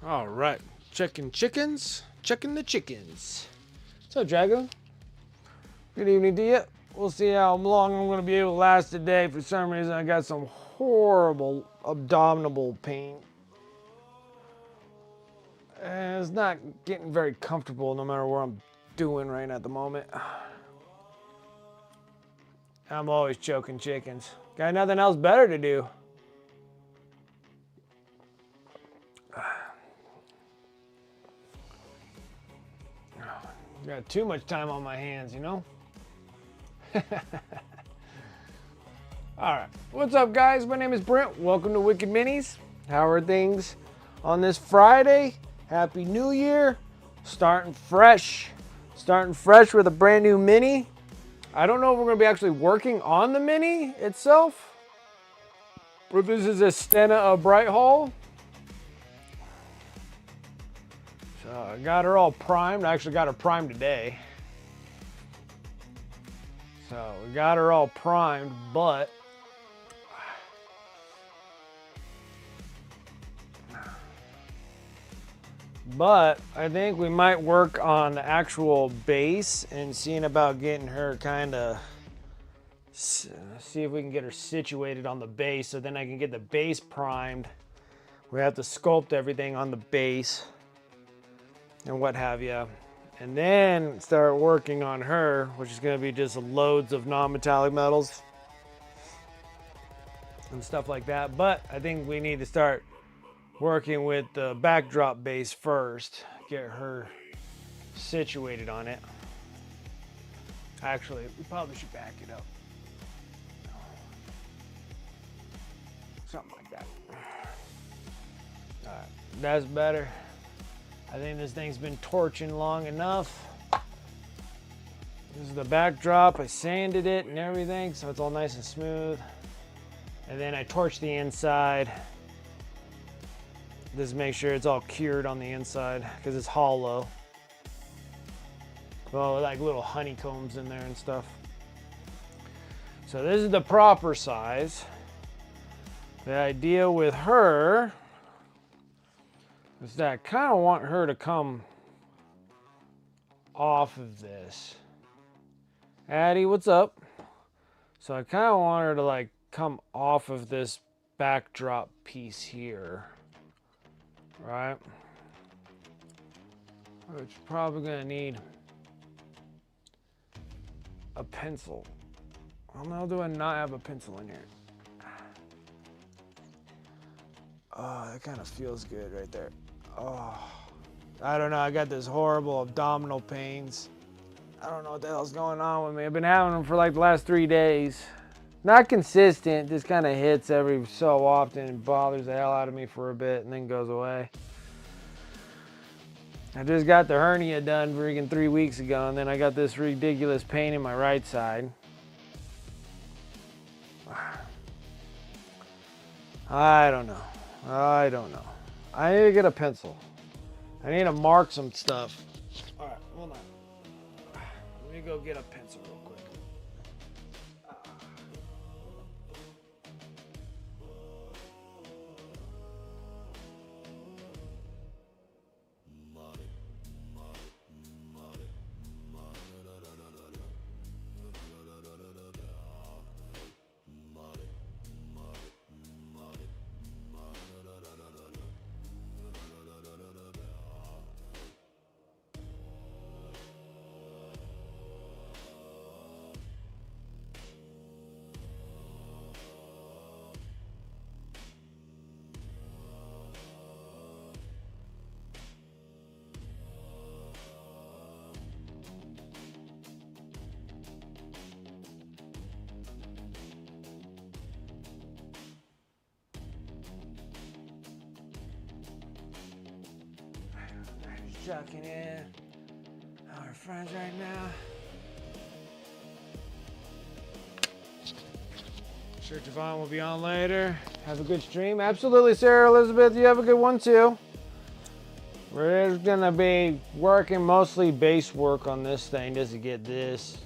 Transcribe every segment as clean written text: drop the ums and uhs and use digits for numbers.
All right, checking chickens, checking the chickens. So, Drago, good evening to you. We'll see how long I'm going to be able to last today. For some reason, I got some horrible abdominal pain. And it's not getting very comfortable no matter what I'm doing right at the moment. I'm always choking chickens. Got nothing else better to do. Got too much time on my hands, you know? Alright, what's up guys? My name is Brent. Welcome to Wicked Minis. How are things on this Friday? Happy New Year. Starting fresh. Starting fresh with a brand new mini. I don't know if we're going to be actually working on the mini itself. But this is Estenna of Brighthall. So I got her all primed. I actually got her primed today. So we got her all primed, but I think we might work on the actual base and seeing about getting her kind of, see if we can get her situated on the base so then I can get the base primed. We have to sculpt everything on the base and what have you. And then start working on her, which is going to be just loads of non-metallic metals and stuff like that. But I think we need to start working with the backdrop base first, get her situated on it. Actually, we probably should back it up. Something like that. All right, that's better. I think this thing's been torching long enough. This is the backdrop. I sanded it and everything, so it's all nice and smooth. And then I torched the inside. Just make sure it's all cured on the inside because it's hollow. Well, like little honeycombs in there and stuff. So this is the proper size. The idea with her is that I kind of want her to come off of this. Addie, what's up? So I kind of want her to like come off of this backdrop piece here. Right? Which probably gonna need a pencil. Well, no, do I not have a pencil in here? Oh, that kind of feels good right there. Oh, I don't know. I got this horrible abdominal pains. I don't know what the hell's going on with me. I've been having them for like the last 3 days. Not consistent, just kind of hits every so often and bothers the hell out of me for a bit and then goes away. I just got the hernia done freaking 3 weeks ago and then I got this ridiculous pain in my right side. I don't know. I don't know. I need to get a pencil. I need to mark some stuff. All right, hold on. Let me go get a pencil real quick. Chucking in our friends right now. Sure, Javon will be on later. Have a good stream. Absolutely, Sarah Elizabeth. You have a good one too. We're gonna be working mostly base work on this thing just to get this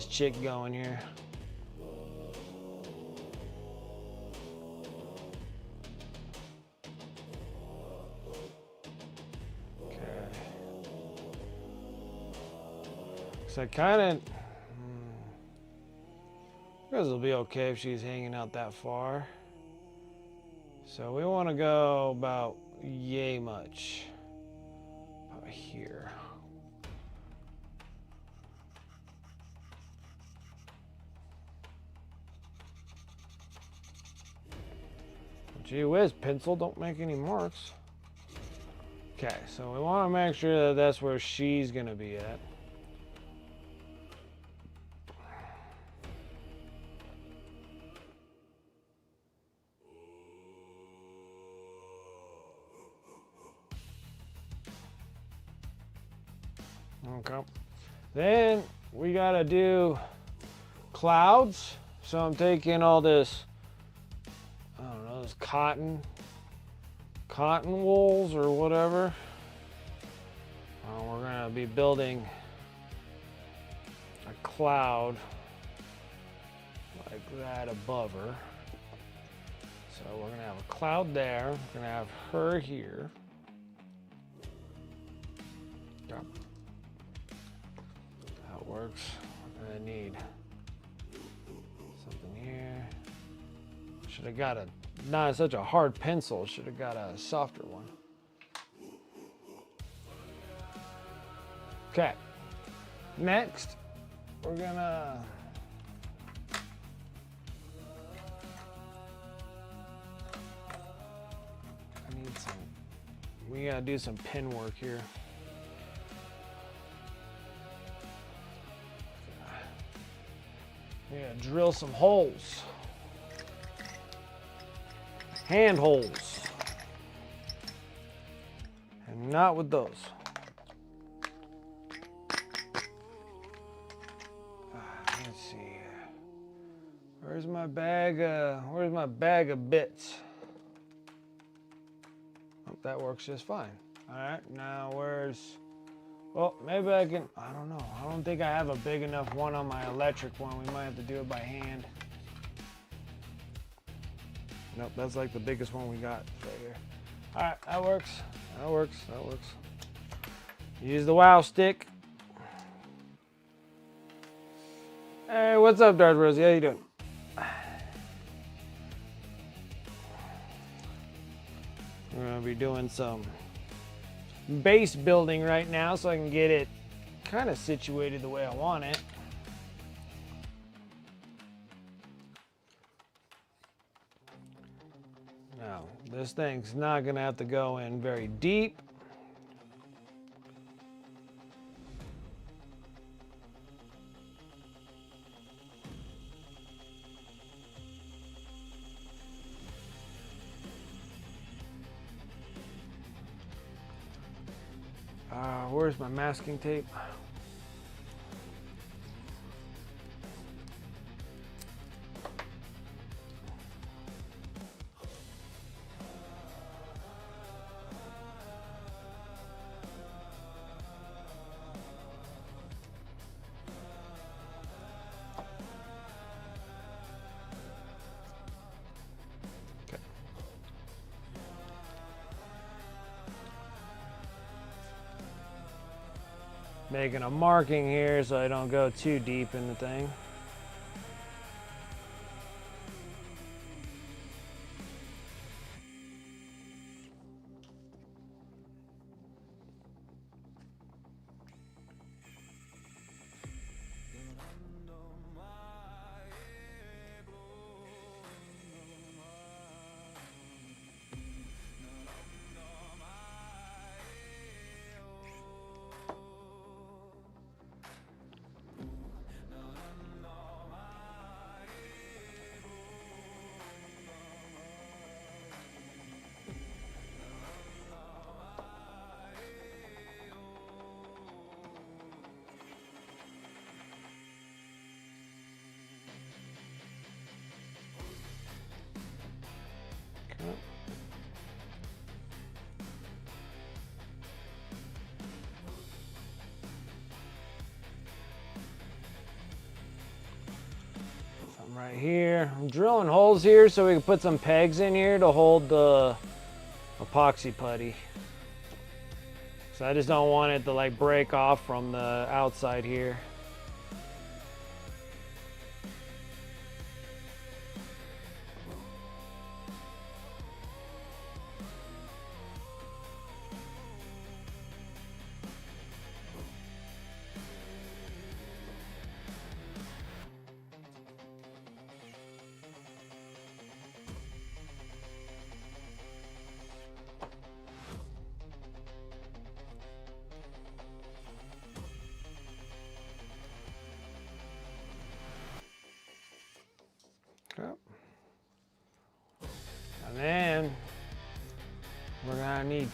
chick going here. So I kind of, because it'll be okay if she's hanging out that far. So we want to go about yay much about here. Gee whiz, pencil, don't make any marks. Okay, so we want to make sure that that's where she's going to be at. Okay. Then we got to do clouds. So I'm taking all this, I don't know, this cotton wools or whatever. We're gonna be building a cloud like that above her. So we're gonna have a cloud there. We're gonna have her here. Yep. That works. We're gonna need something here. Should have got not such a hard pencil. Should have got a softer one. Okay. Next, we're gonna we gotta do some pen work here. We gotta drill some holes. Hand holes. And not with those. Let's see. Where's my bag of bits? Oh, that works just fine. All right, now well, maybe I don't know. I don't think I have a big enough one on my electric one. We might have to do it by hand. Nope, that's like the biggest one we got right here. All right, that works. Use the wow stick. Hey, what's up, Darth Rosie? How you doing? We're gonna be doing some base building right now so I can get it kind of situated the way I want it. Now, this thing's not gonna have to go in very deep. Where's my masking tape? Making a marking here so I don't go too deep in the thing. Right here, I'm drilling holes here so we can put some pegs in here to hold the epoxy putty. So I just don't want it to like break off from the outside here.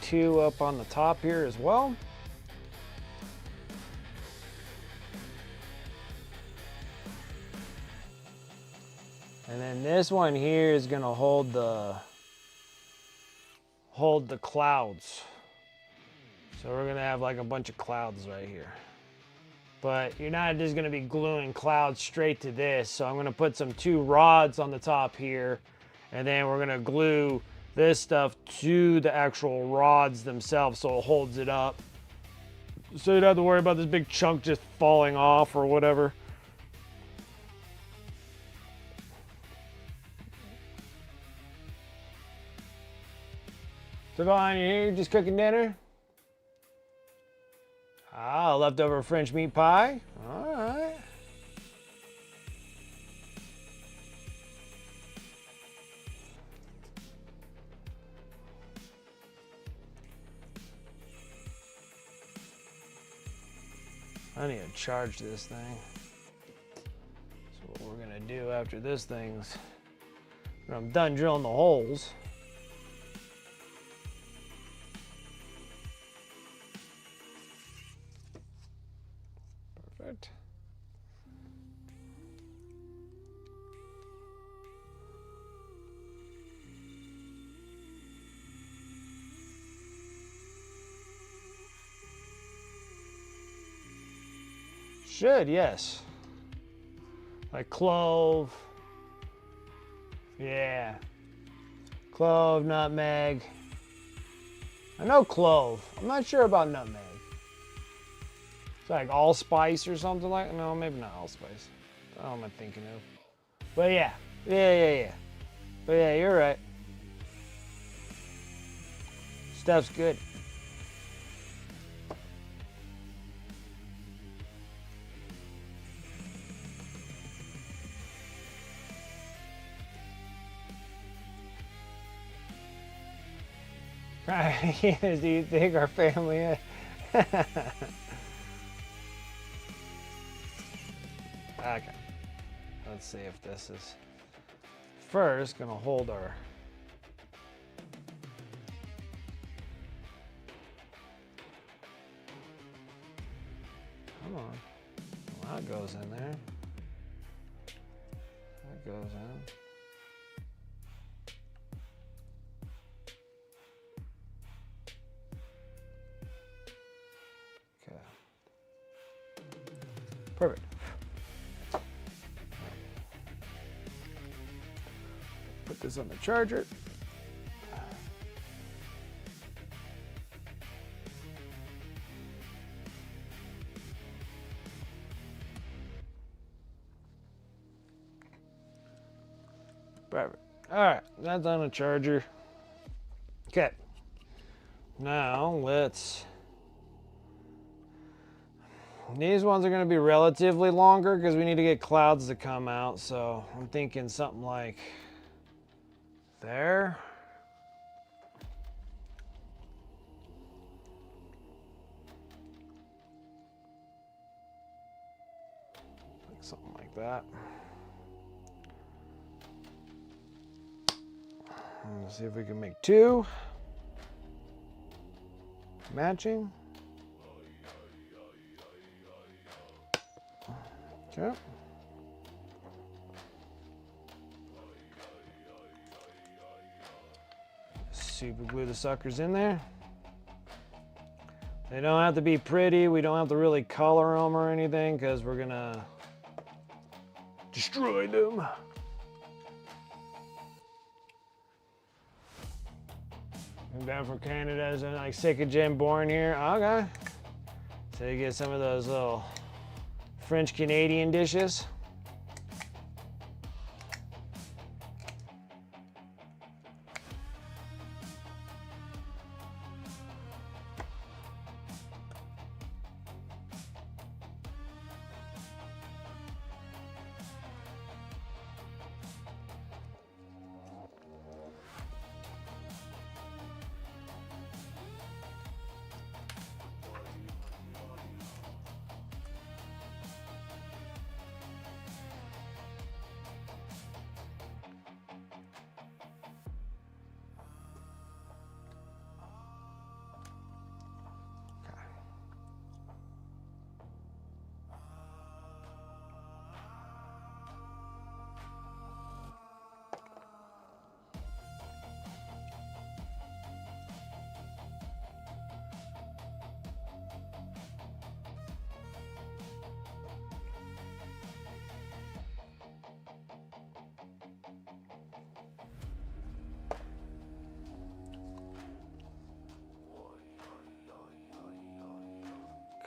2 up on the top here as well. And then this one here is gonna hold the clouds. So we're gonna have like a bunch of clouds right here. But you're not just gonna be gluing clouds straight to this. So I'm gonna put some 2 rods on the top here, and then we're gonna glue this stuff to the actual rods themselves so it holds it up. So you don't have to worry about this big chunk just falling off or whatever. So Vaughn, you here just cooking dinner? Ah, leftover French meat pie. All right. I need to charge this thing. So what we're gonna do after this thing's, when I'm done drilling the holes, perfect. Should, yes. Like clove. Yeah. Clove, nutmeg. I know clove. I'm not sure about nutmeg. It's like allspice or something like that. No, maybe not allspice. What am I thinking of? But yeah. Yeah. But yeah, you're right. Stuff's good. Right? Do you think our family is? Okay. Let's see if this is first gonna hold our. Come on. Well, that goes in there. That goes in. Perfect. Put this on the charger. Perfect. All right, that's on the charger. Okay. Now let's. These ones are going to be relatively longer because we need to get clouds to come out. So I'm thinking something like there. Like something like that. Let's see if we can make 2 matching. Okay. Super glue the suckers in there. They don't have to be pretty. We don't have to really color them or anything because we're gonna destroy them. I'm down from Canada. Is there like sick of Jim born here? Okay. So you get some of those little French Canadian dishes.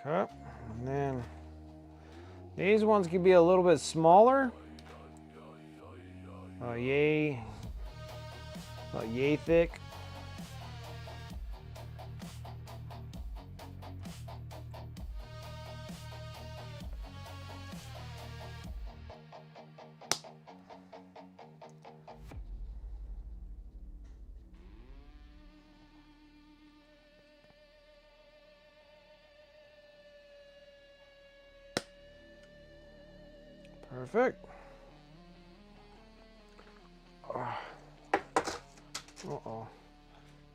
Okay. And then these ones can be a little bit smaller. Oh, yay thick. Perfect. Uh-oh.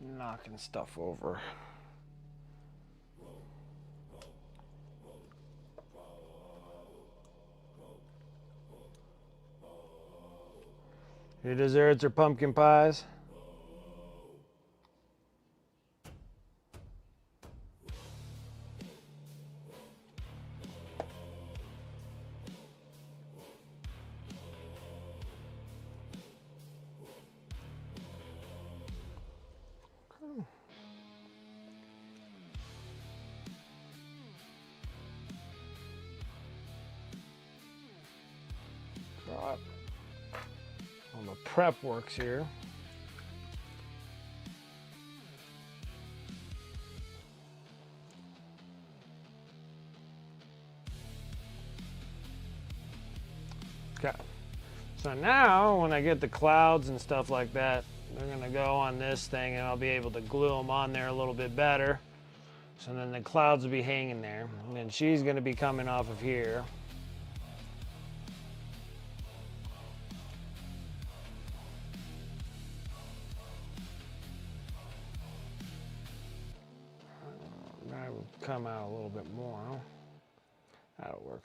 Knocking stuff over. Your desserts are pumpkin pies? Got all the prep works here. Okay. So now when I get the clouds and stuff like that, they're gonna go on this thing and I'll be able to glue them on there a little bit better. So then the clouds will be hanging there. And then she's gonna be coming off of here. That will come out a little bit more. That'll work.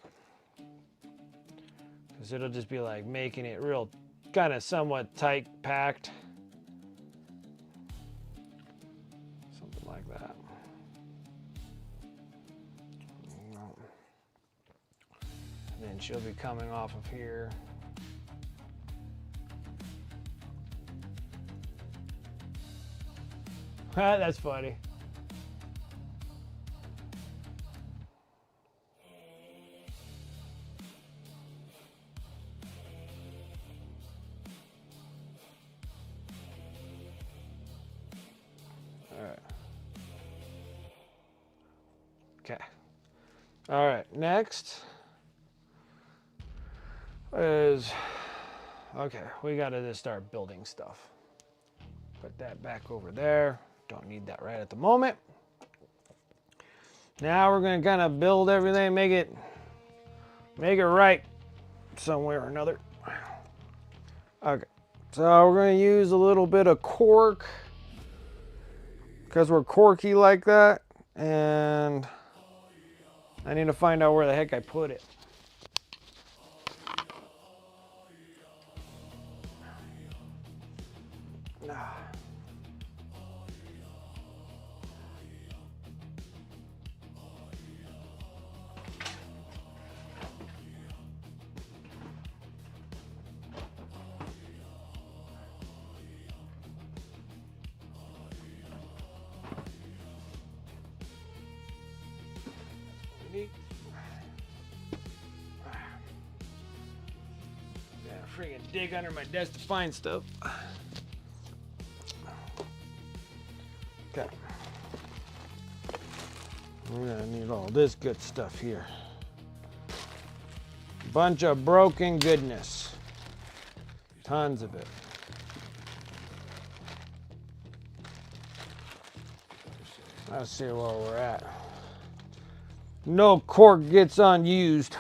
Because it'll just be like making it real, kind of somewhat tight packed. Something like that. And then she'll be coming off of here. That's funny. Okay. All right. Next is, okay, we got to just start building stuff. Put that back over there. Don't need that right at the moment. Now we're going to kind of build everything, make it right somewhere or another. Okay. So we're going to use a little bit of cork because we're corky like that, and I need to find out where the heck I put it. Freaking dig under my desk to find stuff. Okay. We're gonna need all this good stuff here. Bunch of broken goodness. Tons of it. Let's see where we're at. No cork gets unused.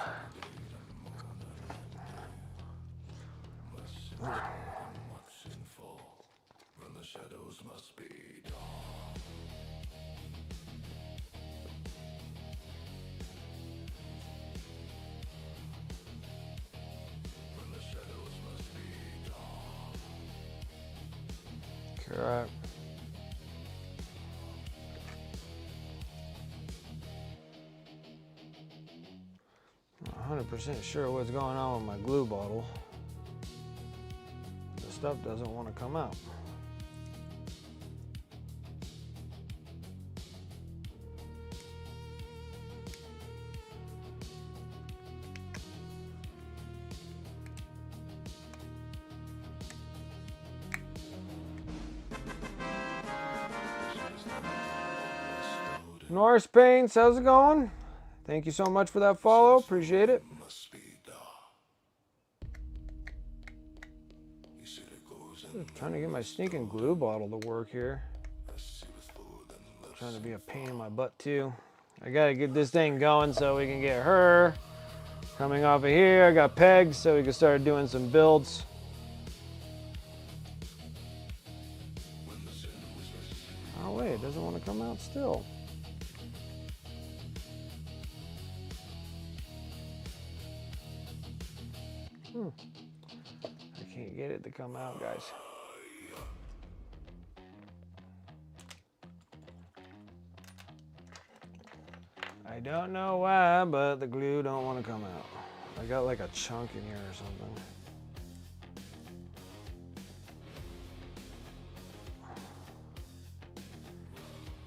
Correct. I'm 100% sure what's going on with my glue bottle. The stuff doesn't want to come out. Norris Paints, how's it going? Thank you so much for that follow. Appreciate it. Just trying to get my stinking glue bottle to work here. Trying to be a pain in my butt too. I gotta get this thing going so we can get her coming off of here. I got pegs so we can start doing some builds. Oh wait, it doesn't want to come out still. I can't get it to come out, guys. I don't know why, but the glue don't want to come out. I got like a chunk in here or something.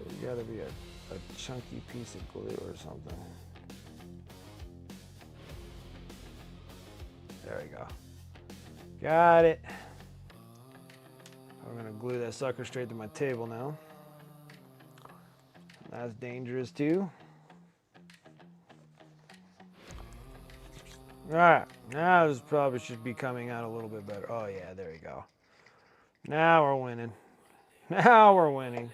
There's gotta be a chunky piece of glue or something. There we go. Got it. I'm gonna glue that sucker straight to my table now. That's dangerous too. All right, now this probably should be coming out a little bit better. Oh yeah, there you go. Now we're winning. Now we're winning.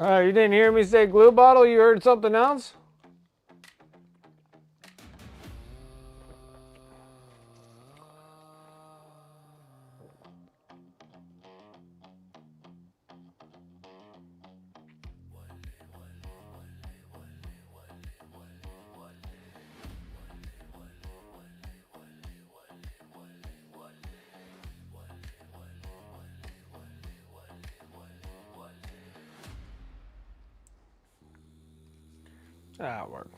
You didn't hear me say glue bottle? You heard something else? That'll work.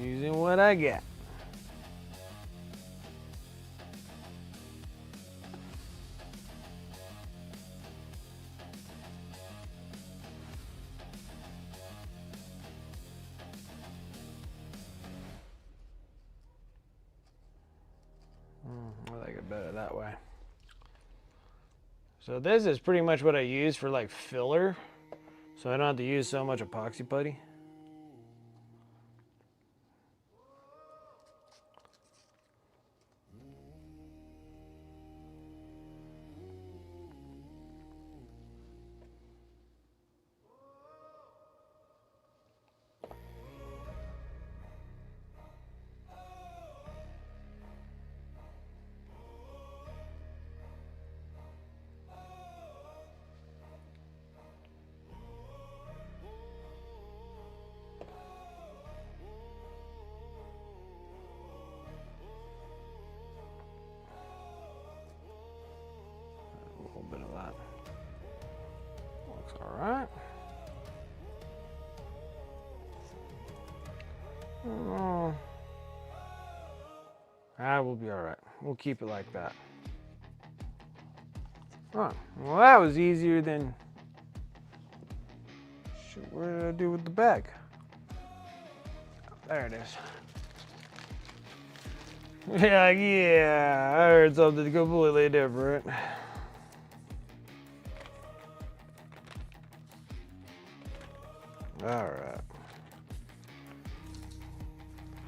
Using what I got. I like it better that way. So this is pretty much what I use for like filler, so I don't have to use so much epoxy putty. Alright. Oh. That will be alright. We'll keep it like that. Oh, well that was easier than... Shit, what did I do with the bag? There it is. Yeah, I heard something completely different. Alright.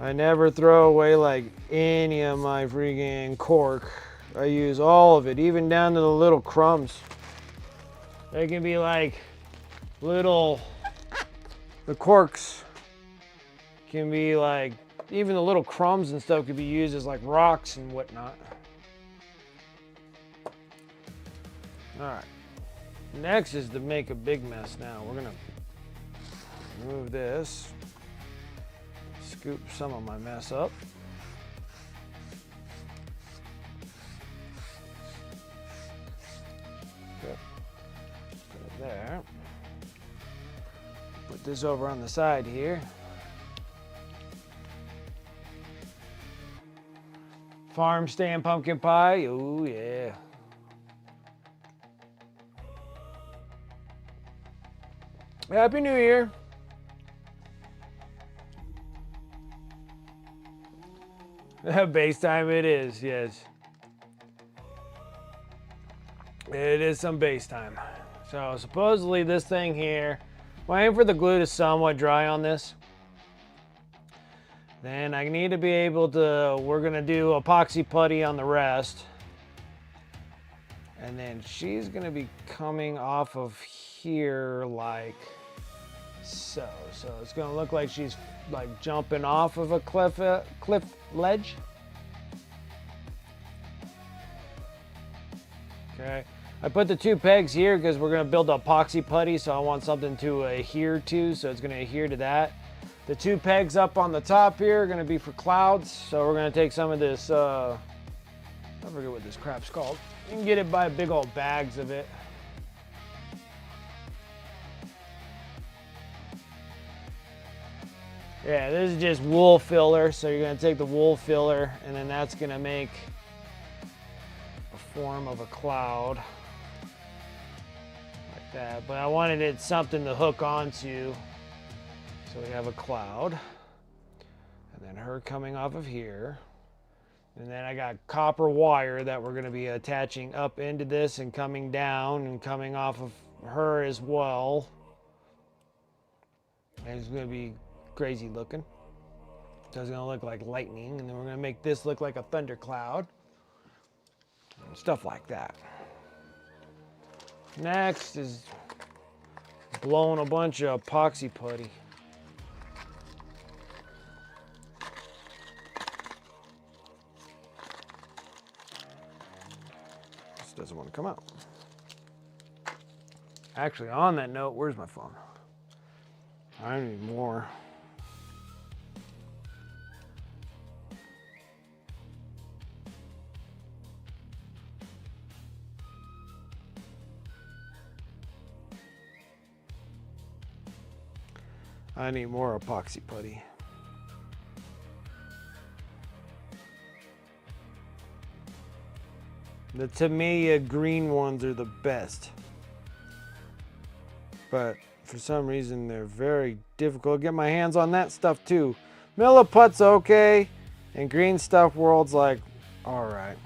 I never throw away like any of my freaking cork. I use all of it, even down to the little crumbs. They can be like little, the corks can be like, even the little crumbs and stuff could be used as like rocks and whatnot. Alright. Next is to make a big mess now. We're gonna move this, scoop some of my mess up. Good. Put it there. Put this over on the side here. Farm stand pumpkin pie. Oh yeah. Happy New Year. Base time it is, yes. It is some base time. So supposedly this thing here, waiting for the glue to somewhat dry on this. Then I need to be able to, we're gonna do epoxy putty on the rest. And then she's gonna be coming off of here like so. So it's gonna look like she's like jumping off of a cliff ledge. Okay. I put the 2 pegs here because we're gonna build epoxy putty, so I want something to adhere to, so it's gonna adhere to that. The 2 pegs up on the top here are gonna be for clouds, so we're gonna take some of this, I forget what this crap's called. You can get it by big old bags of it. Yeah, this is just wool filler, so you're gonna take the wool filler and then that's gonna make a form of a cloud. Like that, but I wanted it something to hook onto. So we have a cloud, and then her coming off of here. And then I got copper wire that we're gonna be attaching up into this and coming down and coming off of her as well. And it's gonna be crazy looking. So it's gonna look like lightning, and then we're gonna make this look like a thundercloud. Stuff like that. Next is blowing a bunch of epoxy putty. This doesn't want to come out. Actually, on that note, where's my phone? I need more. I need more epoxy putty. The Tamiya green ones are the best. But for some reason, they're very difficult to get my hands on that stuff too. Milliput's okay, and Green Stuff World's like, all right.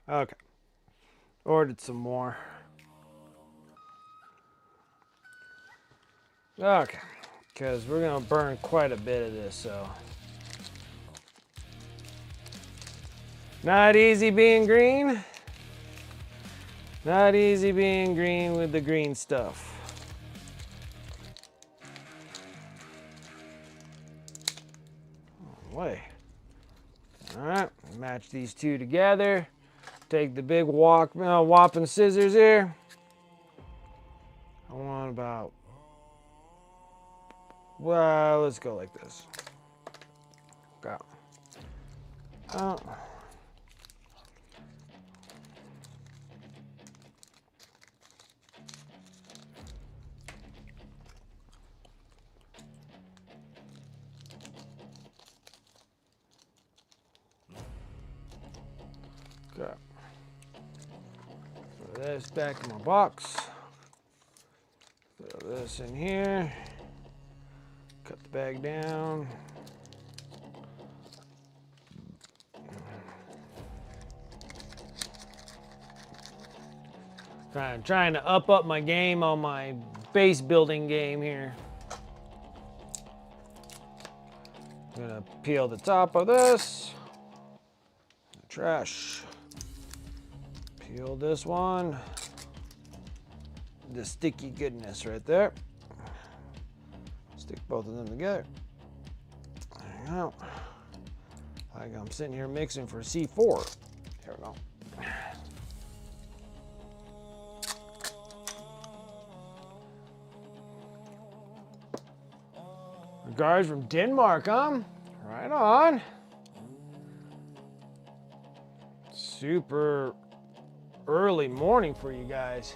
Okay. Ordered some more. Okay. Because we're going to burn quite a bit of this, so. Not easy being green. Not easy being green with the green stuff. Way. All right. Match these two together. Take the big whopping scissors here. I want about, well, let's go like this. Go. Oh. Okay. Throw this back in my box. Throw this in here. Cut the bag down. Trying to up my game on my base building game here. I'm gonna peel the top of this. Trash. Peel this one. The sticky goodness right there. Stick both of them together. There you go. Like I'm sitting here mixing for C4. There we go. Guys from Denmark, huh? Right on. Super early morning for you guys.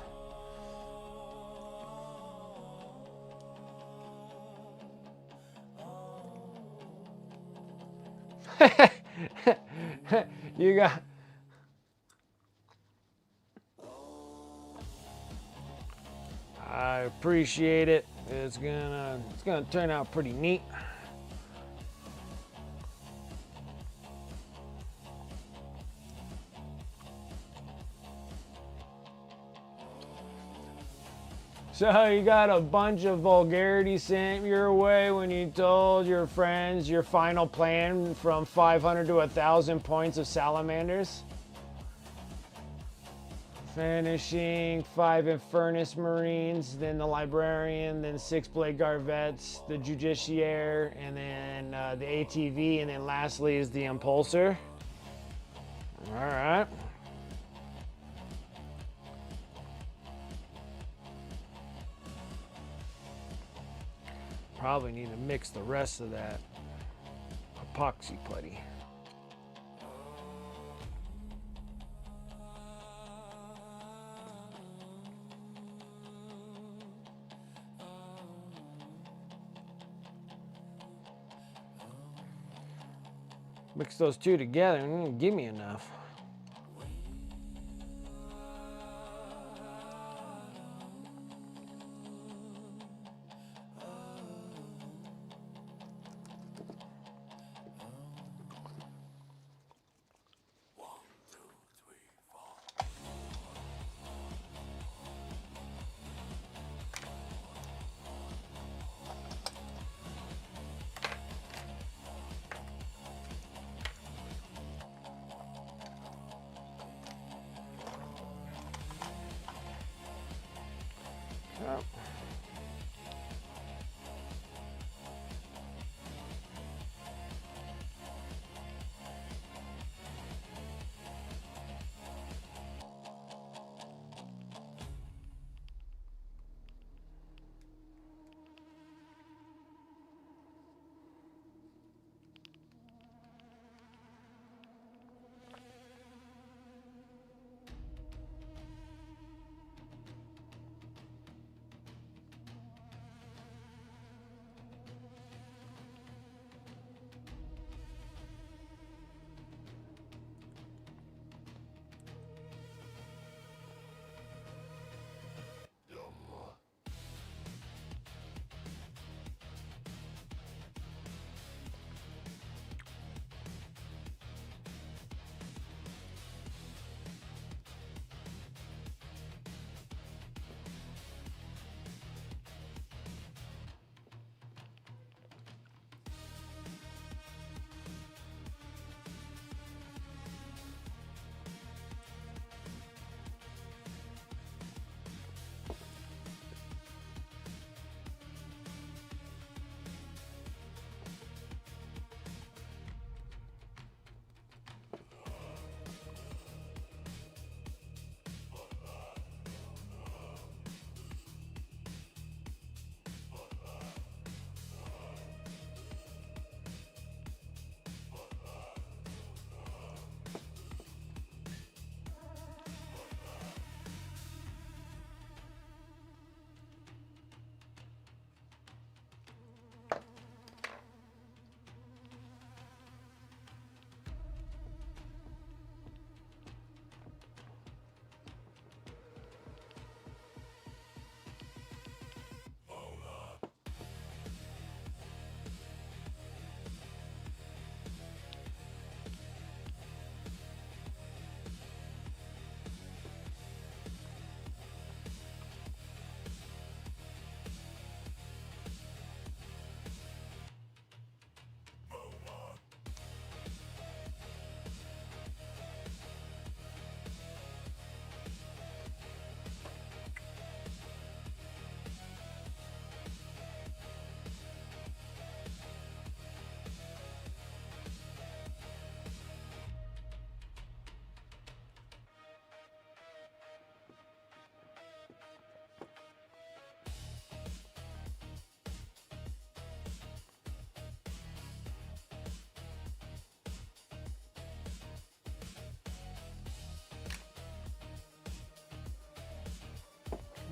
You got. I appreciate it. It's gonna turn out pretty neat. So you got a bunch of vulgarity sent your way when you told your friends your final plan from 500 to 1,000 points of salamanders? Finishing 5 Infernus Marines, then the Librarian, then 6 Blade Garvettes, the Justiciar, and then the ATV, and then lastly is the Impulsor. All right. Probably need to mix the rest of that epoxy putty. Mix those two together and give me enough.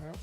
Yep.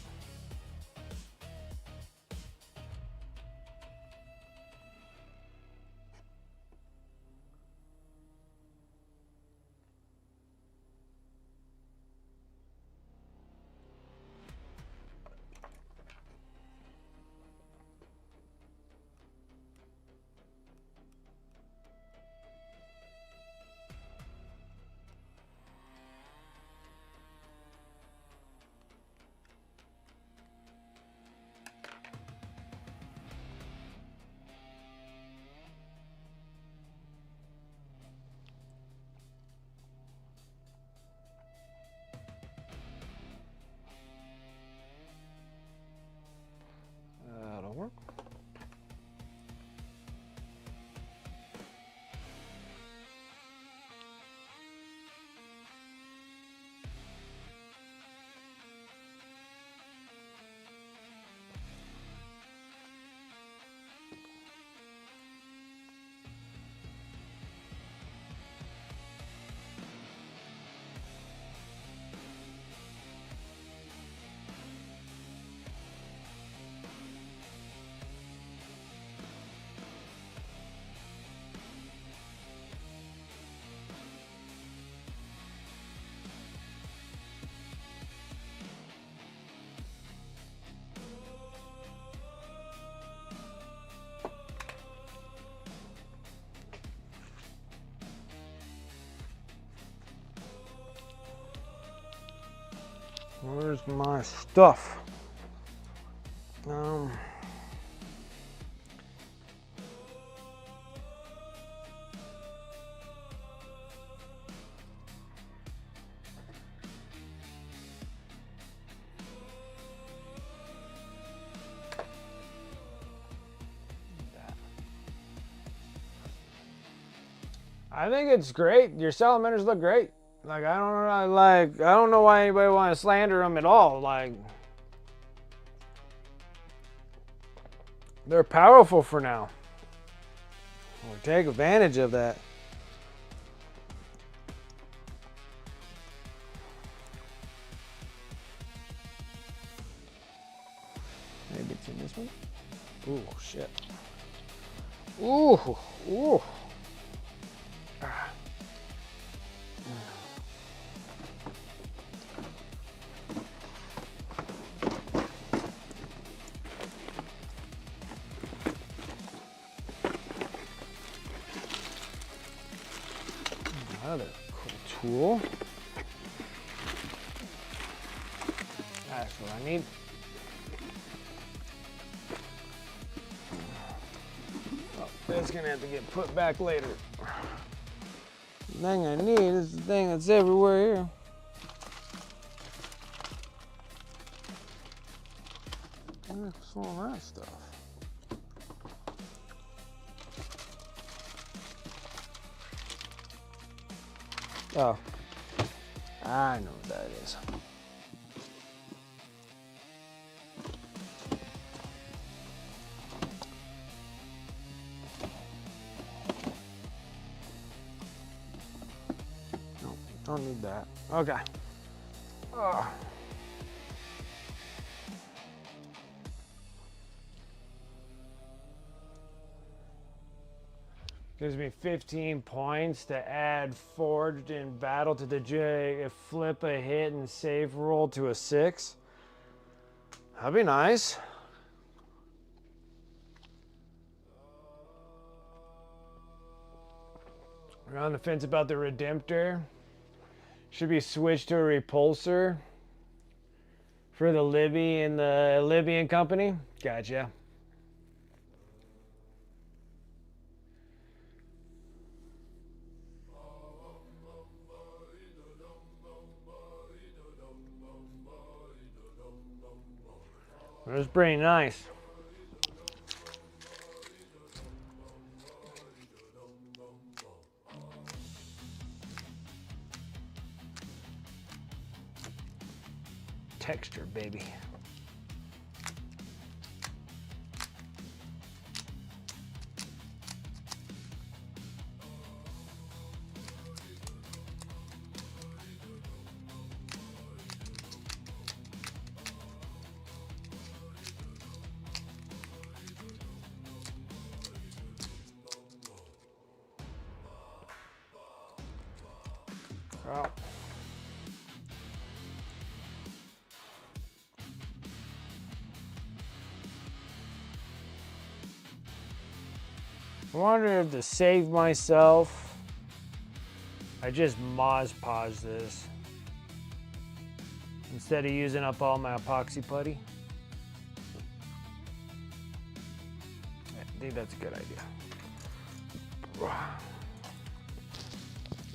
That'll work. Where's my stuff? I think it's great. Your salamanders look great. Like I don't know why anybody want to slander them at all. Like they're powerful for now. We'll take advantage of that. Maybe it's in this one. Ooh, shit. Ooh, ooh. Another cool tool. That's what I need. Oh, that's gonna have to get put back later. The thing I need is the thing that's everywhere here. What's all that stuff? Oh, I know what that is. No, don't need that. Okay. Oh. Gives me 15 points to add forged in battle to the J. Flip a hit and save roll to a 6. That'd be nice. We're on the fence about the Redemptor. Should be switched to a repulsor for the Libby and the Libyan company. Gotcha. That's pretty nice. Texture, baby. Oh. I wonder if to save myself, I just Moz Podge this instead of using up all my epoxy putty. I think that's a good idea.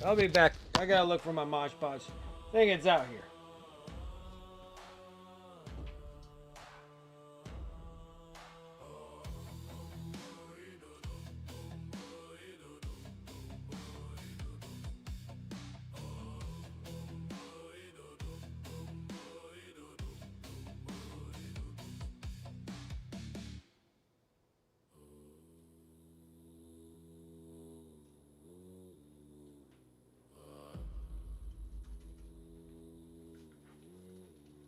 I'll be back. I gotta look for my Mod Podge. I think it's out here.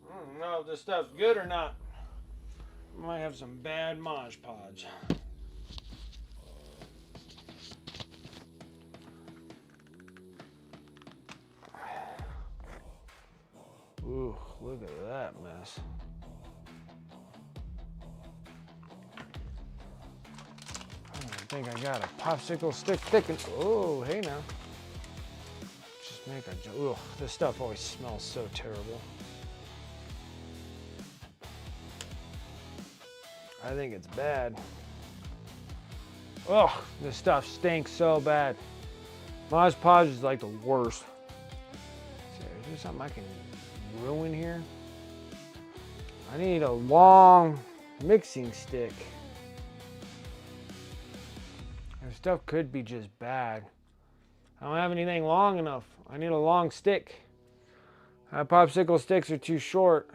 I don't know if this stuff's good or not. Might have some bad Mod Podge. Ooh, look at that mess. I don't think I got a popsicle stick thickened. Oh, hey now. Just make a joke. Ugh, this stuff always smells so terrible. I think it's bad. Ugh, this stuff stinks so bad. Mod Podge is like the worst. Is there something I can ruin here? I need a long mixing stick. This stuff could be just bad. I don't have anything long enough. I need a long stick. My popsicle sticks are too short.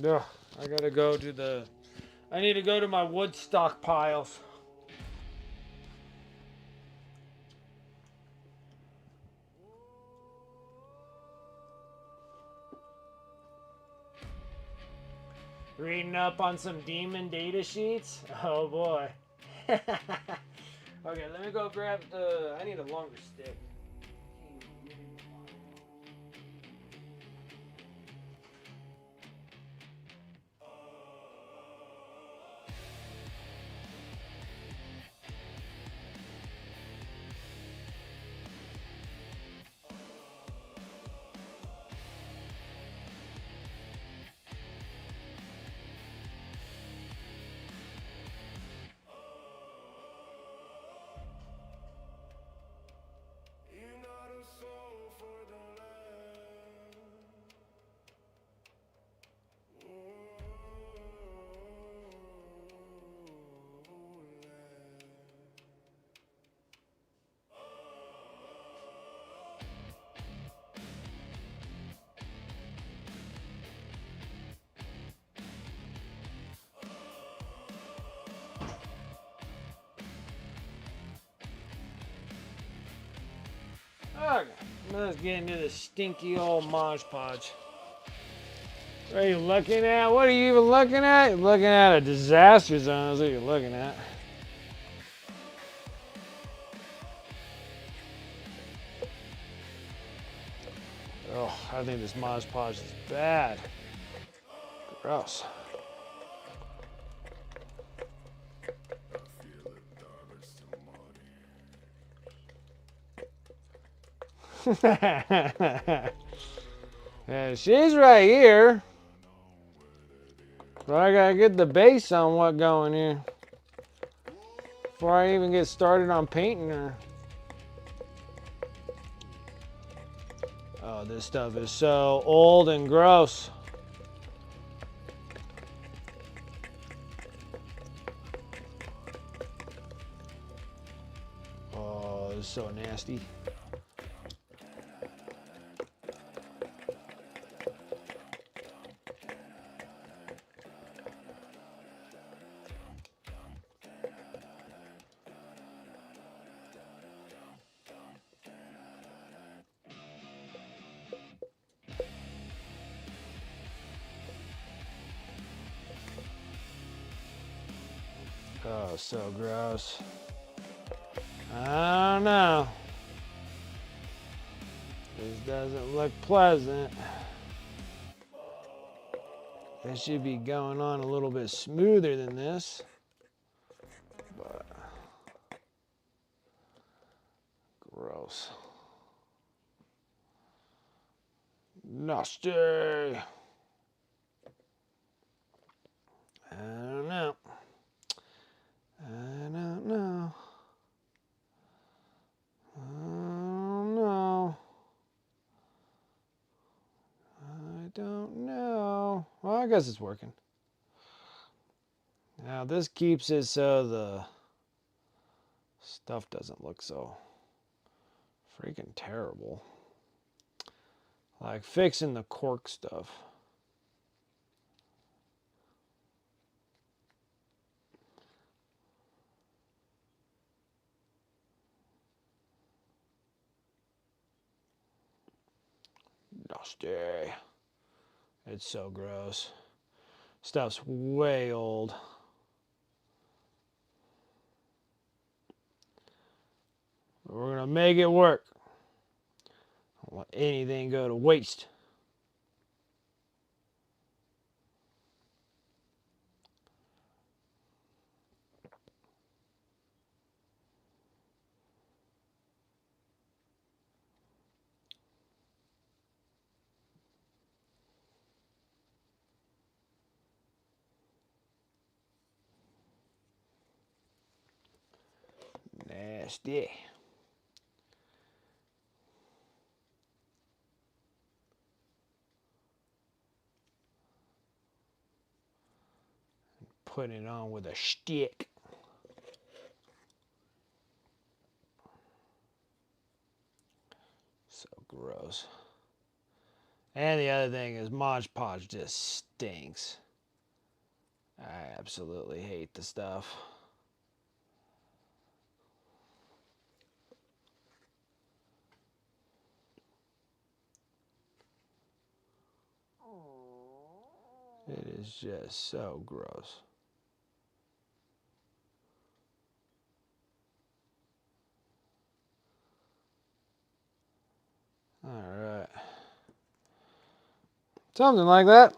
Ugh, I gotta go to the... I need to go to my wood stockpiles. Reading up on some demon data sheets? Oh boy. Okay, let me go grab the... I need a longer stick. Okay, let's get into the stinky old Mod Podge. What are you looking at? What are you even looking at? You're looking at a disaster zone, is what you're looking at. Oh, I think this Mod Podge is bad. Gross. Yeah, she's right here. But I gotta get the base somewhat going here before I even get started on painting her. Oh, this stuff is so old and gross. Oh, it's so nasty. Oh, so gross. I don't know. This doesn't look pleasant. This should be going on a little bit smoother than this. But gross. Nasty. I don't know. I don't know. I don't know. Well, I guess it's working. Now this keeps it so the stuff doesn't look so freaking terrible. Like fixing the cork stuff. Nasty. It's so gross. Stuff's way old. But we're gonna make it work. I don't want anything go to waste. Nasty. Putting it on with a stick. So gross. And the other thing is Mod Podge just stinks. I absolutely hate the stuff. It is just so gross. All right. Something like that.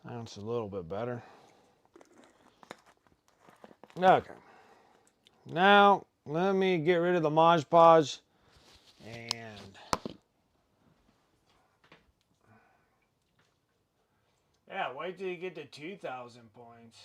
That's a little bit better. Okay. Now, let me get rid of the Mod Podge and yeah, wait till you get to 2,000 points.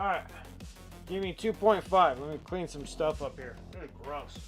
All right, give me 2.5. Let me clean some stuff up here. This is gross.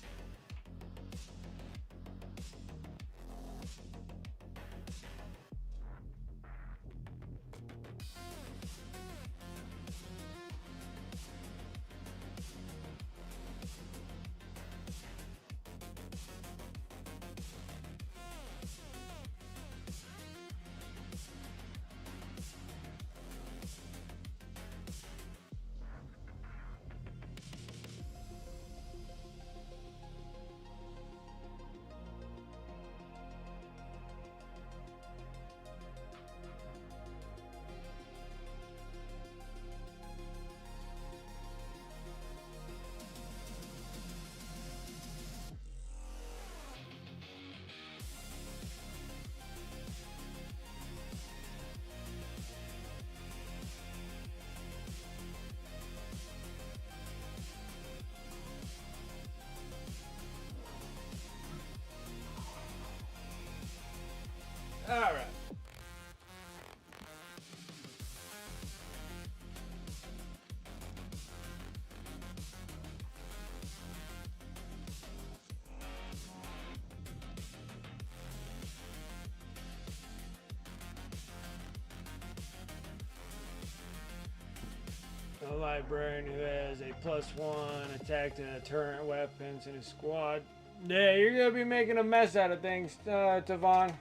A librarian who has a +1 attack to deterrent weapons in his squad. Yeah, you're gonna be making a mess out of things, Tavon.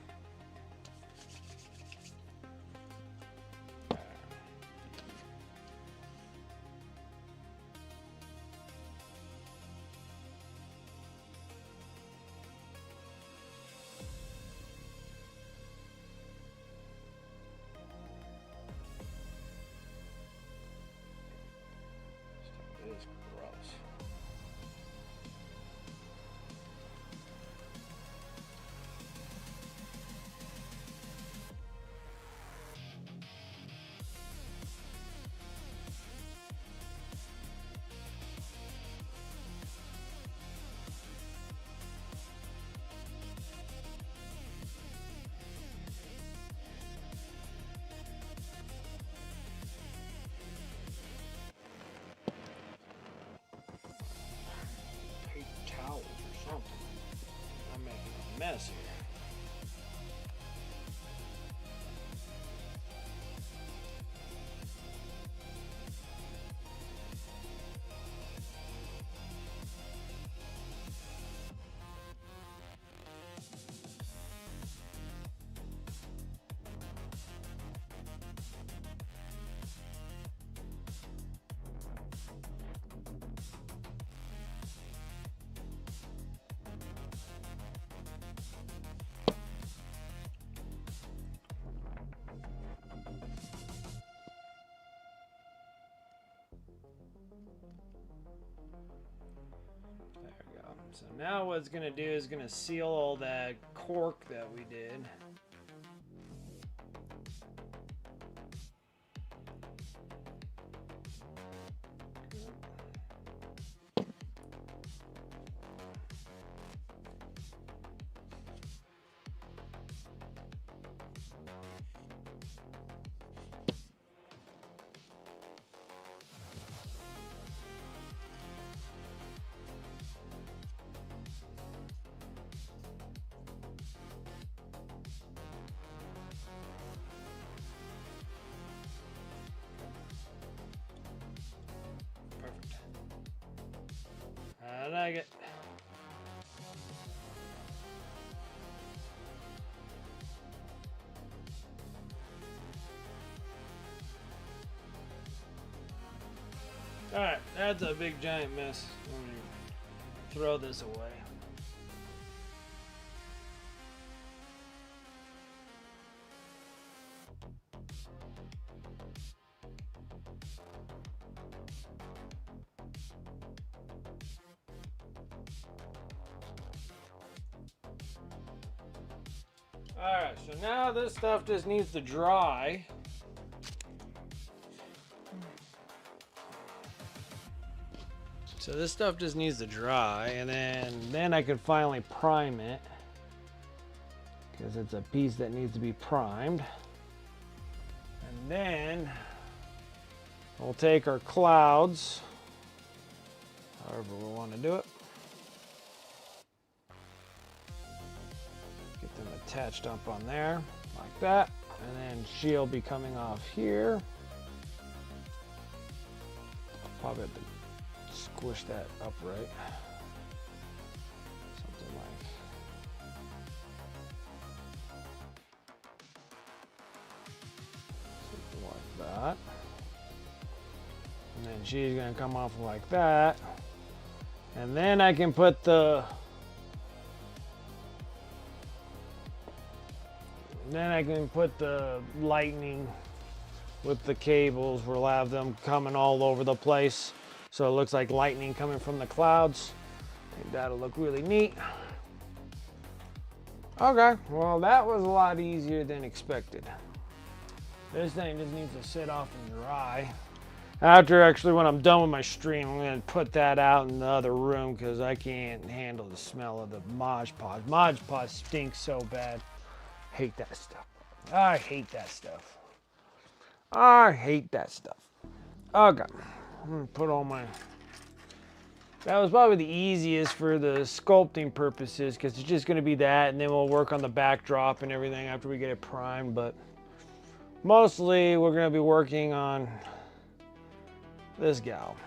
This is gross. Towels or something. I'm making a mess here. There we go. So now what it's going to do is going to seal all that cork that we did. Perfect. I like it. Alright, that's a big giant mess. I'm gonna throw this away. Alright, so now this stuff just needs to dry. So this stuff just needs to dry, and then I can finally prime it, because it's a piece that needs to be primed. And then we'll take our clouds, however we want to do it. Get them attached up on there, like that. And then she'll be coming off here. Probably have to squish that upright. Something like that. And then she's gonna come off like that. And then I can put the lightning with the cables. We'll have them coming all over the place. So it looks like lightning coming from the clouds. I think that'll look really neat. Okay, well that was a lot easier than expected. This thing just needs to sit off and dry. After actually when I'm done with my stream, I'm gonna put that out in the other room because I can't handle the smell of the Mod Podge. Mod Podge stinks so bad. Hate that stuff. I hate that stuff. I hate that stuff. Okay. I'm gonna put all my... That was probably the easiest for the sculpting purposes because it's just gonna be that, and then we'll work on the backdrop and everything after we get it primed. But mostly we're gonna be working on this gal.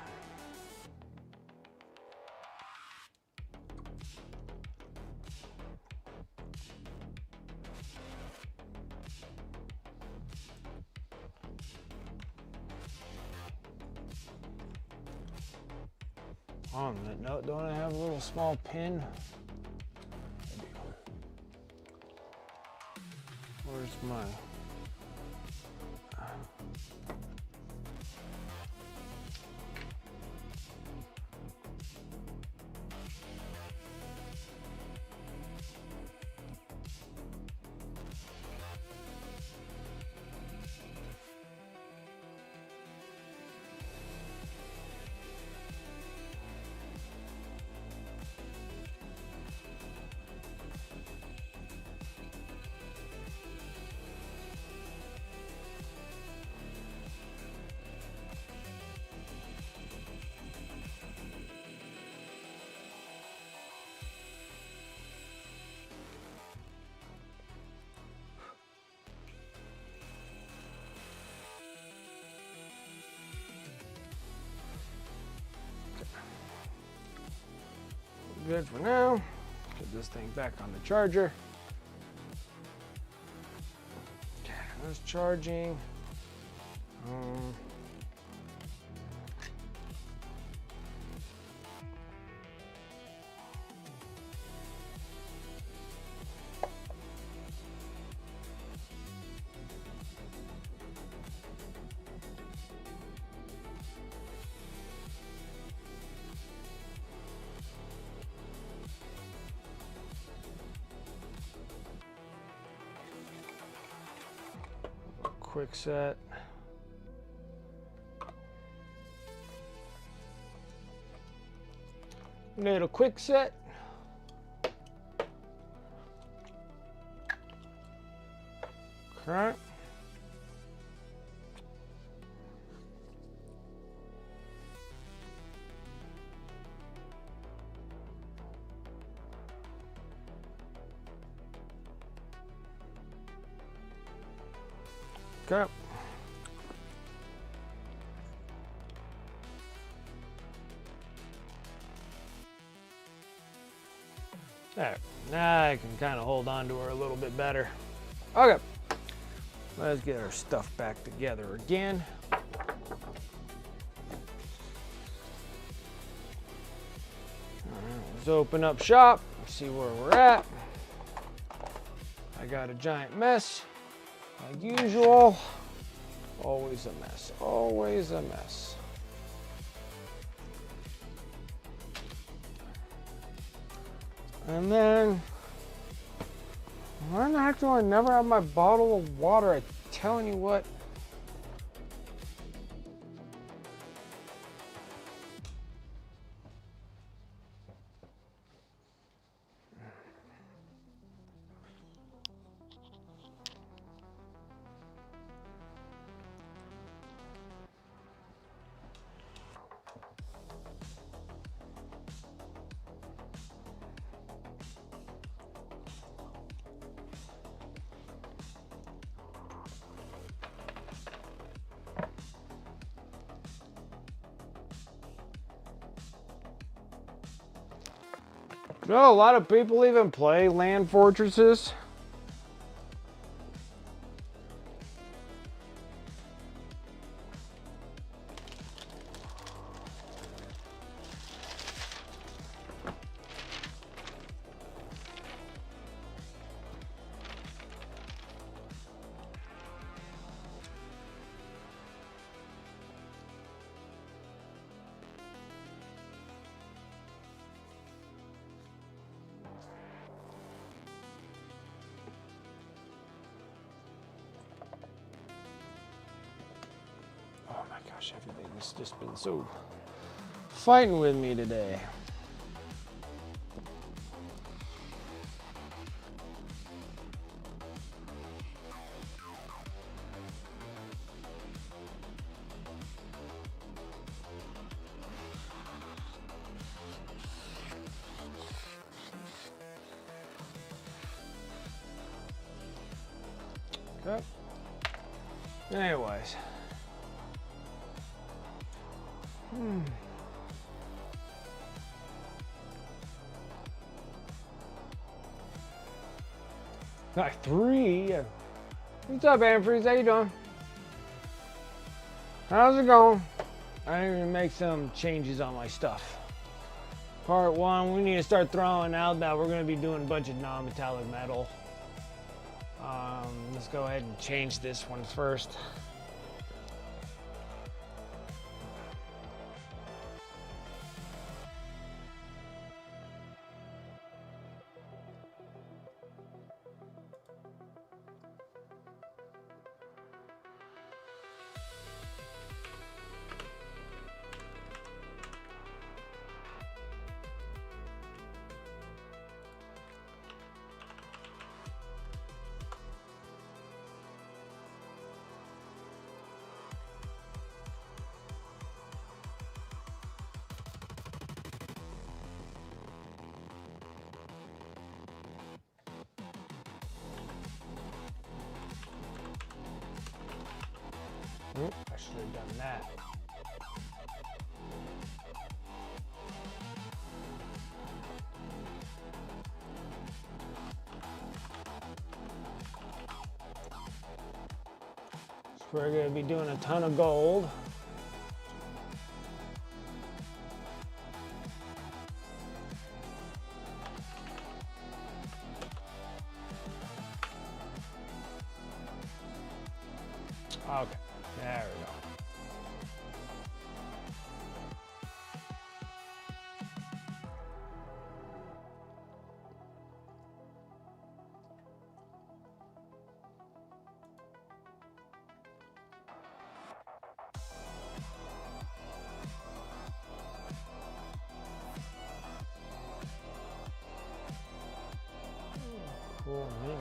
On that note, don't I have a little small pin? I do. Where's my... Good for now. Get this thing back on the charger. Okay, that's charging. Quick set. Need a quick set. Okay. Okay. There. Now I can kind of hold on to her a little bit better. Okay. Let's get our stuff back together again. All right, let's open up shop, see where we're at. I got a giant mess. Like usual, always a mess, always a mess. And then, why the heck do I never have my bottle of water? I'm telling you what. You know, a lot of people even play Land Fortresses. Gosh, everything's just been so fighting with me today. Okay. Anyways. Got 3. What's up, Anfreeze? How you doing? How's it going? I need to make some changes on my stuff. Part 1, we need to start throwing out that we're going to be doing a bunch of non-metallic metal. Let's go ahead and change this one first. I should have done that. So we're going to be doing a ton of gold. Okay, there we go. Cool minis.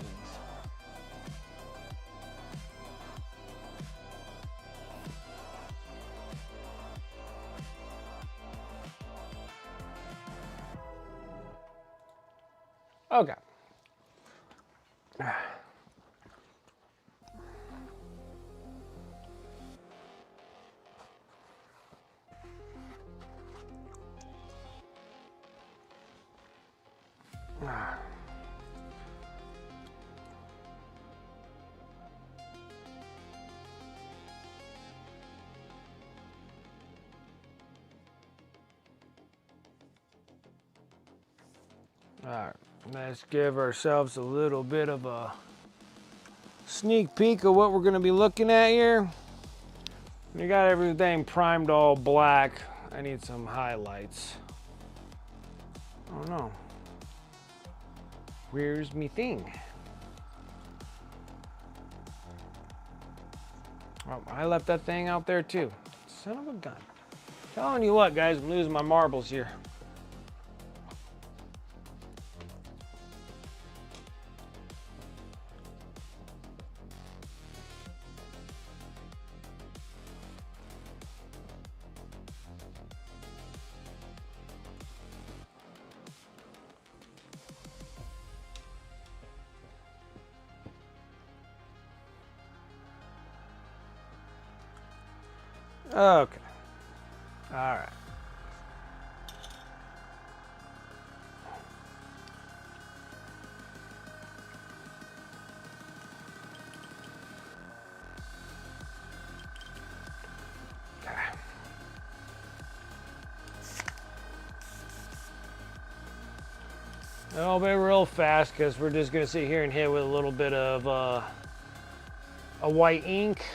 Okay. All right, let's give ourselves a little bit of a sneak peek of what we're going to be looking at here. We got everything primed all black. I need some highlights. Oh no. Where's me thing? Oh, I left that thing out there too. Son of a gun. Telling you what, guys, I'm losing my marbles here. Okay. All right. Okay. It'll be real fast because we're just going to sit here and hit with a little bit of a white ink.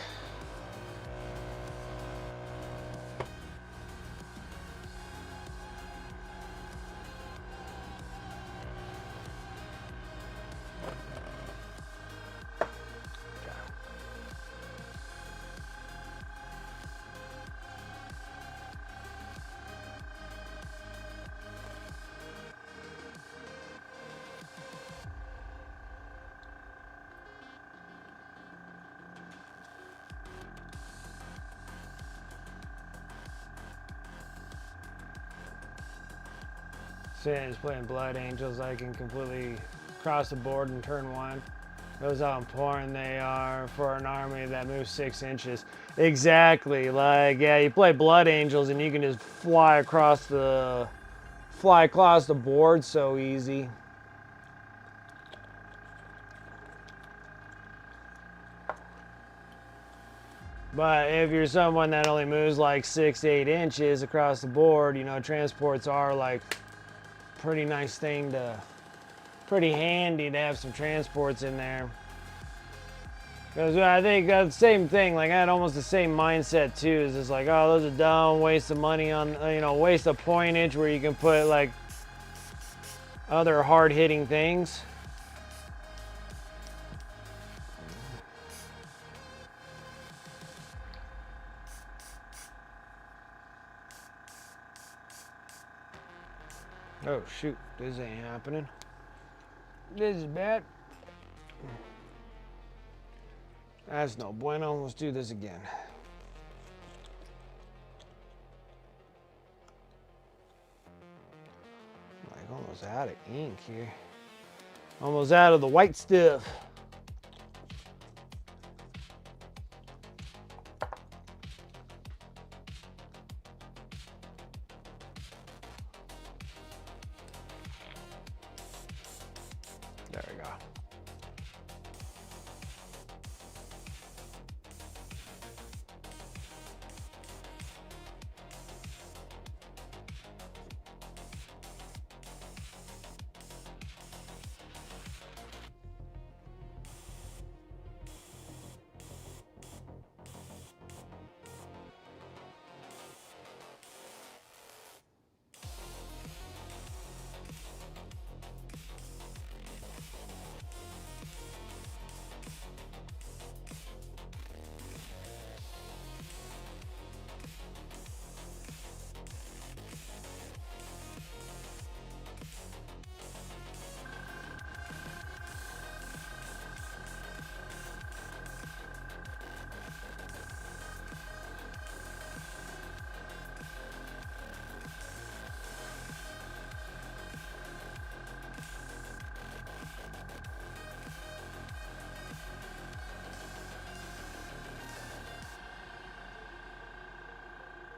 Since playing Blood Angels, I can completely cross the board in turn 1. Shows how important they are for an army that moves 6 inches. Exactly. Like, yeah, you play Blood Angels and you can just fly across the board so easy. But if you're someone that only moves like 6 to 8 inches across the board, you know, transports are like pretty nice thing to, pretty handy to have some transports in there. Because I think that's the same thing. Like, I had almost the same mindset too. Is just like, oh, those are dumb, waste of money on, you know, waste of pointage where you can put like other hard-hitting things. Oh shoot, this ain't happening. This is bad. That's no bueno. Let's do this again. Like almost out of ink here. Almost out of the white stuff. There we go.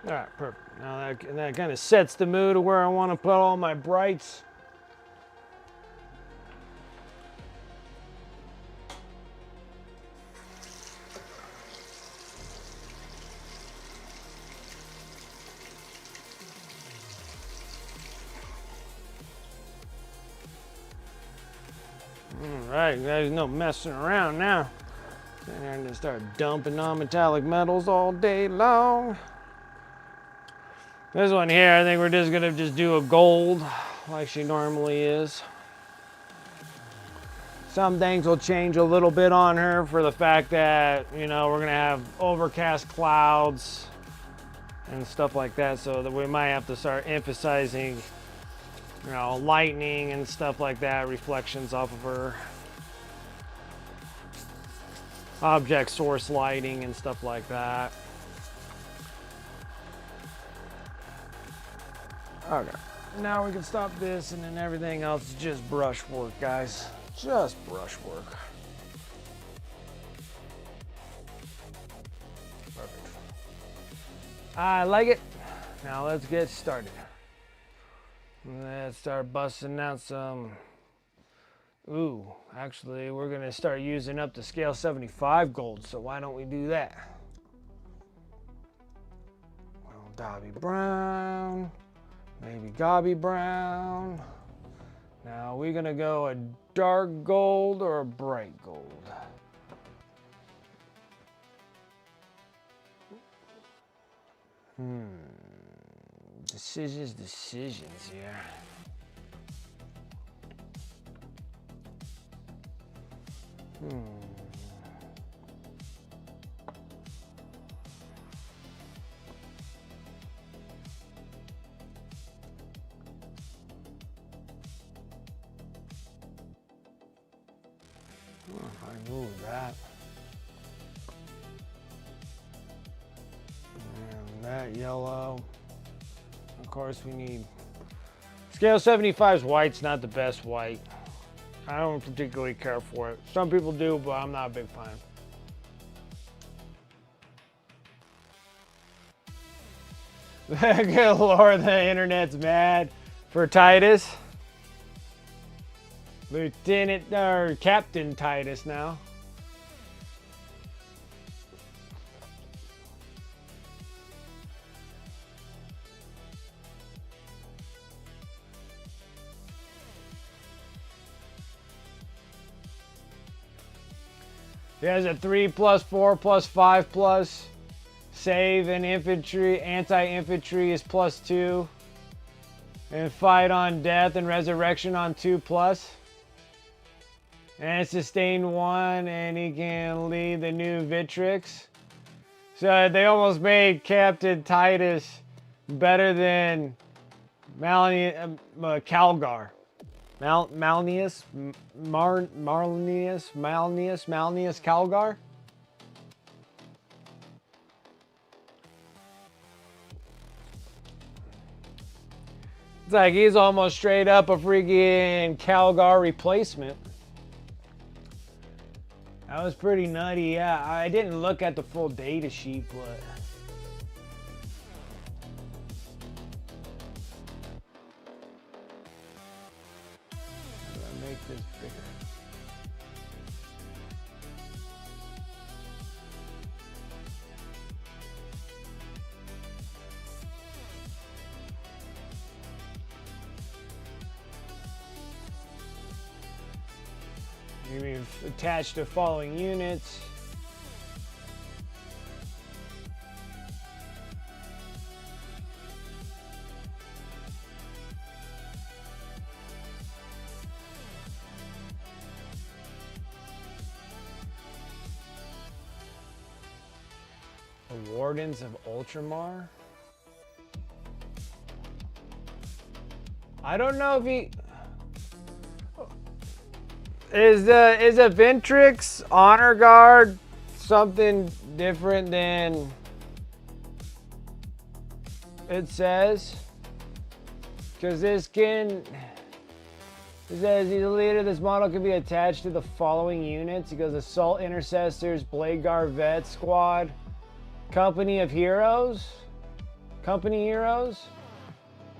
All right, perfect. Now that kind of sets the mood of where I want to put all my brights. All right, there's no messing around now. Sitting there and just start dumping non-metallic metals all day long. This one here, I think we're just gonna just do a gold like she normally is. Some things will change a little bit on her for the fact that, you know, we're gonna have overcast clouds and stuff like that, so that we might have to start emphasizing, you know, lightning and stuff like that, reflections off of her. Object source lighting and stuff like that. Okay, now we can stop this and then everything else is just brush work, guys. Just brush work. Perfect. I like it. Now let's get started. Let's start busting out some. Ooh, actually, we're gonna start using up the scale 75 gold, so why don't we do that? Well, Dobby Brown. Maybe Gobby Brown. Now, are we gonna go a dark gold or a bright gold? Decisions here. I move that. And that yellow. Of course, we need. Scale 75's white's not the best white. I don't particularly care for it. Some people do, but I'm not a big fan. Good Lord, the internet's mad for Titus. Lieutenant, or Captain Titus now. He has a 3+, 4+, 5+. Save and infantry, anti-infantry is +2. And fight on death and resurrection on 2+. And sustain 1, and he can lead the new Vitrix. So they almost made Captain Titus better than Calgar. Malnius Calgar. It's like he's almost straight up a freaking Calgar replacement. That was pretty nutty. Yeah, I didn't look at the full data sheet, but how do I make this bigger? We've attached the following units. The Wardens of Ultramar. I don't know if he... Is a Ventrix Honor Guard something different than it says? Because this can... It says the leader of this model can be attached to the following units. It goes Assault Intercessors, Blade Guard Vet Squad, Company of Heroes,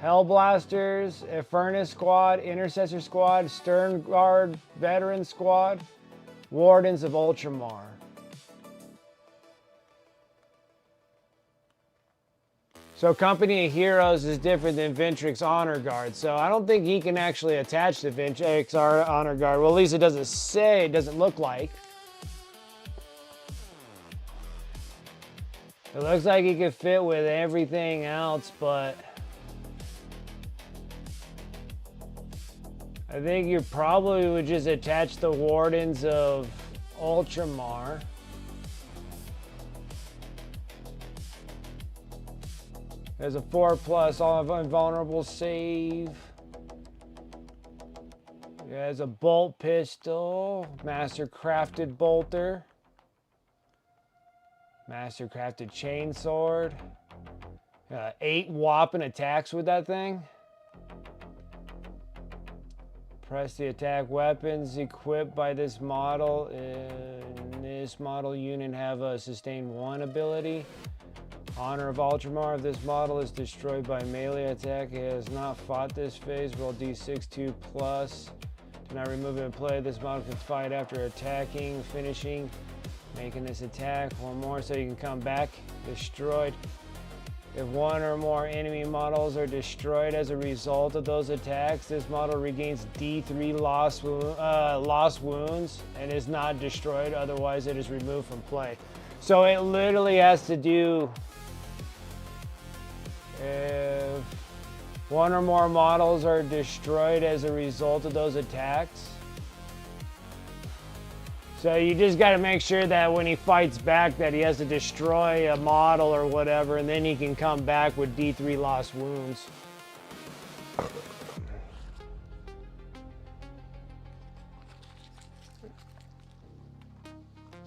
Hellblasters, a Furnace Squad, Intercessor Squad, Stern Guard, Veteran Squad, Wardens of Ultramar. So Company of Heroes is different than Ventrix Honor Guard. So I don't think he can actually attach to Ventrix Honor Guard. Well, at least it doesn't say, it doesn't look like. It looks like he could fit with everything else, but I think you probably would just attach the Wardens of Ultramar. There's a 4+, all invulnerable save. There's a bolt pistol, master crafted bolter, master crafted chainsword. 8 whopping attacks with that thing. Press the attack weapons equipped by this model. In this model unit have a sustain 1 ability. Honor of Ultramar. If this model is destroyed by melee attack, it has not fought this phase. Roll d6 2+. Do not remove it in play. This model can fight after attacking, finishing, making this attack. One more so you can come back. Destroyed. If one or more enemy models are destroyed as a result of those attacks, this model regains D3 lost wounds and is not destroyed. Otherwise, it is removed from play. So it literally has to do if one or more models are destroyed as a result of those attacks. So you just got to make sure that when he fights back that he has to destroy a model or whatever, and then he can come back with D3 lost wounds.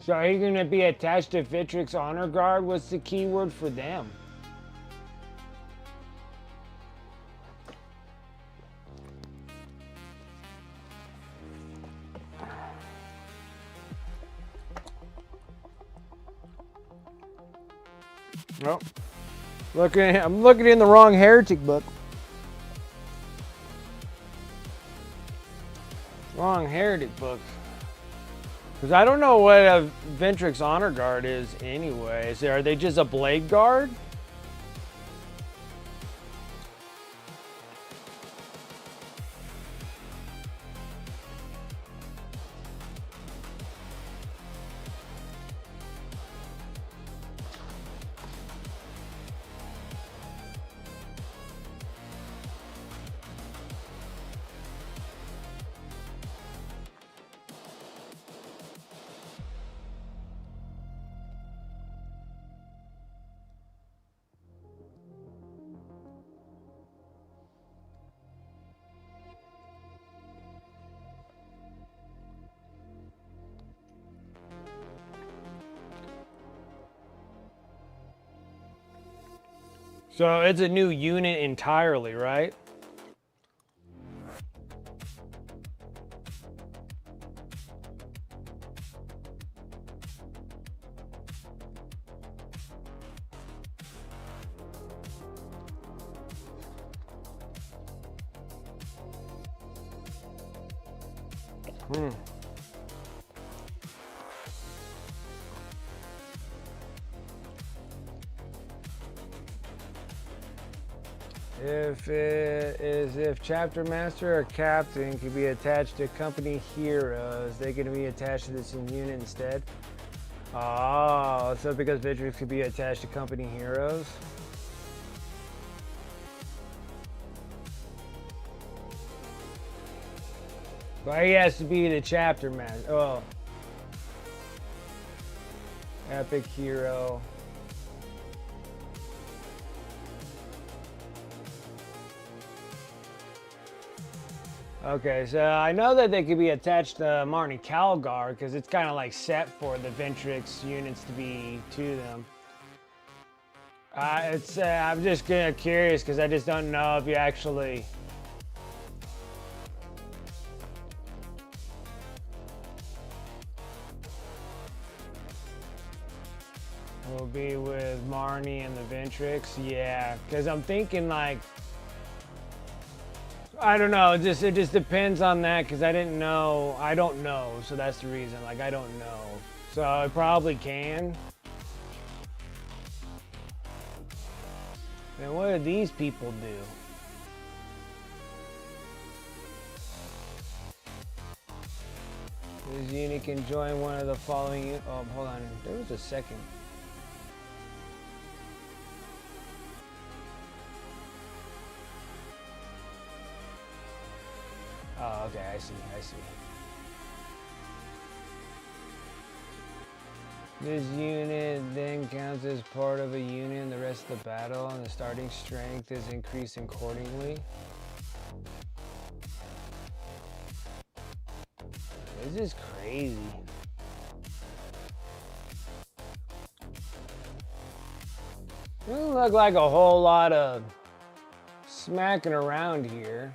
So are you going to be attached to Vitrix Honor Guard? What's the keyword for them? Oh, I'm looking in the wrong heretic book. Wrong heretic book. Because I don't know what a Ventrix Honor Guard is anyway. Are they just a Blade Guard? So it's a new unit entirely, right? If chapter master or captain could be attached to company heroes, they can be attached to this unit instead. Oh, so because Ventrix could be attached to company heroes. But he has to be the chapter master. Oh. Epic hero. Okay, so I know that they could be attached to Marnie Calgar because it's kind of like set for the Ventrix units to be to them. I'm just curious because I just don't know if you actually. Will be with Marnie and the Ventrix, yeah. Because I'm thinking like. I don't know. It just depends on that because I don't know. So that's the reason. Like I don't know. So I probably can. And what do these people do? This unit can join one of the following. Oh, hold on. There was a second. Oh, okay, I see. This unit then counts as part of a unit in the rest of the battle, and the starting strength is increased accordingly. This is crazy. Doesn't look like a whole lot of smacking around here.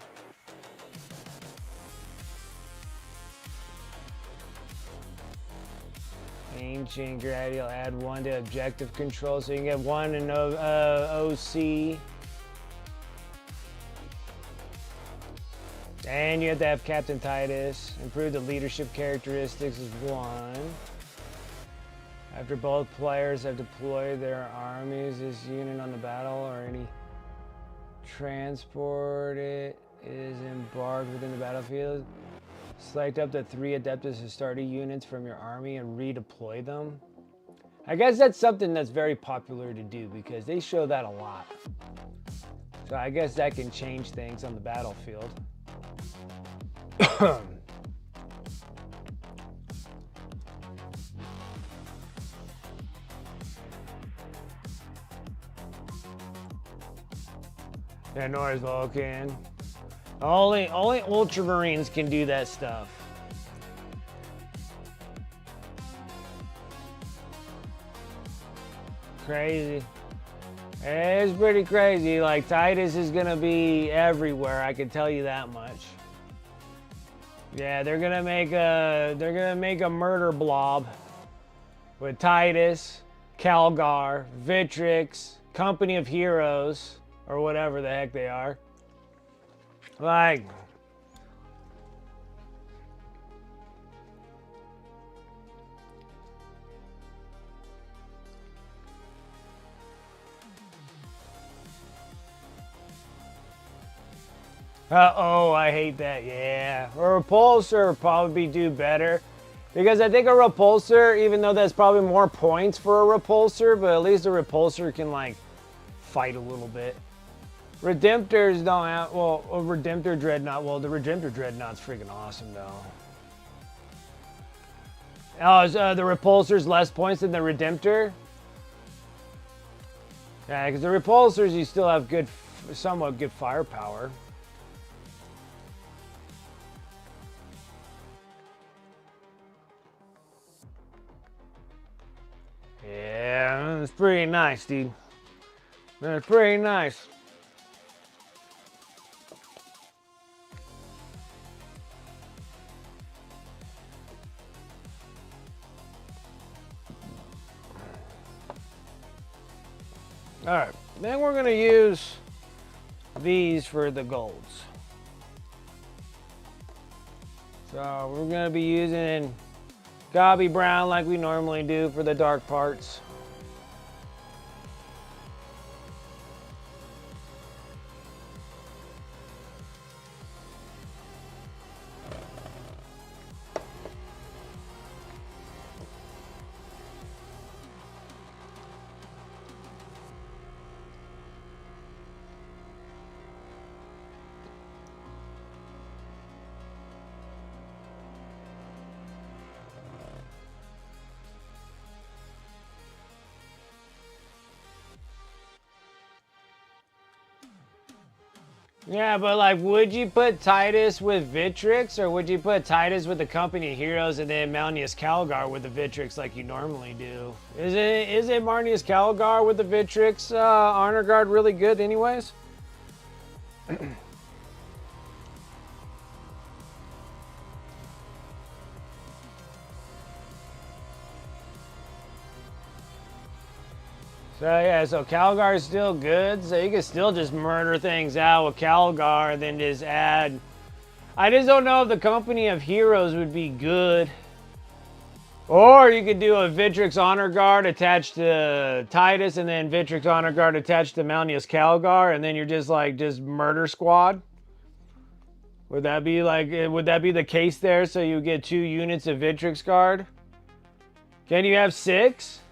Ancient Gradial, add 1 to objective control, so you can get 1 in OC. And you have to have Captain Titus. Improve the leadership characteristics is 1. After both players have deployed their armies, this unit on the battle or any transport it is embarked within the battlefield. Select up to 3 Adeptus Astartes units from your army and redeploy them. I guess that's something that's very popular to do because they show that a lot. So I guess that can change things on the battlefield. Yeah, Norris Vulcan. Only Ultramarines can do that stuff. Crazy. It's pretty crazy. Like Titus is gonna be everywhere. I can tell you that much. Yeah, they're gonna make a murder blob with Titus Calgar, Victrix, Company of Heroes, or whatever the heck they are. Like, oh, I hate that. Yeah, a repulsor would probably do better. Because I think a repulsor, even though that's probably more points for a repulsor, but at least a repulsor can, like, fight a little bit. Redemptors don't have, well, a Redemptor Dreadnought, well, the Redemptor Dreadnought's freaking awesome, though. Oh, is the repulsor's less points than the Redemptor? Yeah, because the repulsors, you still have good, somewhat good firepower. Yeah, that's pretty nice, dude. That's pretty nice. All right, then we're gonna use these for the golds. So we're gonna be using Gobby Brown like we normally do for the dark parts. Yeah, but like, would you put Titus with Victrix, or would you put Titus with the Company of Heroes and then Malnius Calgar with the Victrix like you normally do? Is it Marnius Calgar with the Victrix Honor Guard really good anyways? So yeah, so Calgar is still good. So you can still just murder things out with Calgar, and then just add. I just don't know if the Company of Heroes would be good. Or you could do a Victrix Honor Guard attached to Titus, and then Victrix Honor Guard attached to Malnius Calgar, and then you're just like murder squad. Would that be the case there? So you get 2 units of Victrix Guard. Can you have 6?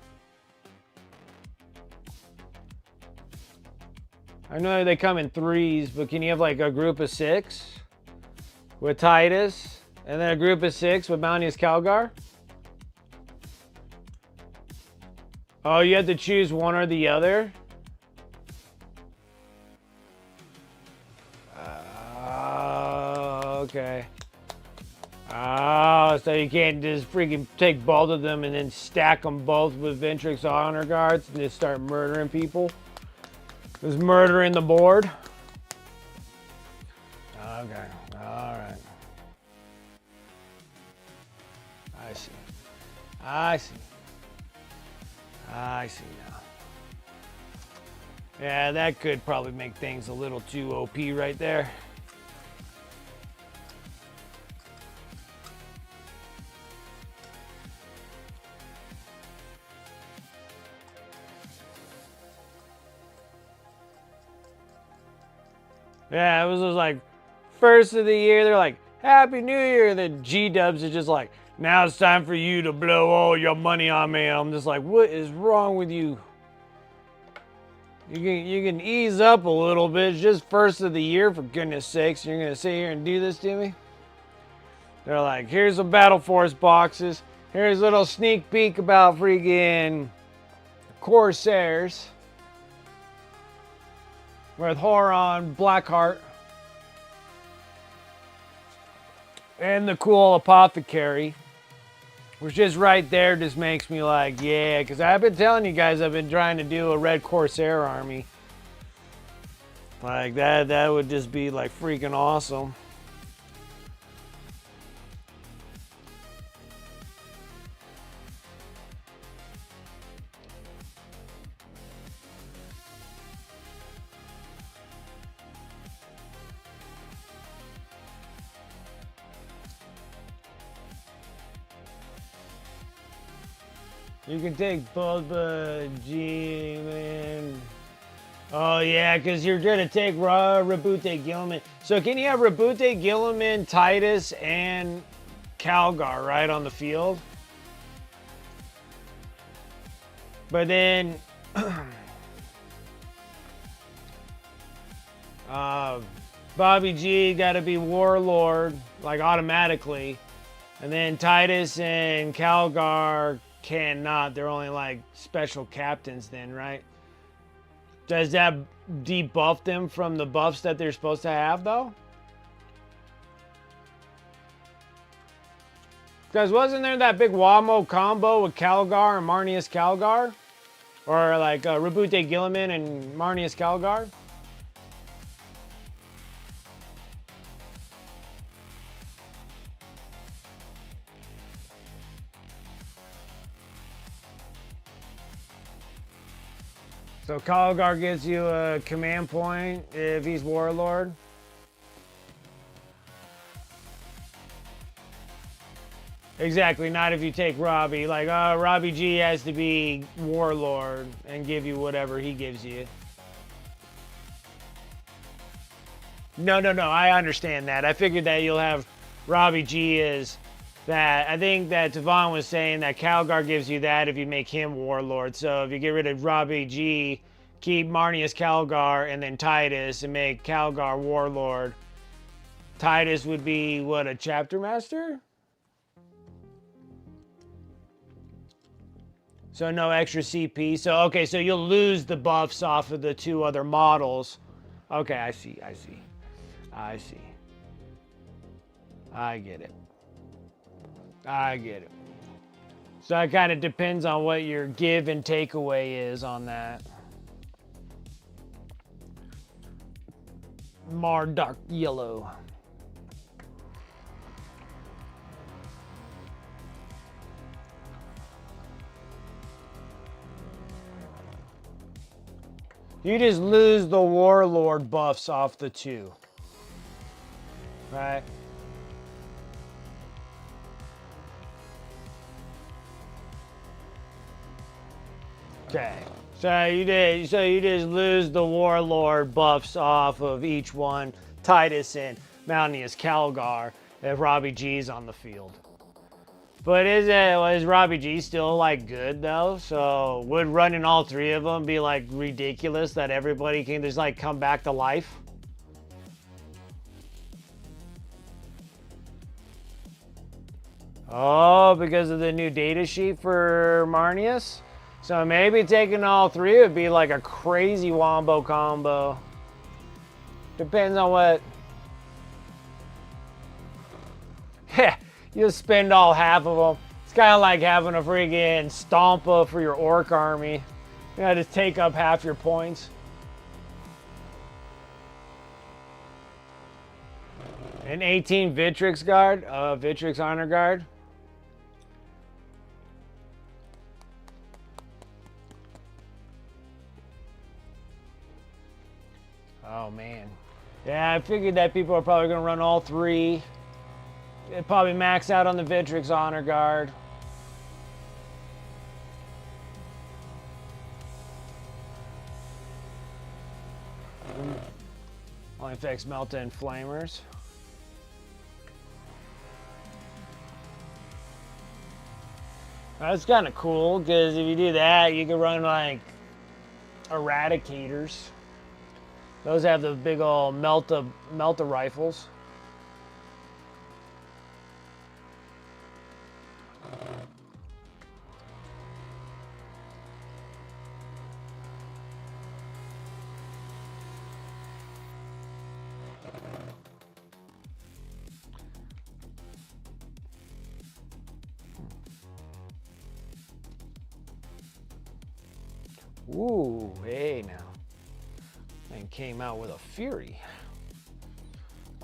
I know they come in 3s, but can you have like a group of 6 with Titus, and then a group of 6 with Malnius Calgar? Oh, you have to choose one or the other? Okay. Oh, so you can't just freaking take both of them and then stack them both with Victrix Honor Guards and just start murdering people? Just murdering the board? Okay, alright. I see. I see. I see now. Yeah, that could probably make things a little too OP right there. Yeah, it was just like, first of the year, they're like, Happy New Year. Then G-Dubs is just like, now it's time for you to blow all your money on me. And I'm just like, what is wrong with you? You can ease up a little bit. It's just first of the year, for goodness sakes. You're going to sit here and do this to me? They're like, here's some Battle Force boxes. Here's a little sneak peek about freaking Corsairs. With Horon, Blackheart, and the cool Apothecary, which just right there just makes me like, yeah, because I've been telling you guys I've been trying to do a Red Corsair army. Like that would just be like freaking awesome. You can take Bulba, G-Man. Oh, yeah, because you're going to take Rabute Gilliman. So can you have Rabute Gilliman, Titus, and Calgar, right, on the field? But then... Bobby G got to be Warlord, like, automatically. And then Titus and Calgar cannot. They're only, like, special captains then, right? Does that debuff them from the buffs that they're supposed to have, though? Because wasn't there that big Wamo combo with Calgar and Marnius Calgar? Or, like, Rabute Gilliman and Marnius Calgar? So Calgar gives you a command point if he's Warlord. Exactly, not if you take Robbie. Like, Robbie G has to be Warlord and give you whatever he gives you. No, I understand that. I figured that you'll have Robbie G as that. I think that Tavon was saying that Calgar gives you that if you make him Warlord. So if you get rid of Robbie G, keep Marnius Calgar and then Titus and make Calgar Warlord. Titus would be, what, a Chapter Master? So no extra CP. So, okay, so you'll lose the buffs off of the two other models. Okay, I see. I get it. So it kind of depends on what your give and takeaway is on that. More dark yellow. You just lose the Warlord buffs off the two. Right? Okay. So you just lose the Warlord buffs off of each one, Titus and Malnius Calgar, if Robbie G's on the field. But is Robbie G still, like, good, though? So would running all three of them be, like, ridiculous that everybody can just, like, come back to life? Oh, because of the new data sheet for Marnius? So maybe taking all three would be, like, a crazy wombo combo. Depends on what... Yeah. You'll spend all half of them. It's kind of like having a friggin' Stompa for your Orc army. You gotta just take up half your points. An 18 Vitrix Guard, Vitrix Honor Guard. Oh man. Yeah, I figured that people are probably gonna run all three. It'd probably max out on the Vitrix Honor Guard. Only affects Melta and Flamers. That's kind of cool, because if you do that, you can run, like, Eradicators. Those have the big old Melta rifles. Ooh, hey now. And came out with a fury.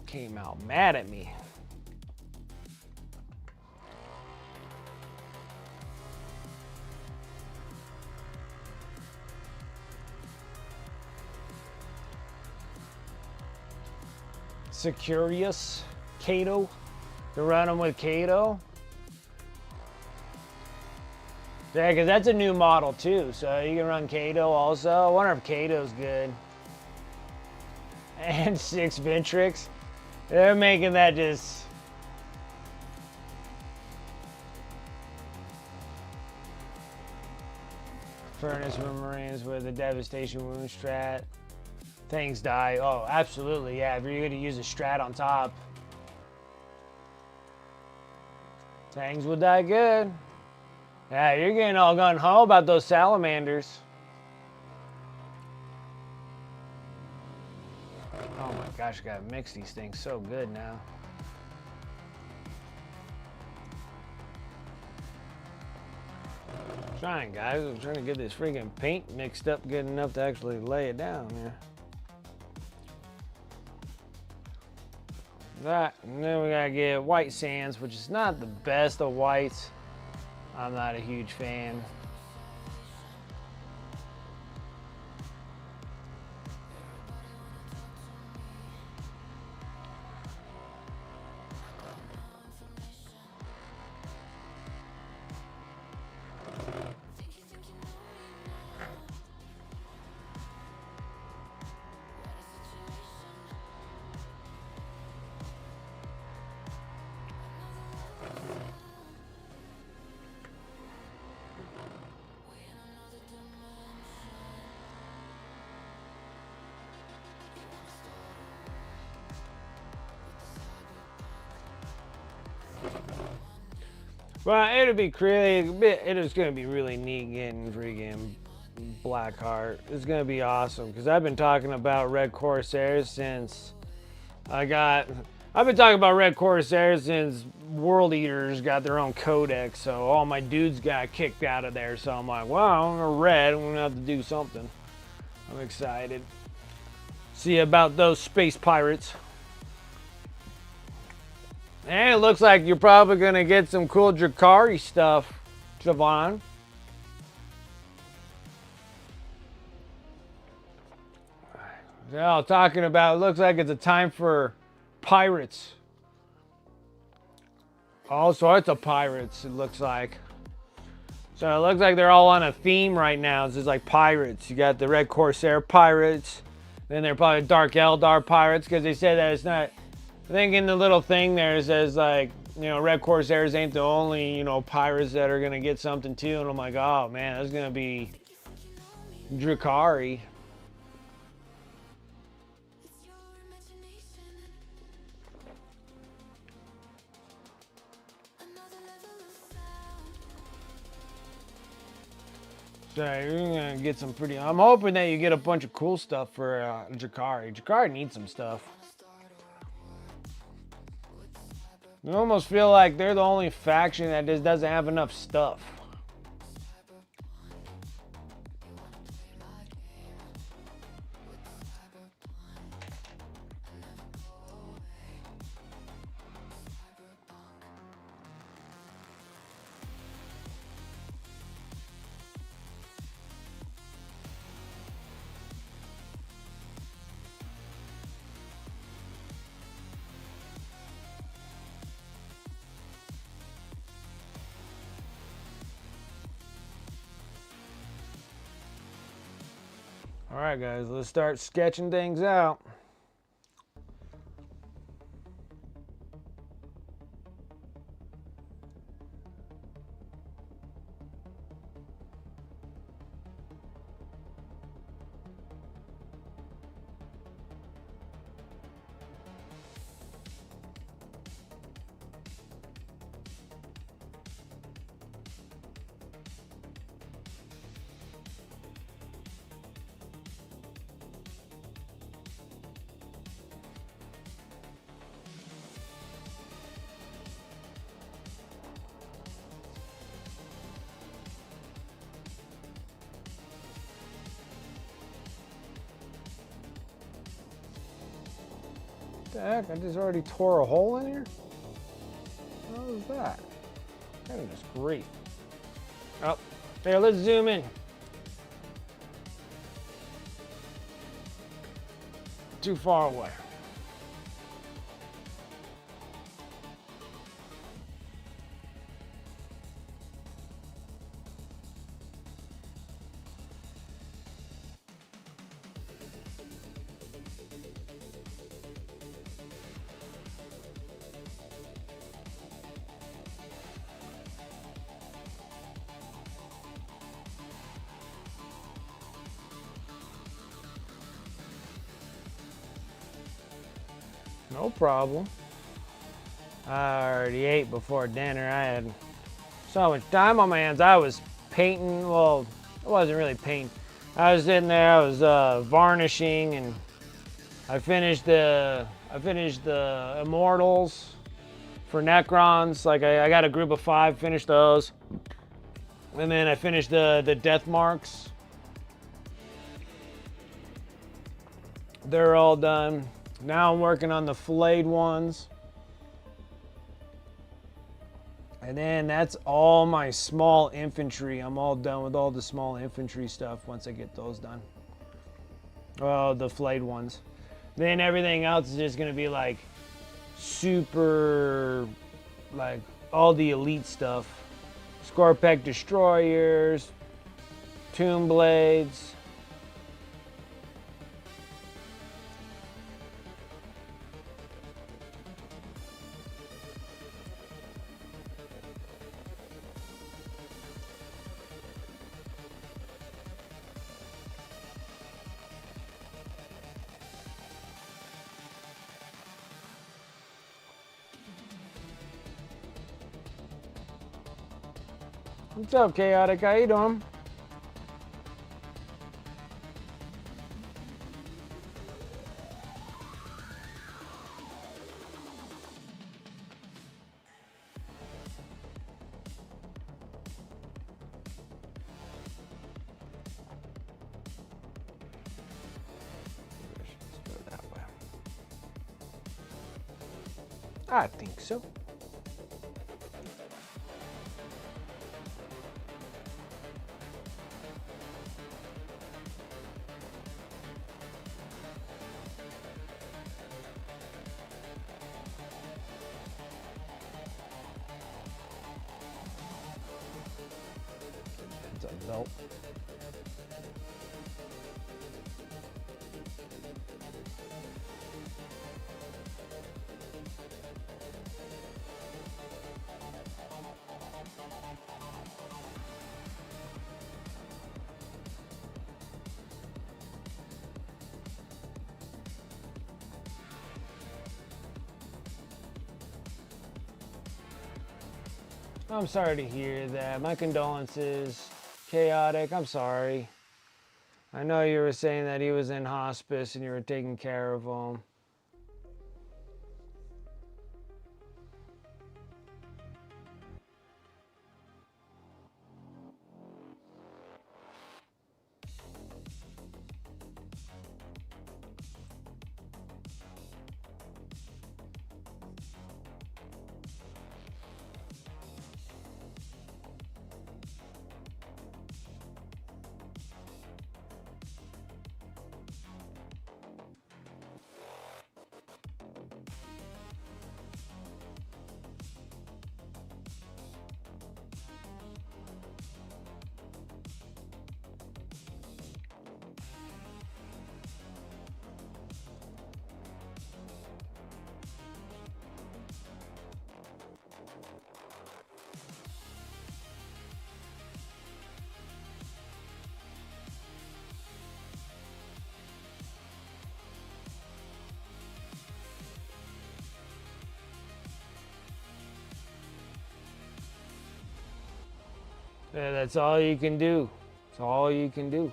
Came out mad at me. Securius, Kato. To run him with Kato. Yeah, because that's a new model too. So you can run Kato also. I wonder if Kato's good. And 6 Ventrix. They're making that just... Furnace Marines with the Devastation Wound strat. Things die. Oh, absolutely, yeah. If you're going to use a strat on top. Things will die good. Yeah, you're getting all gung-ho about those salamanders. Oh my gosh, I gotta mix these things so good now. Trying, guys. I'm trying to get this freaking paint mixed up good enough to actually lay it down here. That, and then we gotta get white sands, which is not the best of whites. I'm not a huge fan. Well, it'll be crazy. It is gonna be really neat getting freaking Blackheart. It's gonna be awesome because I've been talking about Red Corsairs since I've been talking about Red Corsairs since World Eaters got their own codex. So all my dudes got kicked out of there. So I'm like, wow, I'm a red. I'm gonna have to do something. I'm excited. See about those space pirates. And it looks like you're probably going to get some cool Drakari stuff, Javon. Now, talking about, it looks like it's a time for pirates. All sorts of pirates, it looks like. So it looks like they're all on a theme right now. It's just like pirates. You got the Red Corsair pirates. Then they're probably Dark Eldar pirates because they said that it's not... I think in the little thing there it says like, you know, Red Corsairs ain't the only, you know, pirates that are going to get something too. And I'm like, oh man, that's going to be Drakari. So you're going to get some pretty... I'm hoping that you get a bunch of cool stuff for Drakari. Drakari needs some stuff. You almost feel like they're the only faction that just doesn't have enough stuff. All right, guys, let's start sketching things out. What the heck? I just already tore a hole in here? What was that? That is great. Oh, there, let's zoom in. Too far away. No problem. I already ate before dinner. I had so much time on my hands. I was painting. Well, it wasn't really painting. I was sitting there. I was varnishing, and I finished the Immortals for Necrons. Like I got a group of 5. Finished those, and then I finished the Death Marks. They're all done. Now I'm working on the flayed ones. And then that's all my small infantry. I'm all done with all the small infantry stuff once I get those done. Oh, the flayed ones. Then everything else is just gonna be like super, like all the elite stuff. Scorpec destroyers, tomb blades. What's up, Chaotic? How you doing? Let's go that way. I think so. Nope. I'm sorry to hear that. My condolences, Chaotic. I'm sorry. I know you were saying that he was in hospice and you were taking care of him. Yeah, that's all you can do. That's all you can do.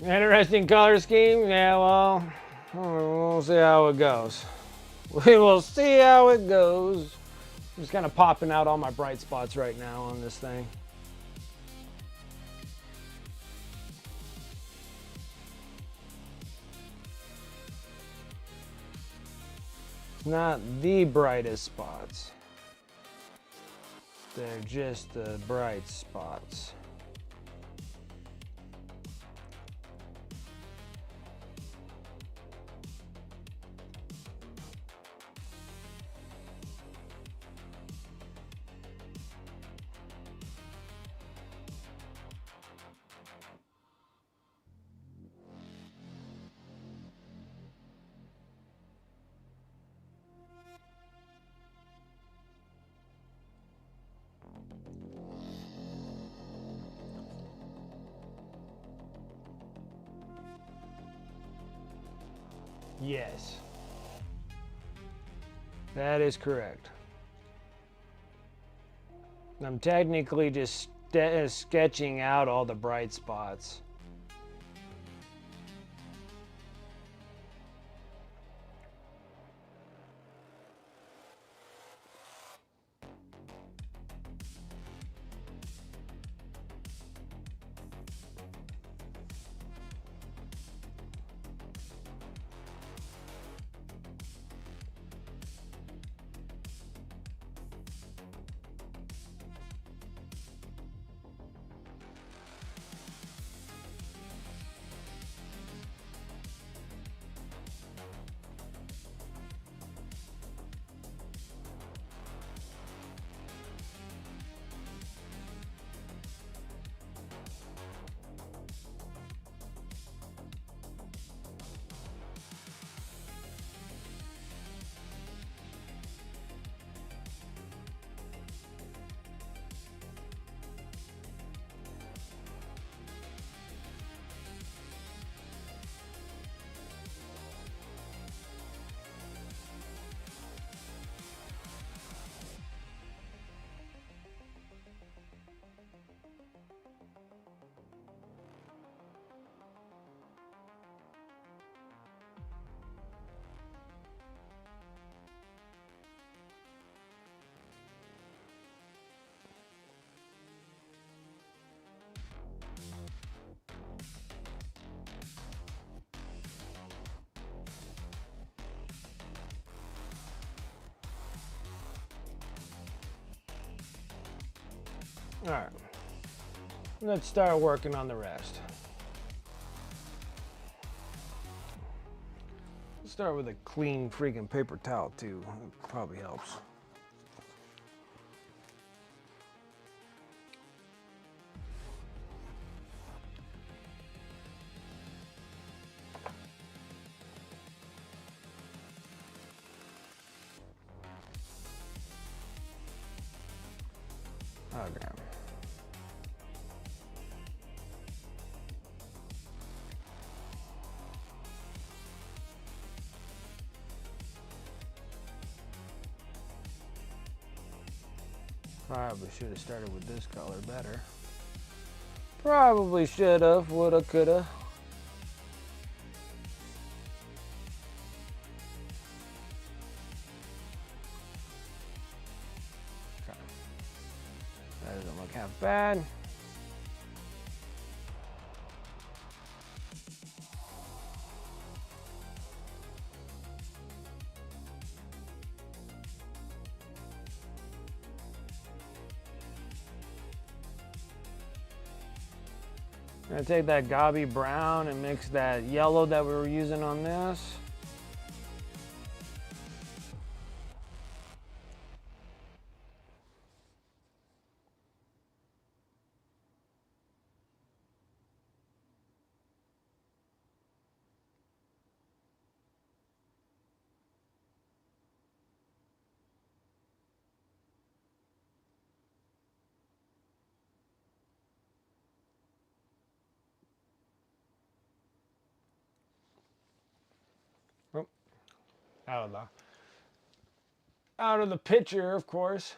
Interesting color scheme. Yeah, well, We'll see how it goes. We will see how it goes. I'm just kind of popping out all my bright spots right now on this thing. It's not the brightest spots. They're just the bright spots. Yes. That is correct. I'm technically just sketching out all the bright spots. All right, let's start working on the rest. Let's start with a clean freaking paper towel too. It probably helps. Okay. Probably should have started with this color better. Probably should have, woulda, coulda. Okay. That doesn't look half bad. I'm gonna take that gobby brown and mix that yellow that we were using on this. Oh, out of the picture, of course.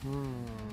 Uh-oh.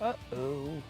Uh-oh.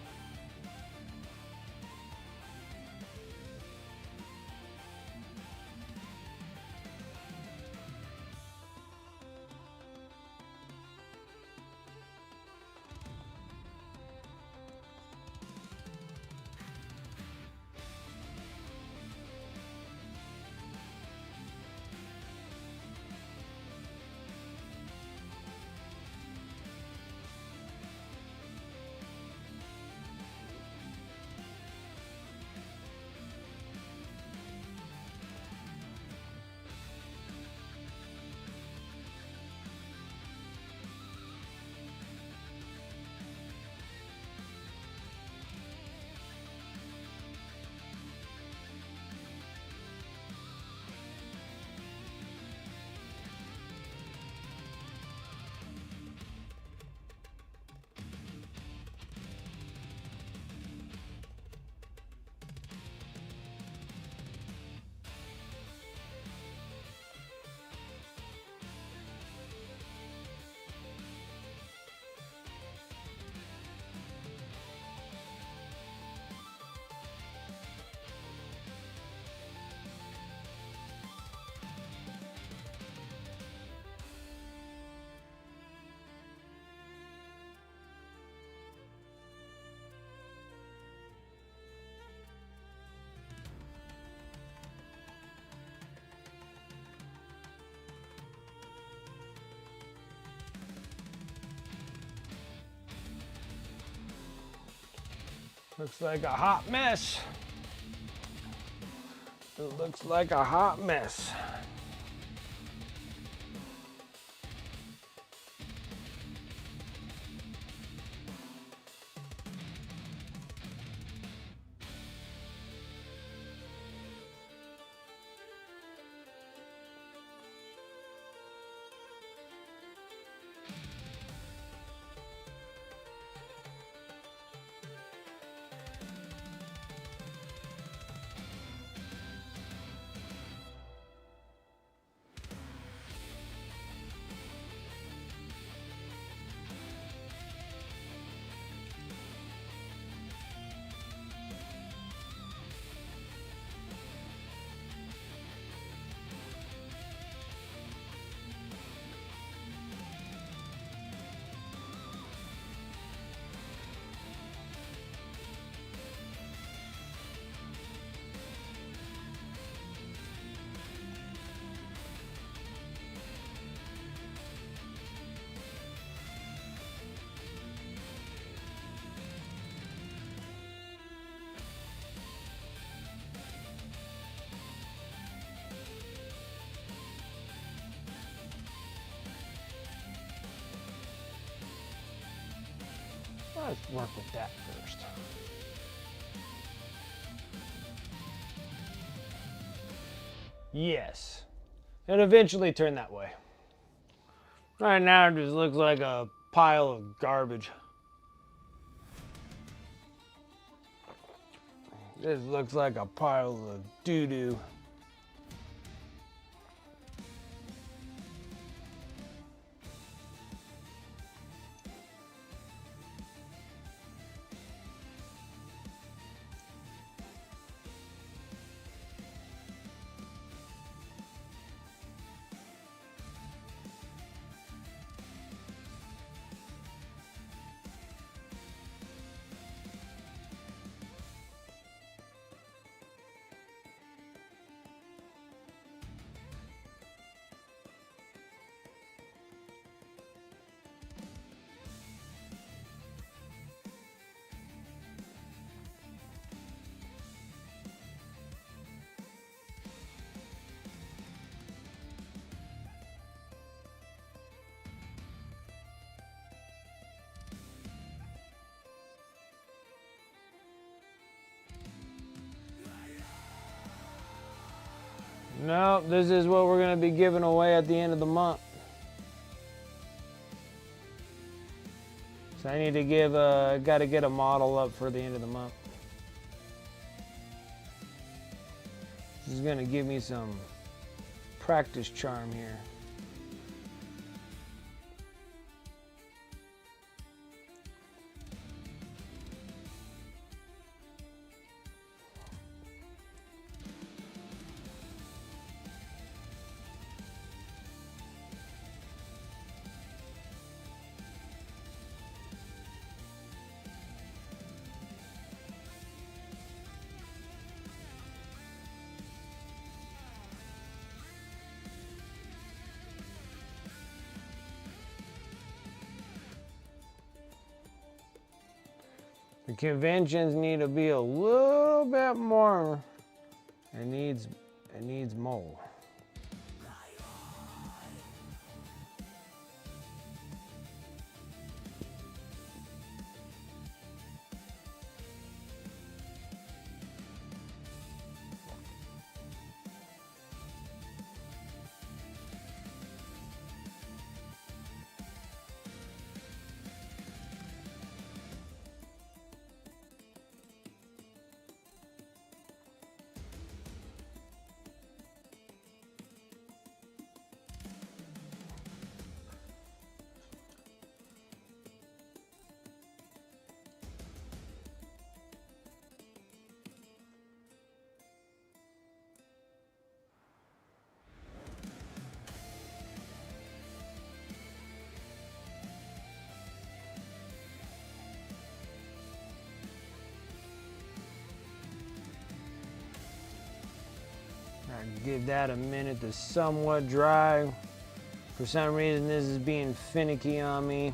Looks like a hot mess. It looks like a hot mess. Let's work with that first. Yes. It'll eventually turn that way. Right now it just looks like a pile of garbage. This looks like a pile of doo-doo. No, this is what we're going to be giving away at the end of the month. So I need to give got to get a model up for the end of the month. This is going to give me some practice charm here. The conventions need to be a little bit more. It needs more. Give that a minute to somewhat dry. For some reason, this is being finicky on me.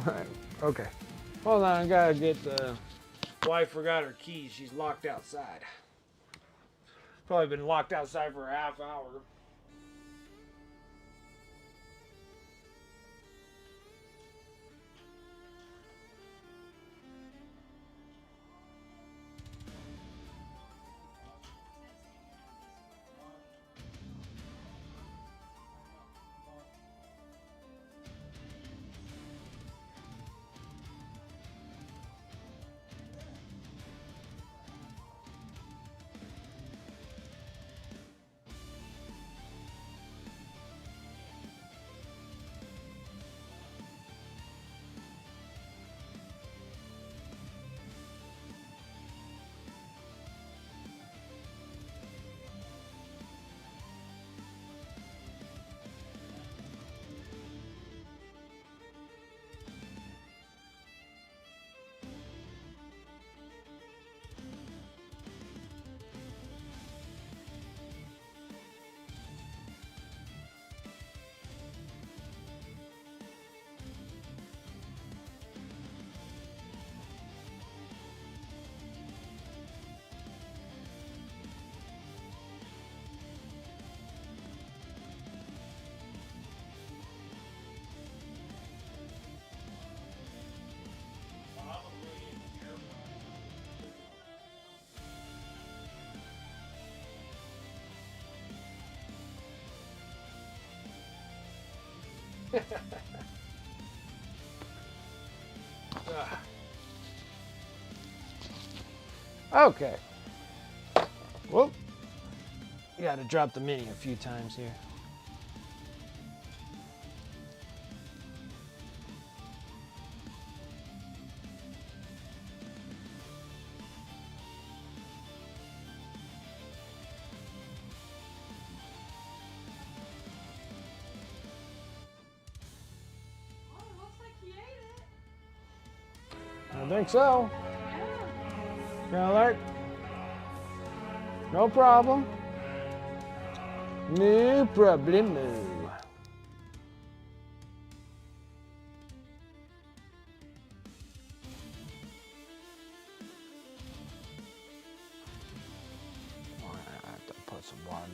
Right. Okay. Hold on, I gotta get the wife forgot her keys. She's locked outside. Probably been locked outside for a half hour. Okay. Well, you gotta drop the mini a few times here. Oh, it looks like he ate it. I think so. Yeah. Kind of like, no problem. No problemo. I have to put some water.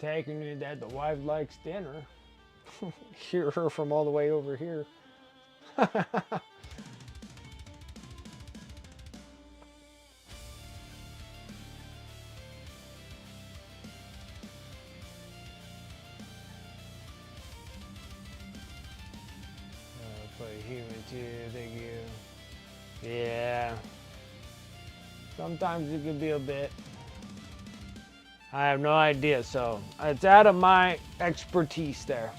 Taking it that the wife likes dinner. Hear her from all the way over here. For a human too, thank you. Yeah. Sometimes it can be a bit. I have no idea, so it's out of my expertise there.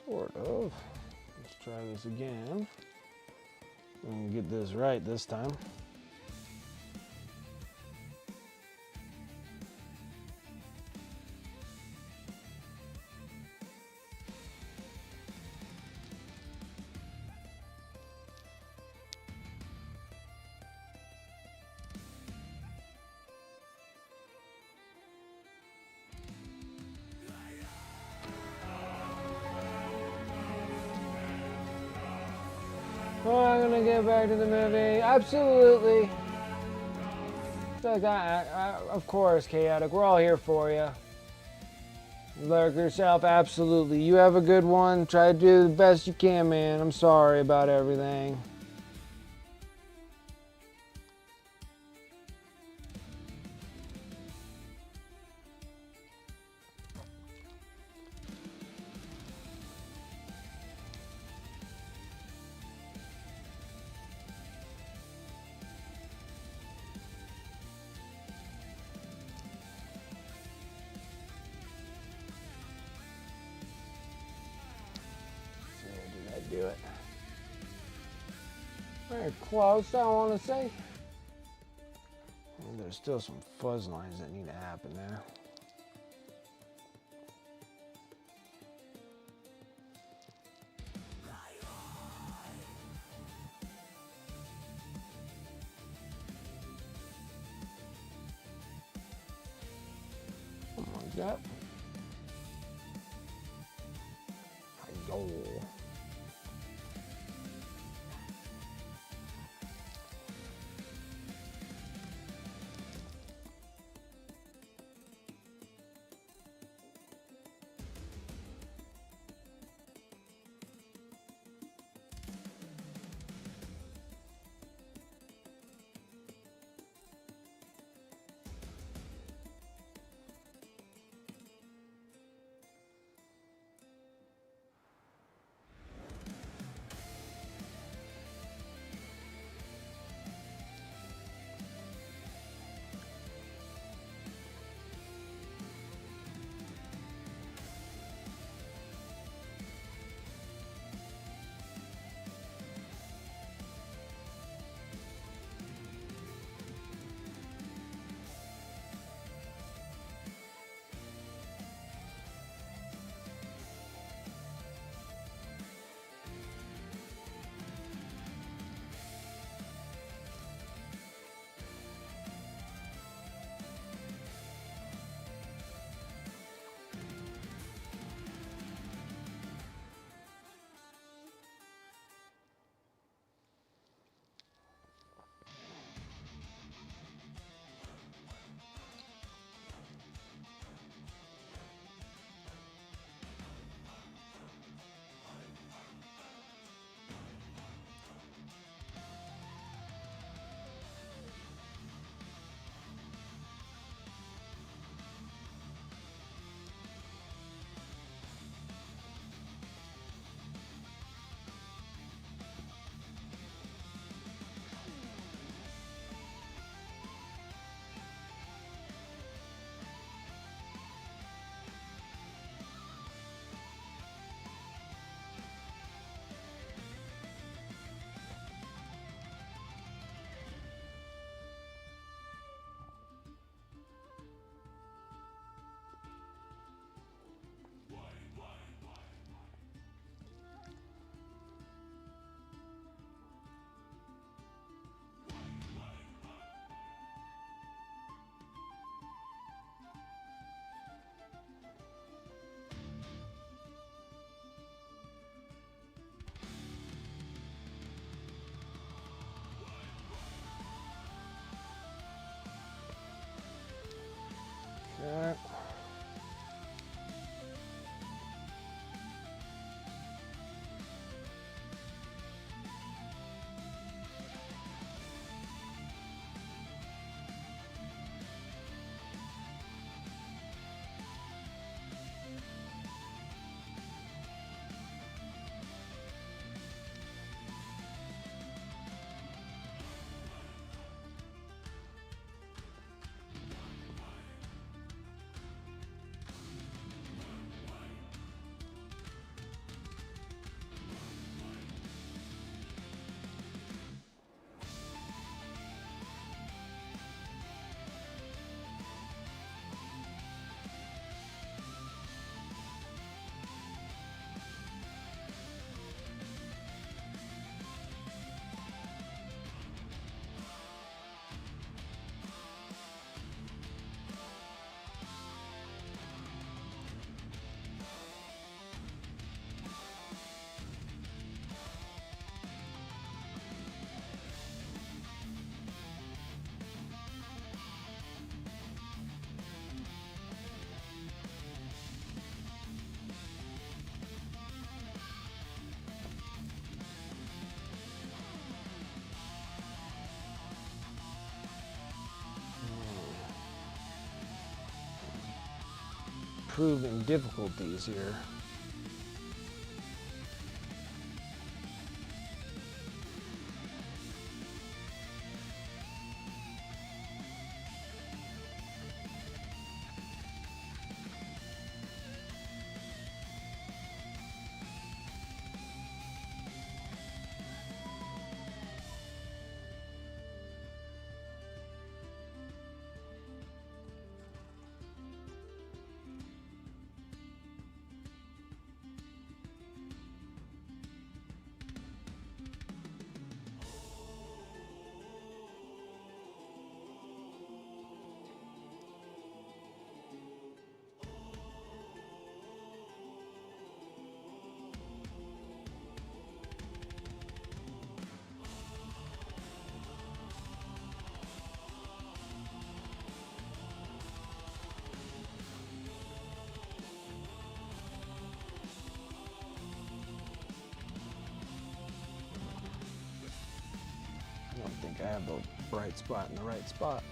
Sort of. Let's try this again. And get this right this time. Oh, I'm gonna get back to the movie. Absolutely. Like of course, Chaotic. We're all here for you. Lurk yourself, absolutely. You have a good one. Try to do the best you can, man. I'm sorry about everything. Did I do it? Very close, I want to say. There's still some fuzz lines that need to happen there. Something like that. Yo. improving difficulties here. I don't think I have the bright spot in the right spot.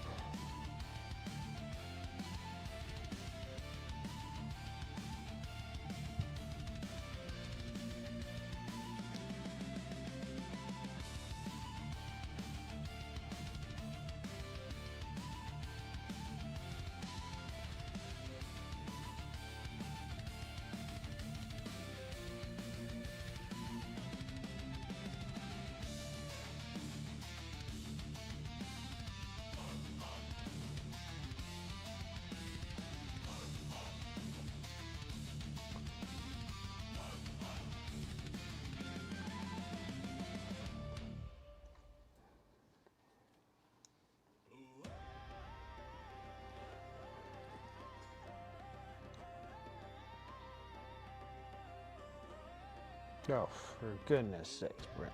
Oh, for goodness sakes, Brent.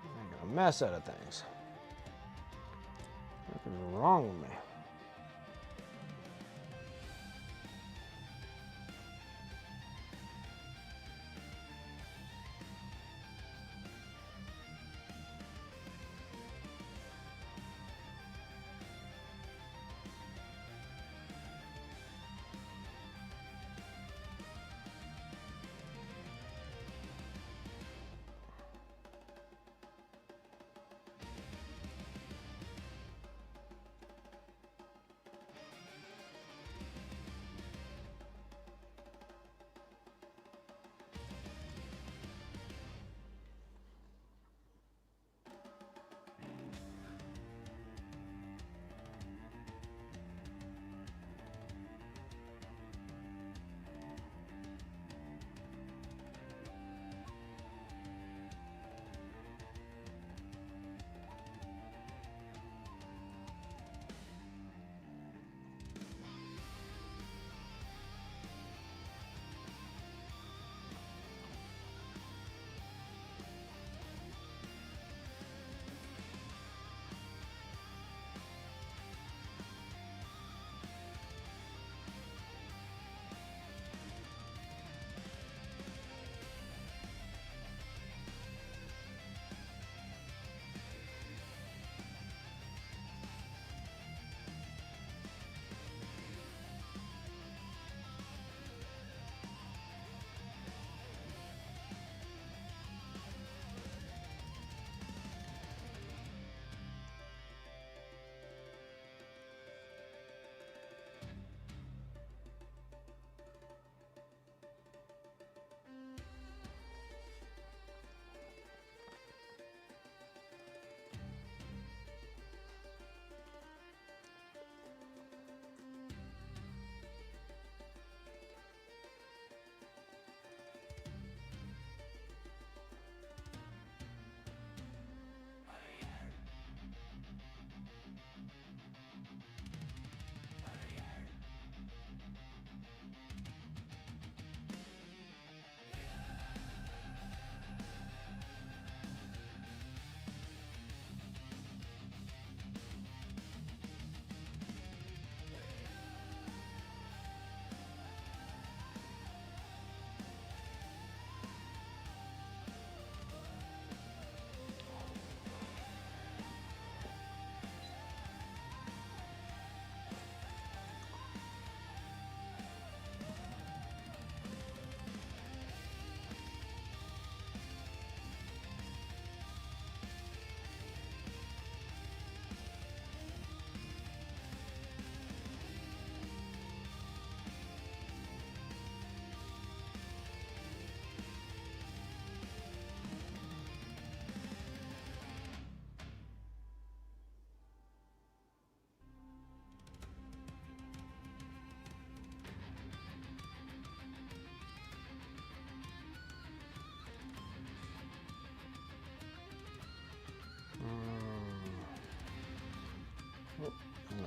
You're making a mess out of things. What is wrong with me?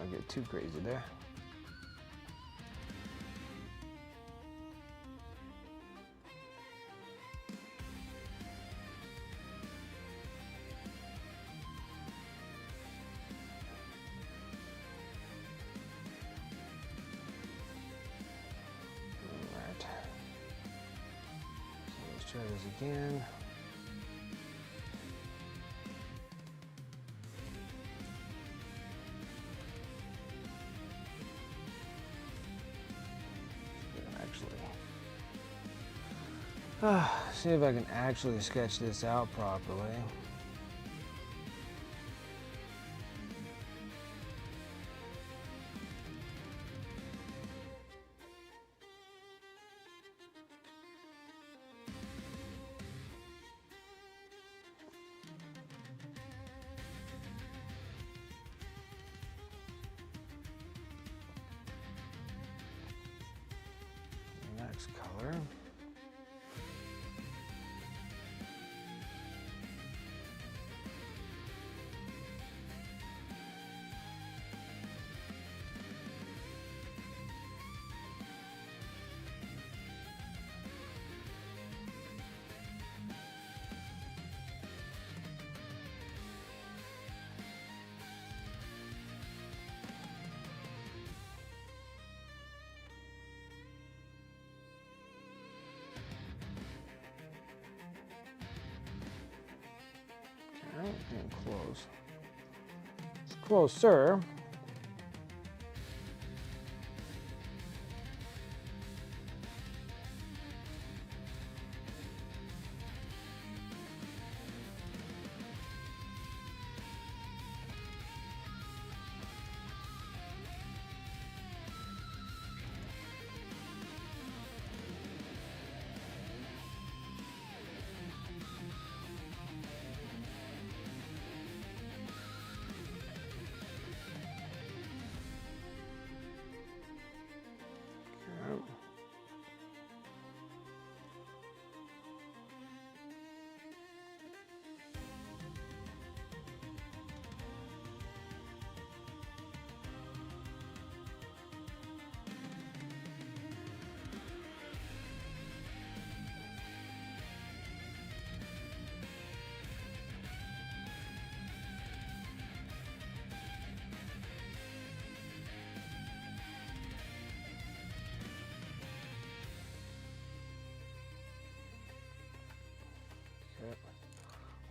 Don't get too crazy there. Alright. So let's try this again. See if I can actually sketch this out properly. Next color. Alright, getting close. It's closer.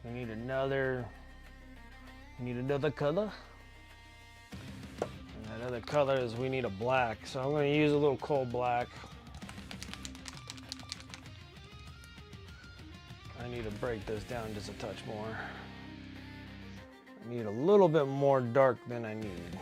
We need another color. And that other color is we need a black. So I'm going to use a little coal black. I need to break this down just a touch more. I need a little bit more dark than I need.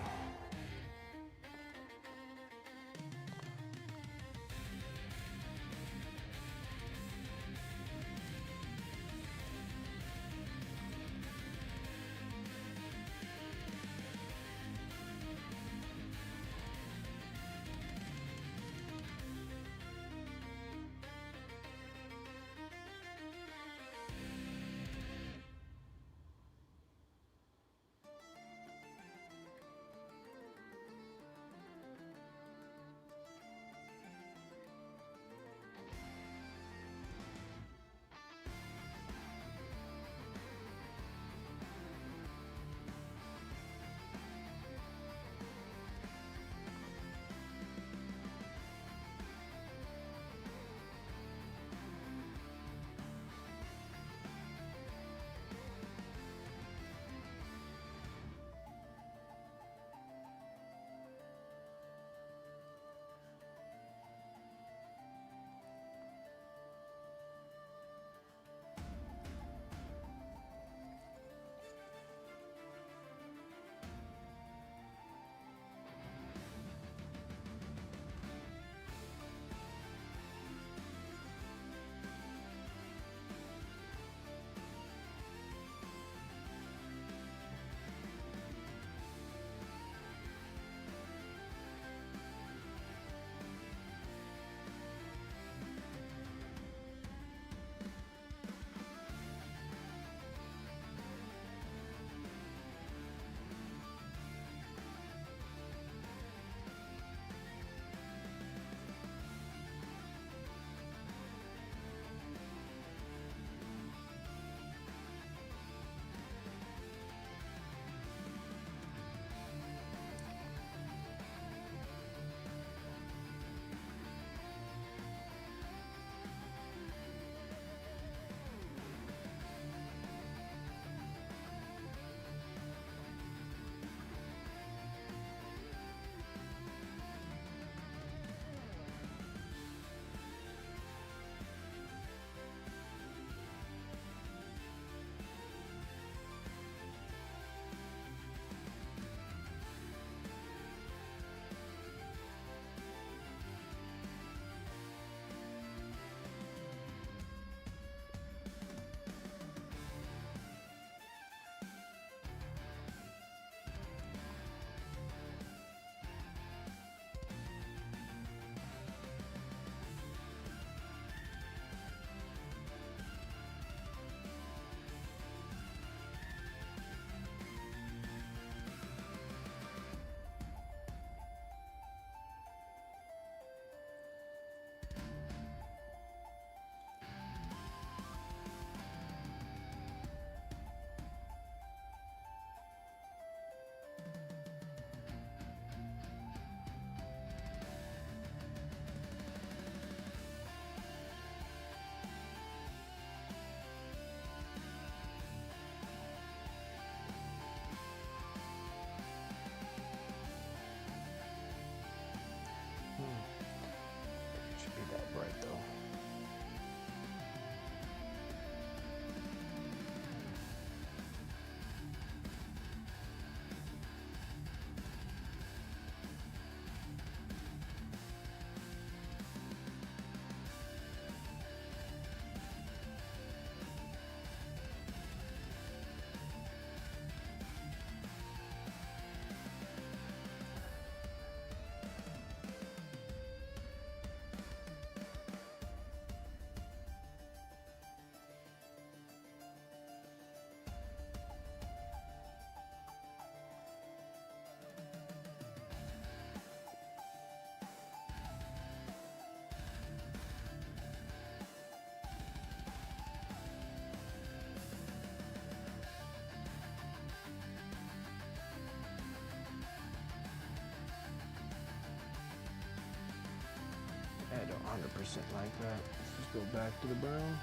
like that. Let's just go back to the brown.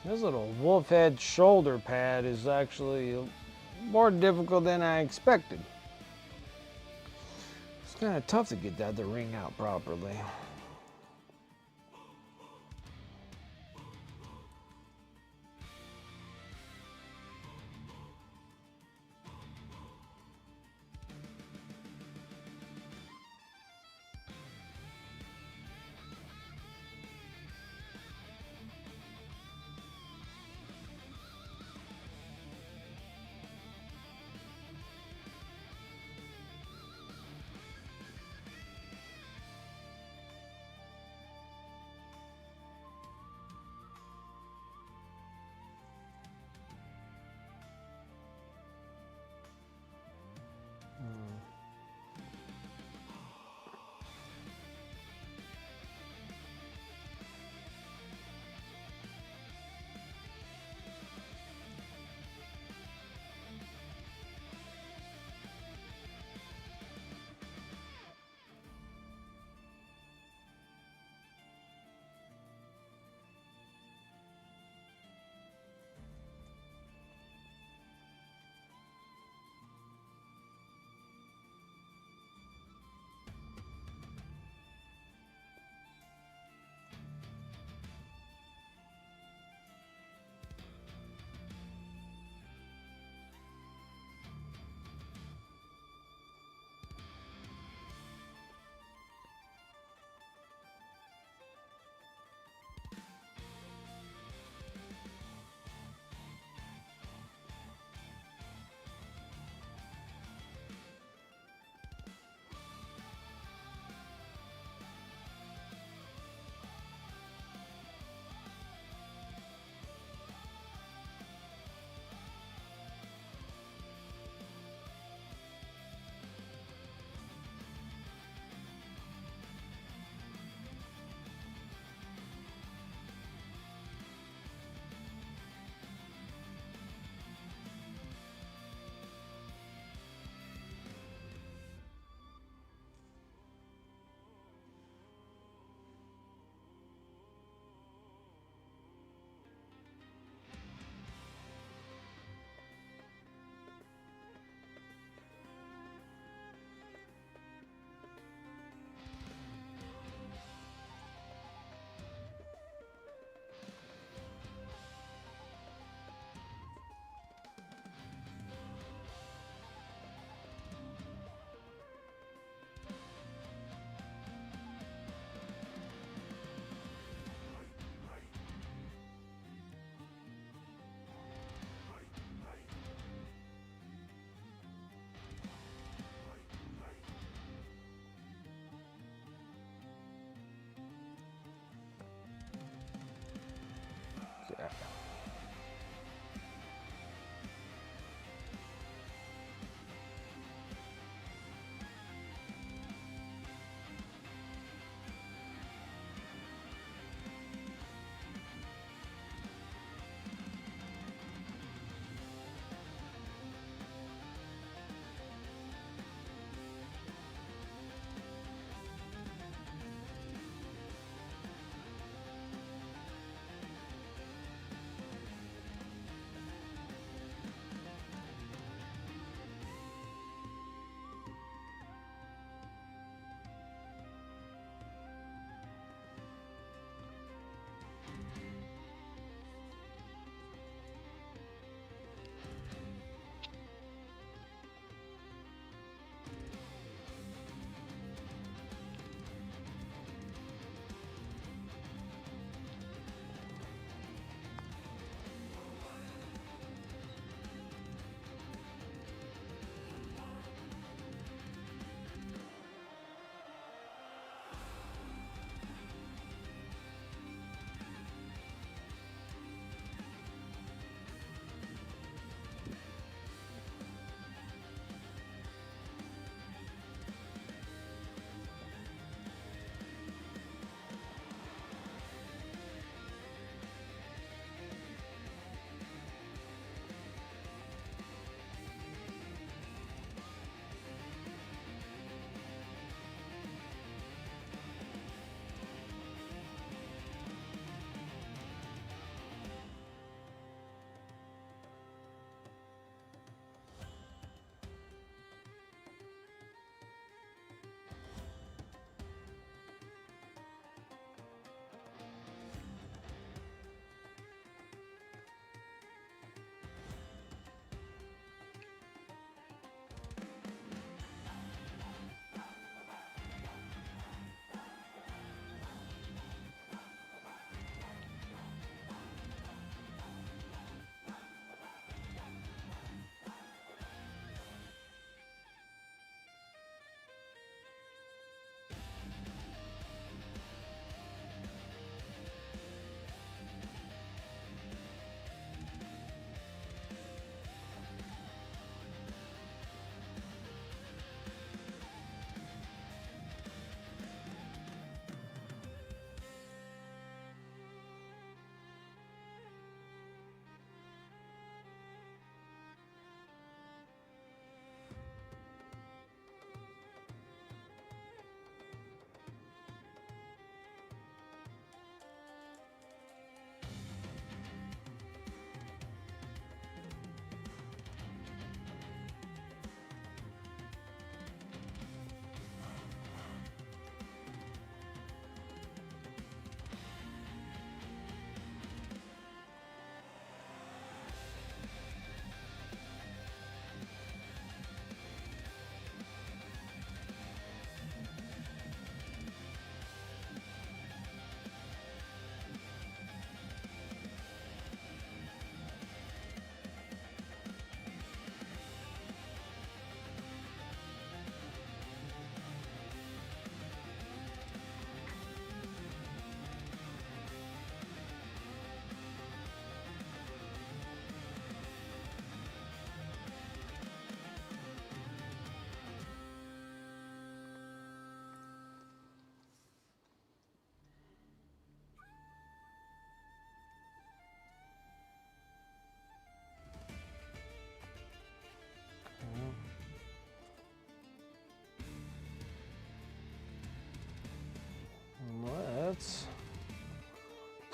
This little wolf head shoulder pad is actually more difficult than I expected. It's kind of tough to get that to ring out properly.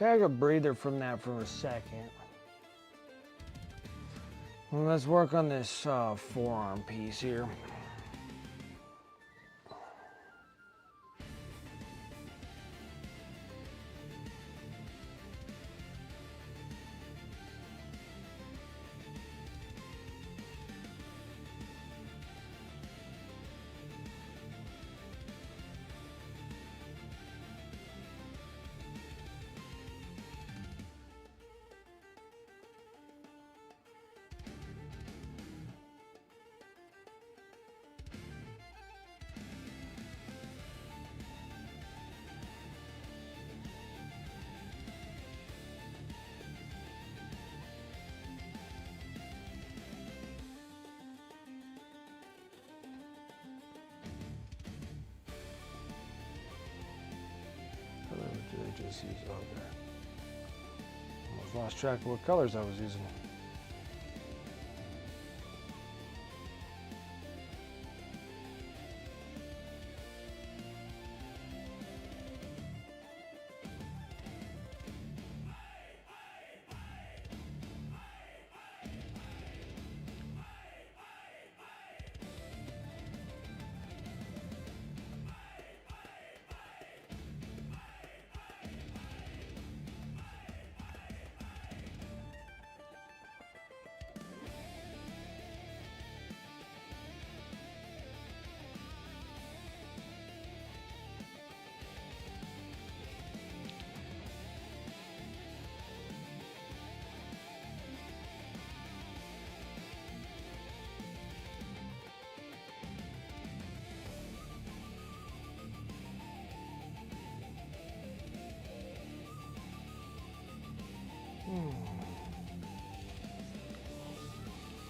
Take a breather from that for a second. Well, let's work on this forearm piece here. Just use okay. Almost lost track of what colors I was using.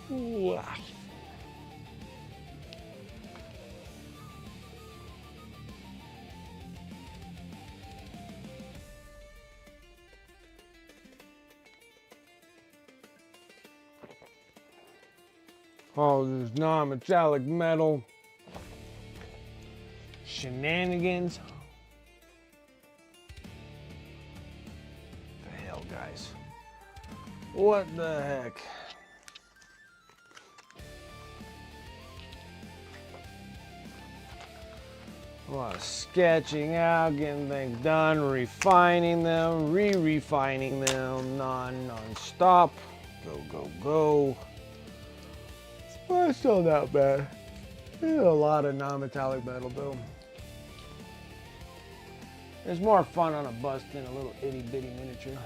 Wow. All this non-metallic metal shenanigans. What the hell, guys? What the heck? A lot of sketching out, getting things done, refining them, re-refining them, non-stop. Go, go, go. Well, it's still not bad. There's a lot of non-metallic metal though. It's more fun on a bus than a little itty bitty miniature.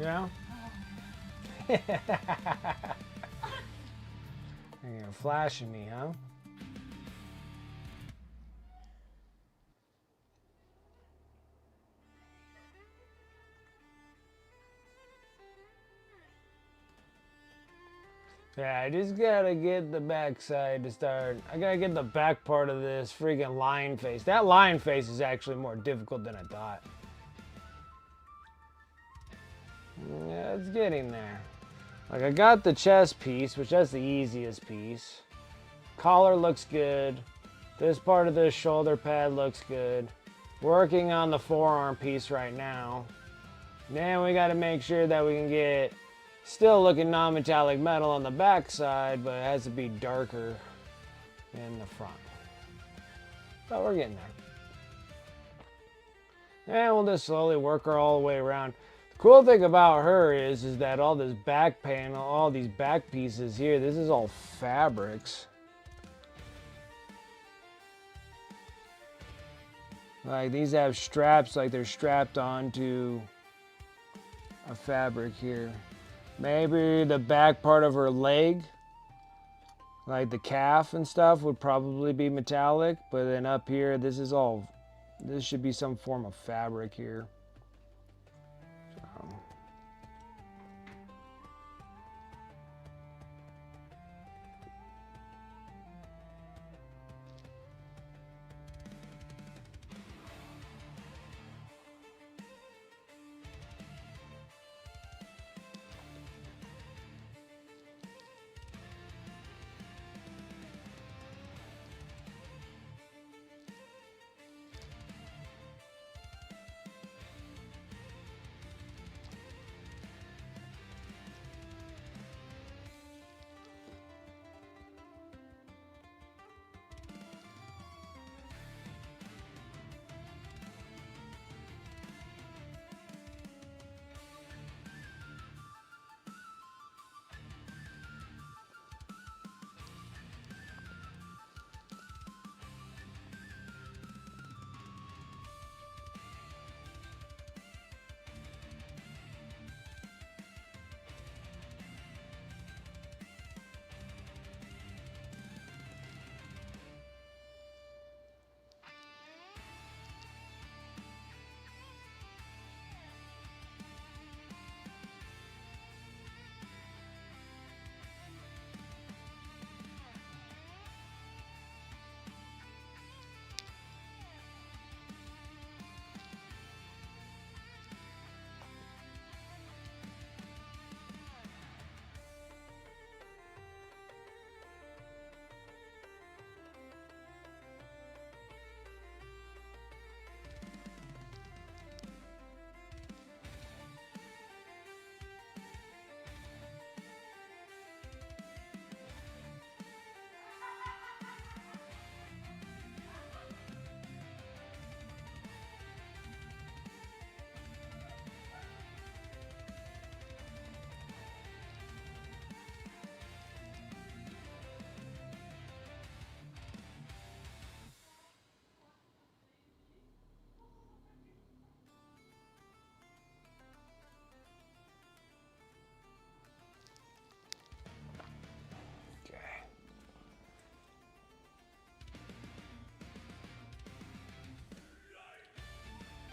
Yeah? You're flashing me, huh? Yeah, I just gotta get the backside to start. I gotta get the back part of this freaking line face. That line face is actually more difficult than I thought. Yeah, it's getting there. Like, I got the chest piece, which that's the easiest piece. Collar looks good. This part of the shoulder pad looks good. Working on the forearm piece right now. Then we gotta make sure that we can get still looking non-metallic metal on the back side, but it has to be darker in the front. But we're getting there. And we'll just slowly work her all the way around. The cool thing about her is that all this back panel, all these back pieces here, this is all fabrics. Like these have straps, like they're strapped onto a fabric here. Maybe the back part of her leg, like the calf and stuff, would probably be metallic, but then up here, this should be some form of fabric here. So.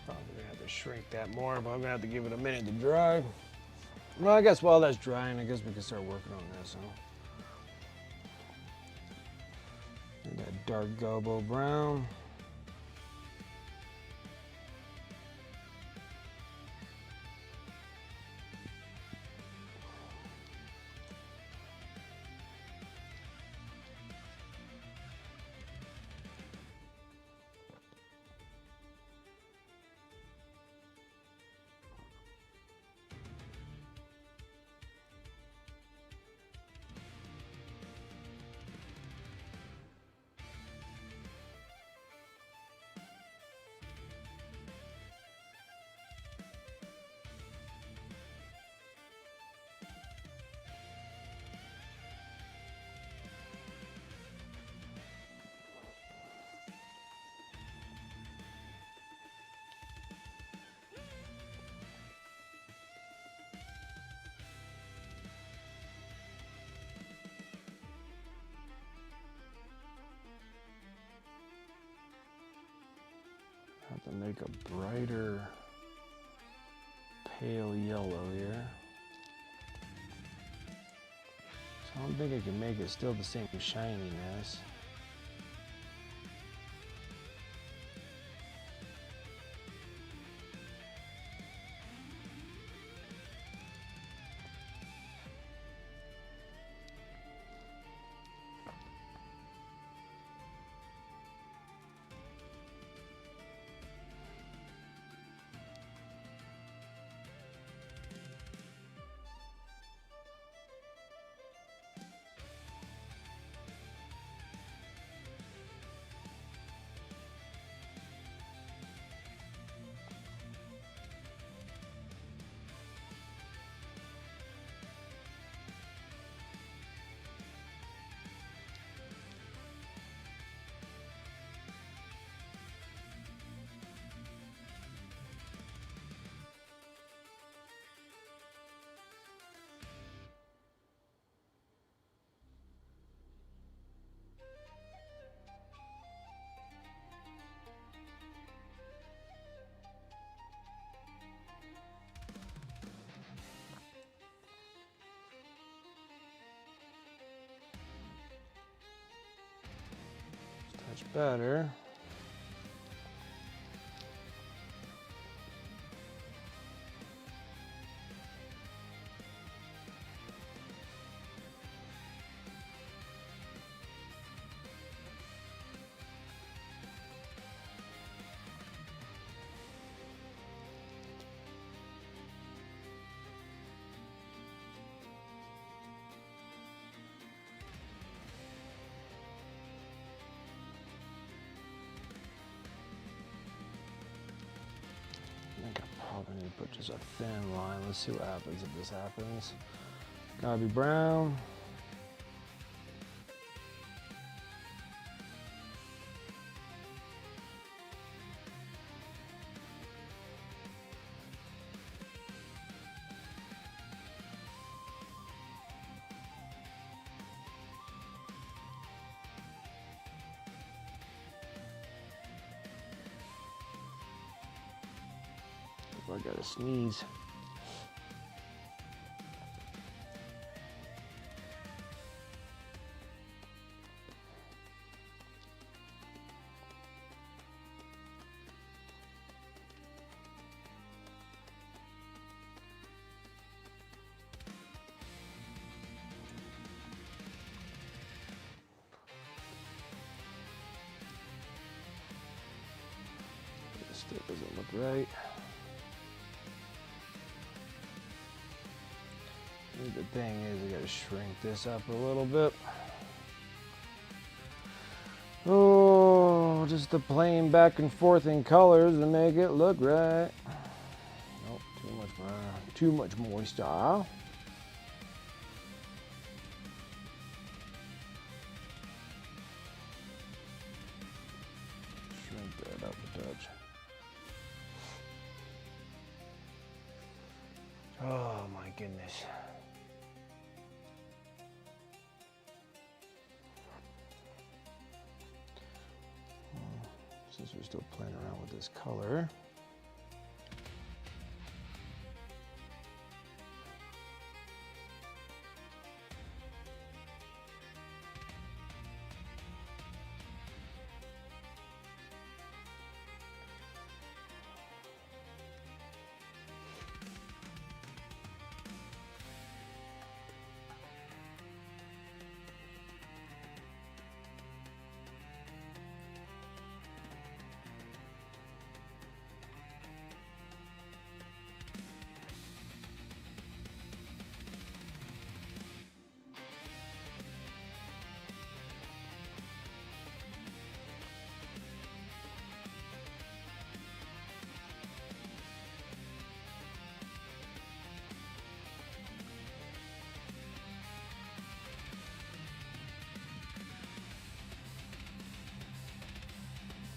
Probably gonna have to shrink that more, but I'm gonna have to give it a minute to dry. Well, I guess while that's drying, I guess we can start working on this. Huh? And that dark gobo brown. To make a brighter pale yellow here. So I don't think I can make it still the same shininess. Much better. I think I probably need to put just a thin line. Let's see what happens if this happens. Gotta be brown. I gotta sneeze. This still doesn't look right. The thing is, I gotta shrink this up a little bit. Oh, just the playing back and forth in colors to make it look right. Nope, too much moisture. Shrink that up a touch. Oh my goodness. Since we're still playing around with this color.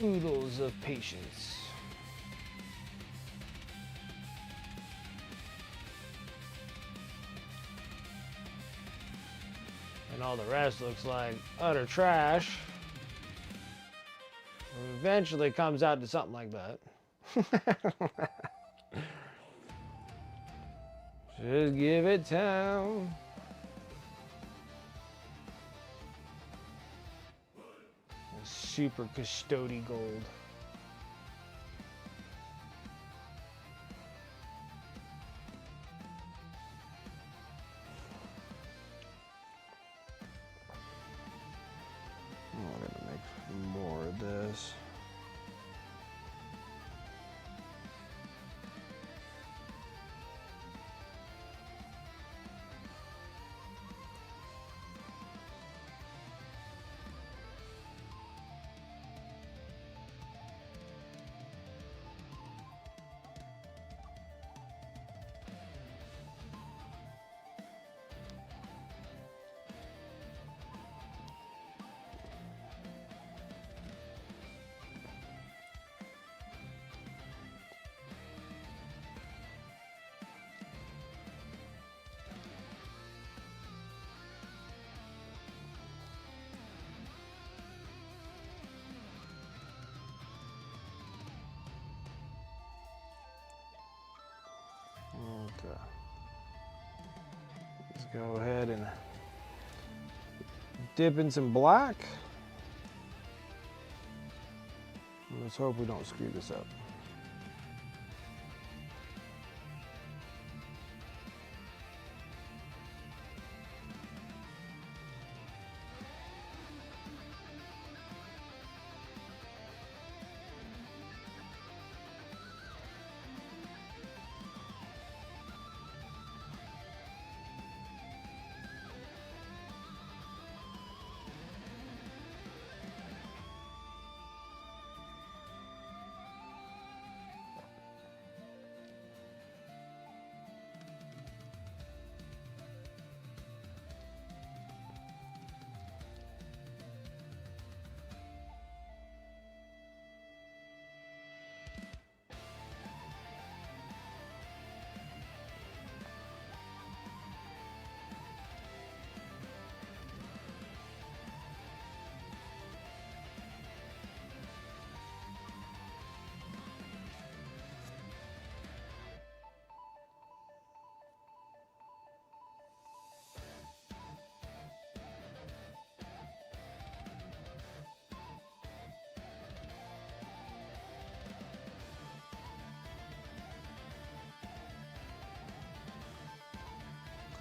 Oodles of patience. And all the rest looks like utter trash. Eventually comes out to something like that. Just give it time. Super custody gold. Oh, I gotta make more of this. Okay. Let's go ahead and dip in some black. Let's hope we don't screw this up.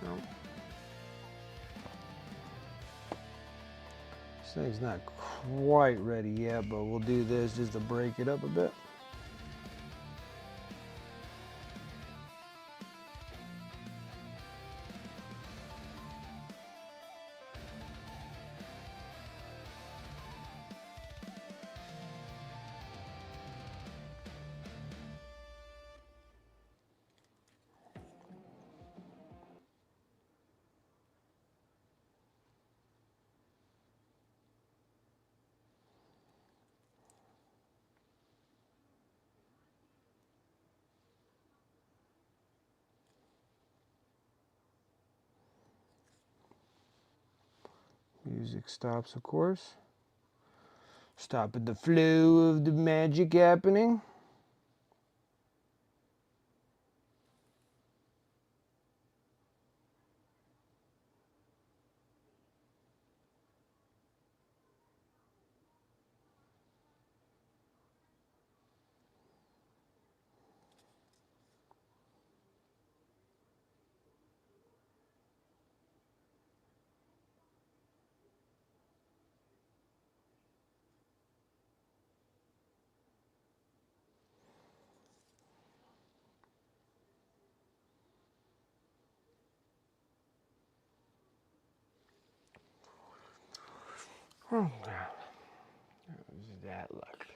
Nope. This thing's not quite ready yet, but we'll do this just to break it up a bit. Music stops, of course. Stopping the flow of the magic happening. How does that look?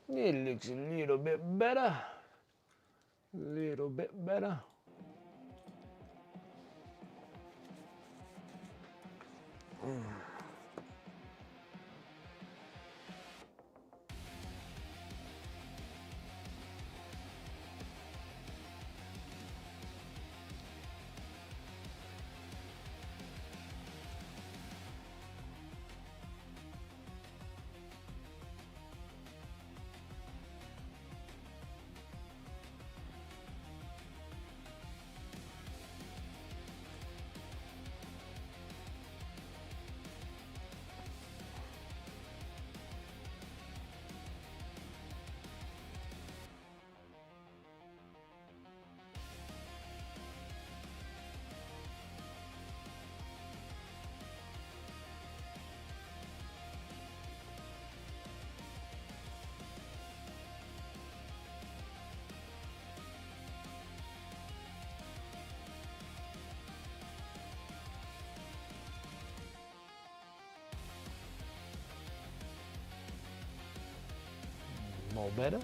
It looks a little bit better. A little bit better. More better.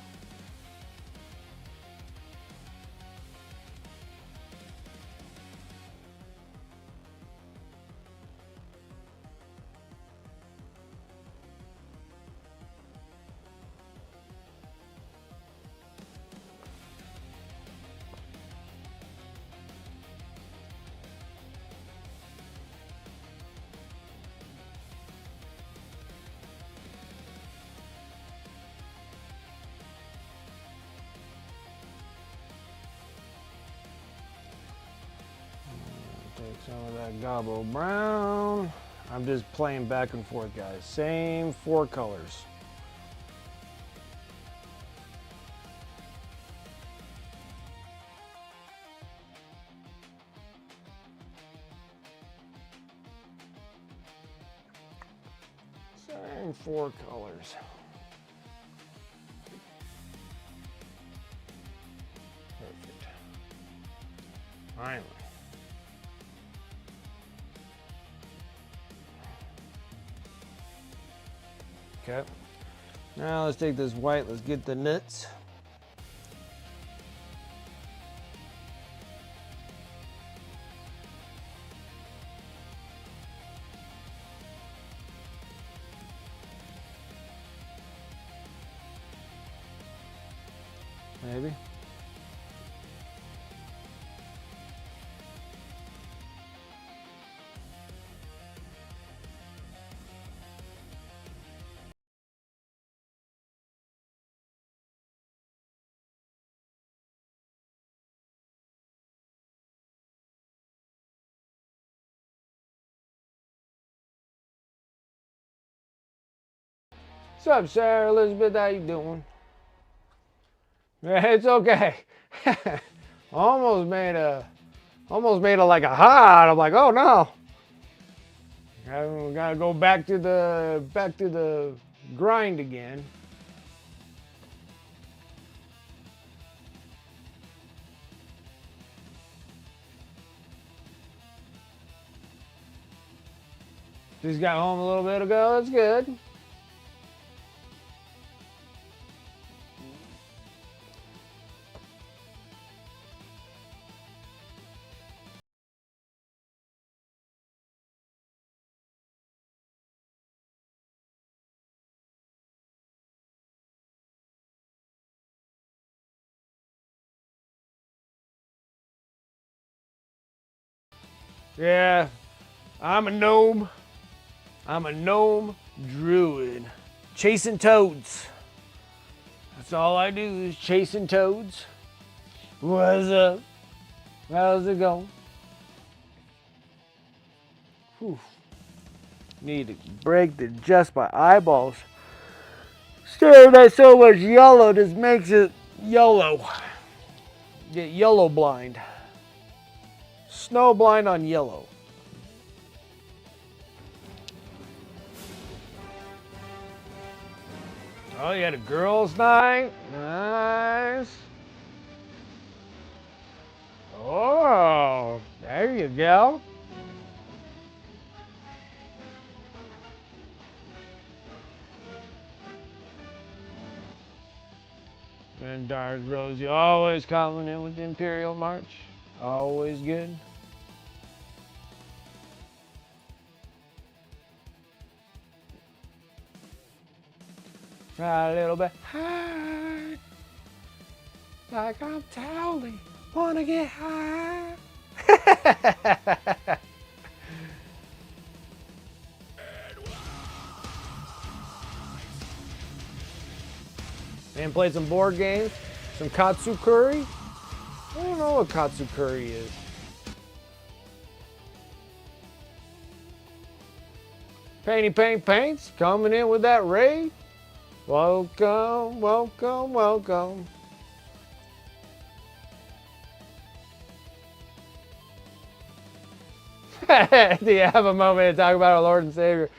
Take some of that Gobbo Brown. I'm just playing back and forth, guys. Same 4 colors. Same 4 colors. Perfect. Finally. Okay. Now let's take this white. Let's get the nuts. Maybe. What's up, Sarah Elizabeth? How you doing? It's okay. almost made it like a hot. I'm like, oh no. I gotta go back to the grind again. Just got home a little bit ago. That's good. Yeah, I'm a gnome. I'm a gnome druid. Chasing toads. That's all I do is chasing toads. What's up? How's it going? Whew. Need to break to adjust my eyeballs. Staring at so much yellow just makes it yellow. Get yellow blind. Snow blind on yellow. Oh, you had a girls' night? Nice. Oh, there you go. And Dark Rosie always coming in with the Imperial March. Always good. Try a little bit hard. Like I'm totally wanna get high. And played some board games, some katsu curry. I don't know what katsu curry is. Painty Paint Paints coming in with that raid. Welcome, welcome, welcome. Do you have a moment to talk about our Lord and Savior?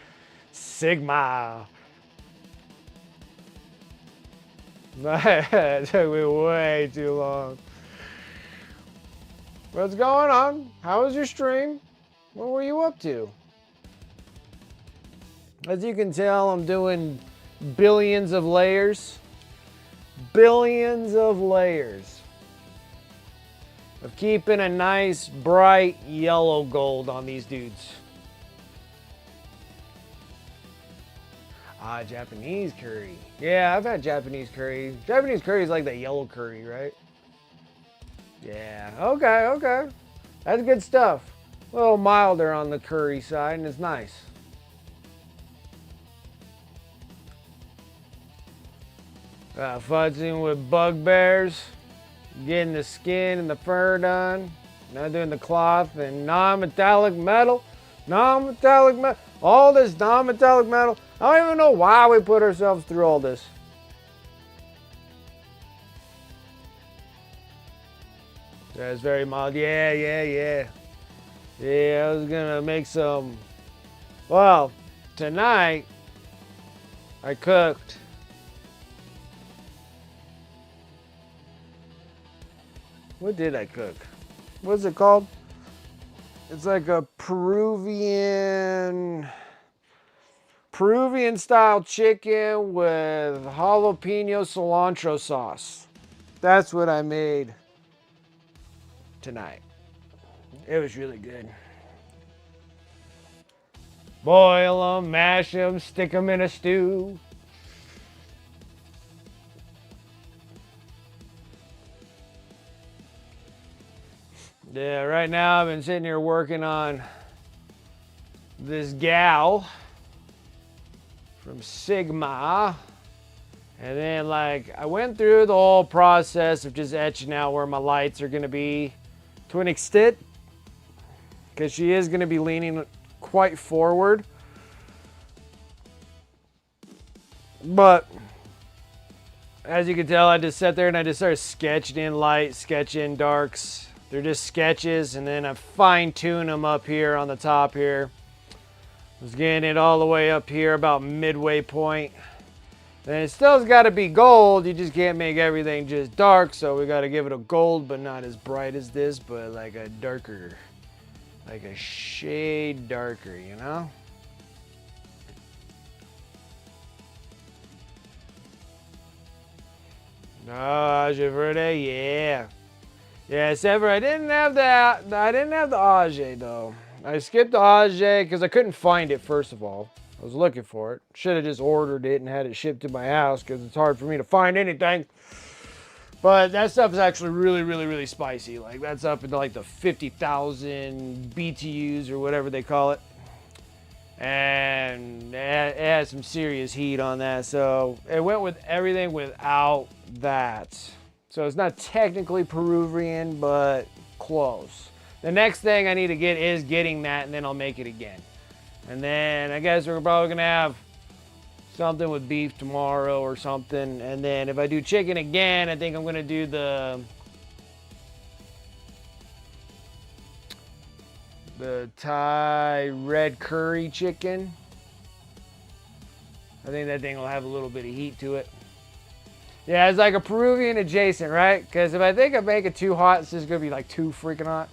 Sigma. It took me way too long. What's going on? How was your stream? What were you up to? As you can tell, I'm doing billions of layers. billions of layers of keeping a nice bright yellow gold on these dudes. Ah, Japanese curry. Yeah, I've had Japanese curry. Japanese curry is like that yellow curry, right? Yeah, okay, okay. That's good stuff. A little milder on the curry side, and it's nice. Futzing with bugbears, getting the skin and the fur done, now doing the cloth and non-metallic metal. Non-metallic metal. All this non-metallic metal. I don't even know why we put ourselves through all this. That's very mild. Yeah. Yeah, I was gonna make some. Well, tonight I cooked. What did I cook? What's it called? It's like a Peruvian style chicken with jalapeno cilantro sauce. That's what I made tonight. It was really good. Boil them, mash them, stick them in a stew. Yeah, right now I've been sitting here working on this gal from Sigma. And then like I went through the whole process of just etching out where my lights are gonna be to an extent, because she is gonna be leaning quite forward. But as you can tell, I just sat there and I just started sketching in light, sketching in darks. They're just sketches, and then I fine-tune them up here on the top here. I was getting it all the way up here about midway point. And it still's got to be gold. You just can't make everything just dark, so we got to give it a gold, but not as bright as this, but like a darker, like a shade darker, you know? Oh, Age Verde, yeah. Yeah, except for I didn't have that. I didn't have the Age though. I skipped the Age because I couldn't find it. First of all, I was looking for it. Should have just ordered it and had it shipped to my house because it's hard for me to find anything. But that stuff is actually really spicy. Like that's up into like the 50,000 BTUs or whatever they call it. And it has some serious heat on that. So it went with everything without that. So it's not technically Peruvian, but close. The next thing I need to get is getting that, and then I'll make it again. And then I guess we're probably gonna have something with beef tomorrow or something. And then if I do chicken again, I think I'm gonna do the Thai red curry chicken. I think that thing will have a little bit of heat to it. Yeah, it's like a Peruvian adjacent, right? Because if I think I make it too hot, it's just gonna be like too freaking hot.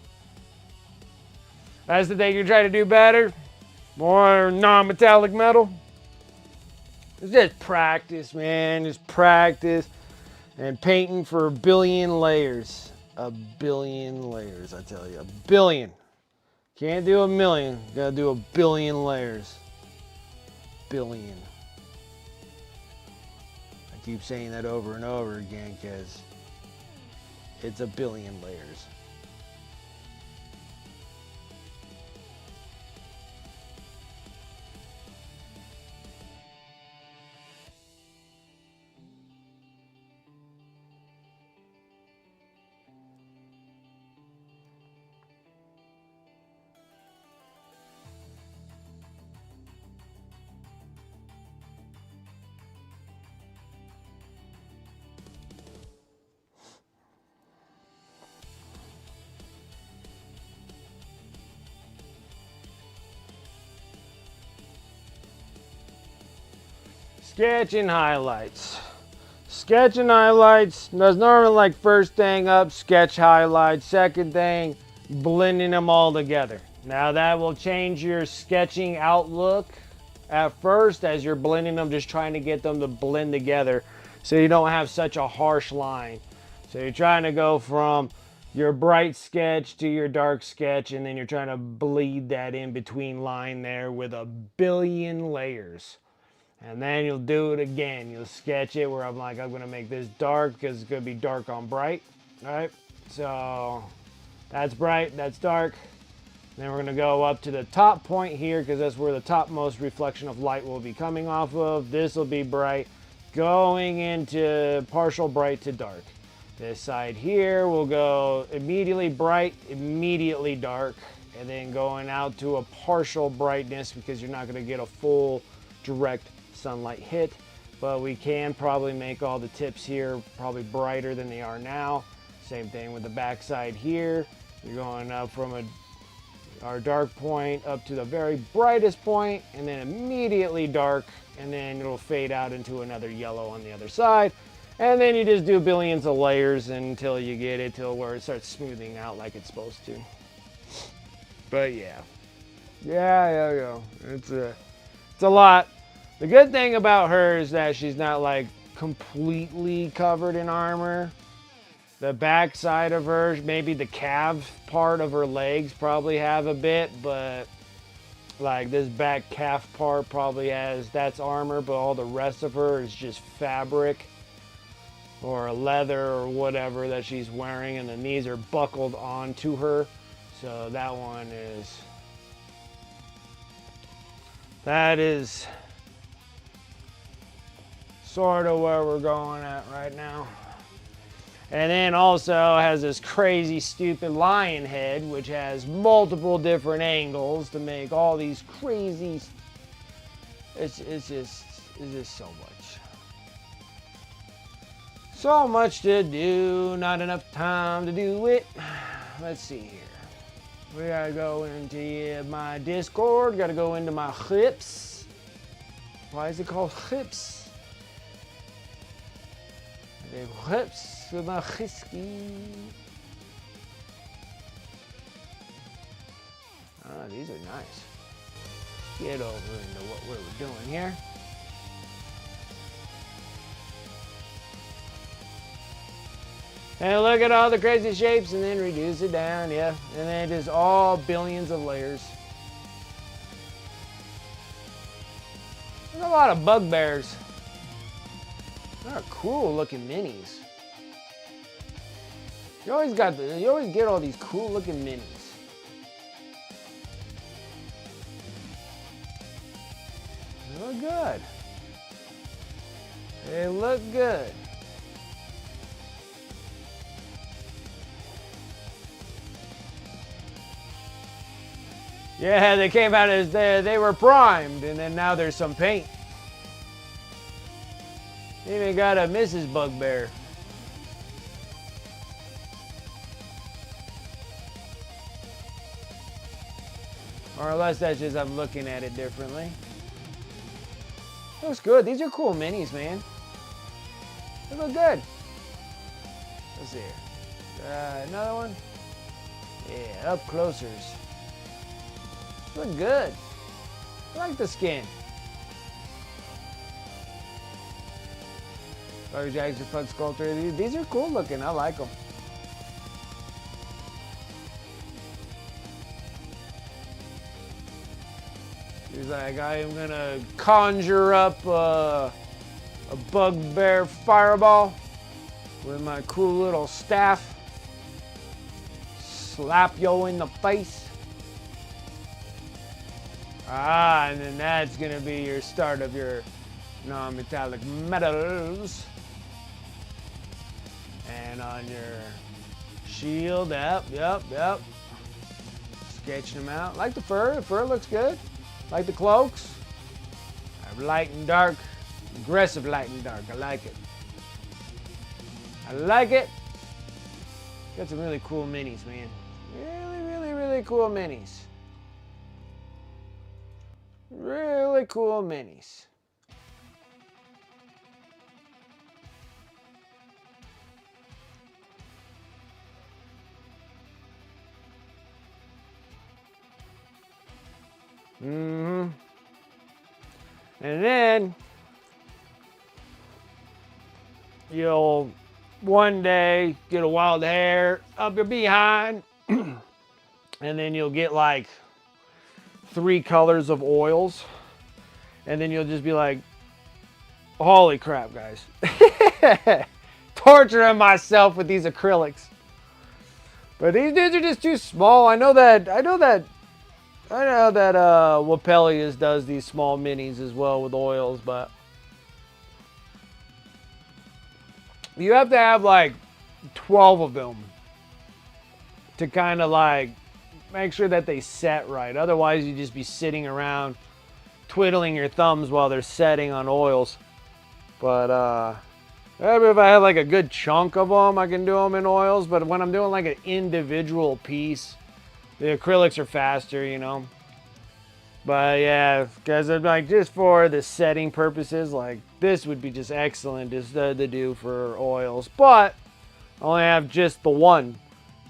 That's the thing you're trying to do better. More non-metallic metal. It's just practice, man. Just practice. And painting for a billion layers. A billion layers, I tell you. A billion. Can't do a million. Gotta do a billion layers. Billion. I keep saying that over and over again because it's a billion layers. Sketching highlights. Sketching highlights. That's normally like first thing up, sketch highlights. Second thing, blending them all together. Now that will change your sketching outlook at first as you're blending them, just trying to get them to blend together. so you don't have such a harsh line. So you're trying to go from your bright sketch to your dark sketch, and then you're trying to bleed that in between line there with a billion layers. And then you'll do it again. You'll sketch it where I'm like, I'm gonna make this dark because it's gonna be dark on bright, right? So that's bright, that's dark. Then we're gonna go up to the top point here because that's where the topmost reflection of light will be coming off of. This will be bright, going into partial bright to dark. This side here will go immediately bright, immediately dark, and then going out to a partial brightness because you're not gonna get a full direct sunlight hit. But we can probably make all the tips here probably brighter than they are now. Same thing with the back side here. You're going up from our dark point up to the very brightest point, and then immediately dark, and then it'll fade out into another yellow on the other side. And then you just do billions of layers until you get it to where it starts smoothing out like it's supposed to. But yeah. It's a lot. The good thing about her is that she's not like completely covered in armor. The back side of her, maybe the calf part of her legs probably have a bit, but like this back calf part probably has, that's armor, but all the rest of her is just fabric or leather or whatever that she's wearing, and the knees are buckled onto her. So that is sort of where we're going at right now. And then also has this crazy stupid lion head, which has multiple different angles to make all these crazy, it's just so much. So much to do, not enough time to do it. Let's see here. We gotta go into my Discord, gotta go into my clips. Why is it called clips? The clips with my whiskey. Oh, these are nice. Get over into what we were doing here. And look at all the crazy shapes, and then reduce it down, yeah. And then just all billions of layers. There's a lot of bugbears. They're cool looking minis. You always get all these cool looking minis. They look good. They look good. Yeah, they came out as they were primed, and then now there's some paint. Even got a Mrs. Bugbear. Or unless that's just I'm looking at it differently. Looks good. These are cool minis, man. They look good. Let's see here. Another one? Yeah, up closers. Look good. I like the skin. Rubber Jags are fun sculptor. These are cool looking. I like them. He's like, I am gonna conjure up a bugbear fireball with my cool little staff. Slap you in the face. And then that's gonna be your start of your non-metallic metals. And on your shield, yep. Sketching them out. Like the fur looks good. Like the cloaks. Light and dark, aggressive light and dark, I like it. Got some really cool minis, man. Really cool minis. Really cool minis. And then you'll one day get a wild hair up your behind, and then you'll get like 3 colors of oils, and then you'll just be like, holy crap, guys. Torturing myself with these acrylics. But these dudes are just too small. I know that Wapelius does these small minis as well with oils, but you have to have like 12 of them to kind of like make sure that they set right. Otherwise, you just be sitting around twiddling your thumbs while they're setting on oils. But maybe if I have like a good chunk of them, I can do them in oils. But when I'm doing like an individual piece, the acrylics are faster, you know. But yeah, because like just for the setting purposes, like this would be just excellent just to do for oils. But I only have just the one,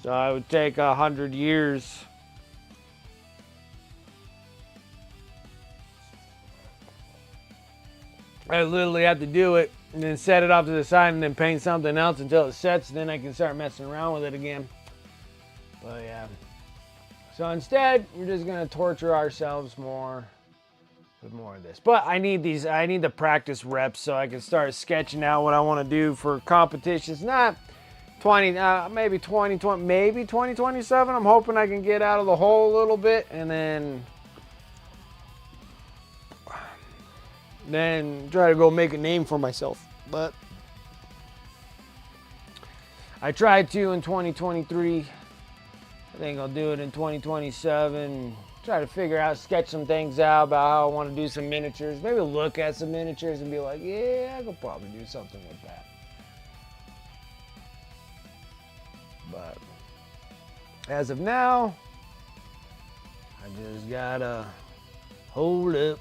so I would take 100 years. I literally have to do it and then set it off to the side and then paint something else until it sets. Then I can start messing around with it again. But yeah. So instead, we're just gonna torture ourselves more with more of this. But I need the practice reps so I can start sketching out what I want to do for competitions. Not 20, maybe 2020, maybe 2027. I'm hoping I can get out of the hole a little bit and then try to go make a name for myself. But I tried to in 2023. I think I'll do it in 2027. Try to figure out, sketch some things out about how I want to do some miniatures. Maybe look at some miniatures and be like, yeah, I could probably do something with that. But as of now, I just gotta hold up.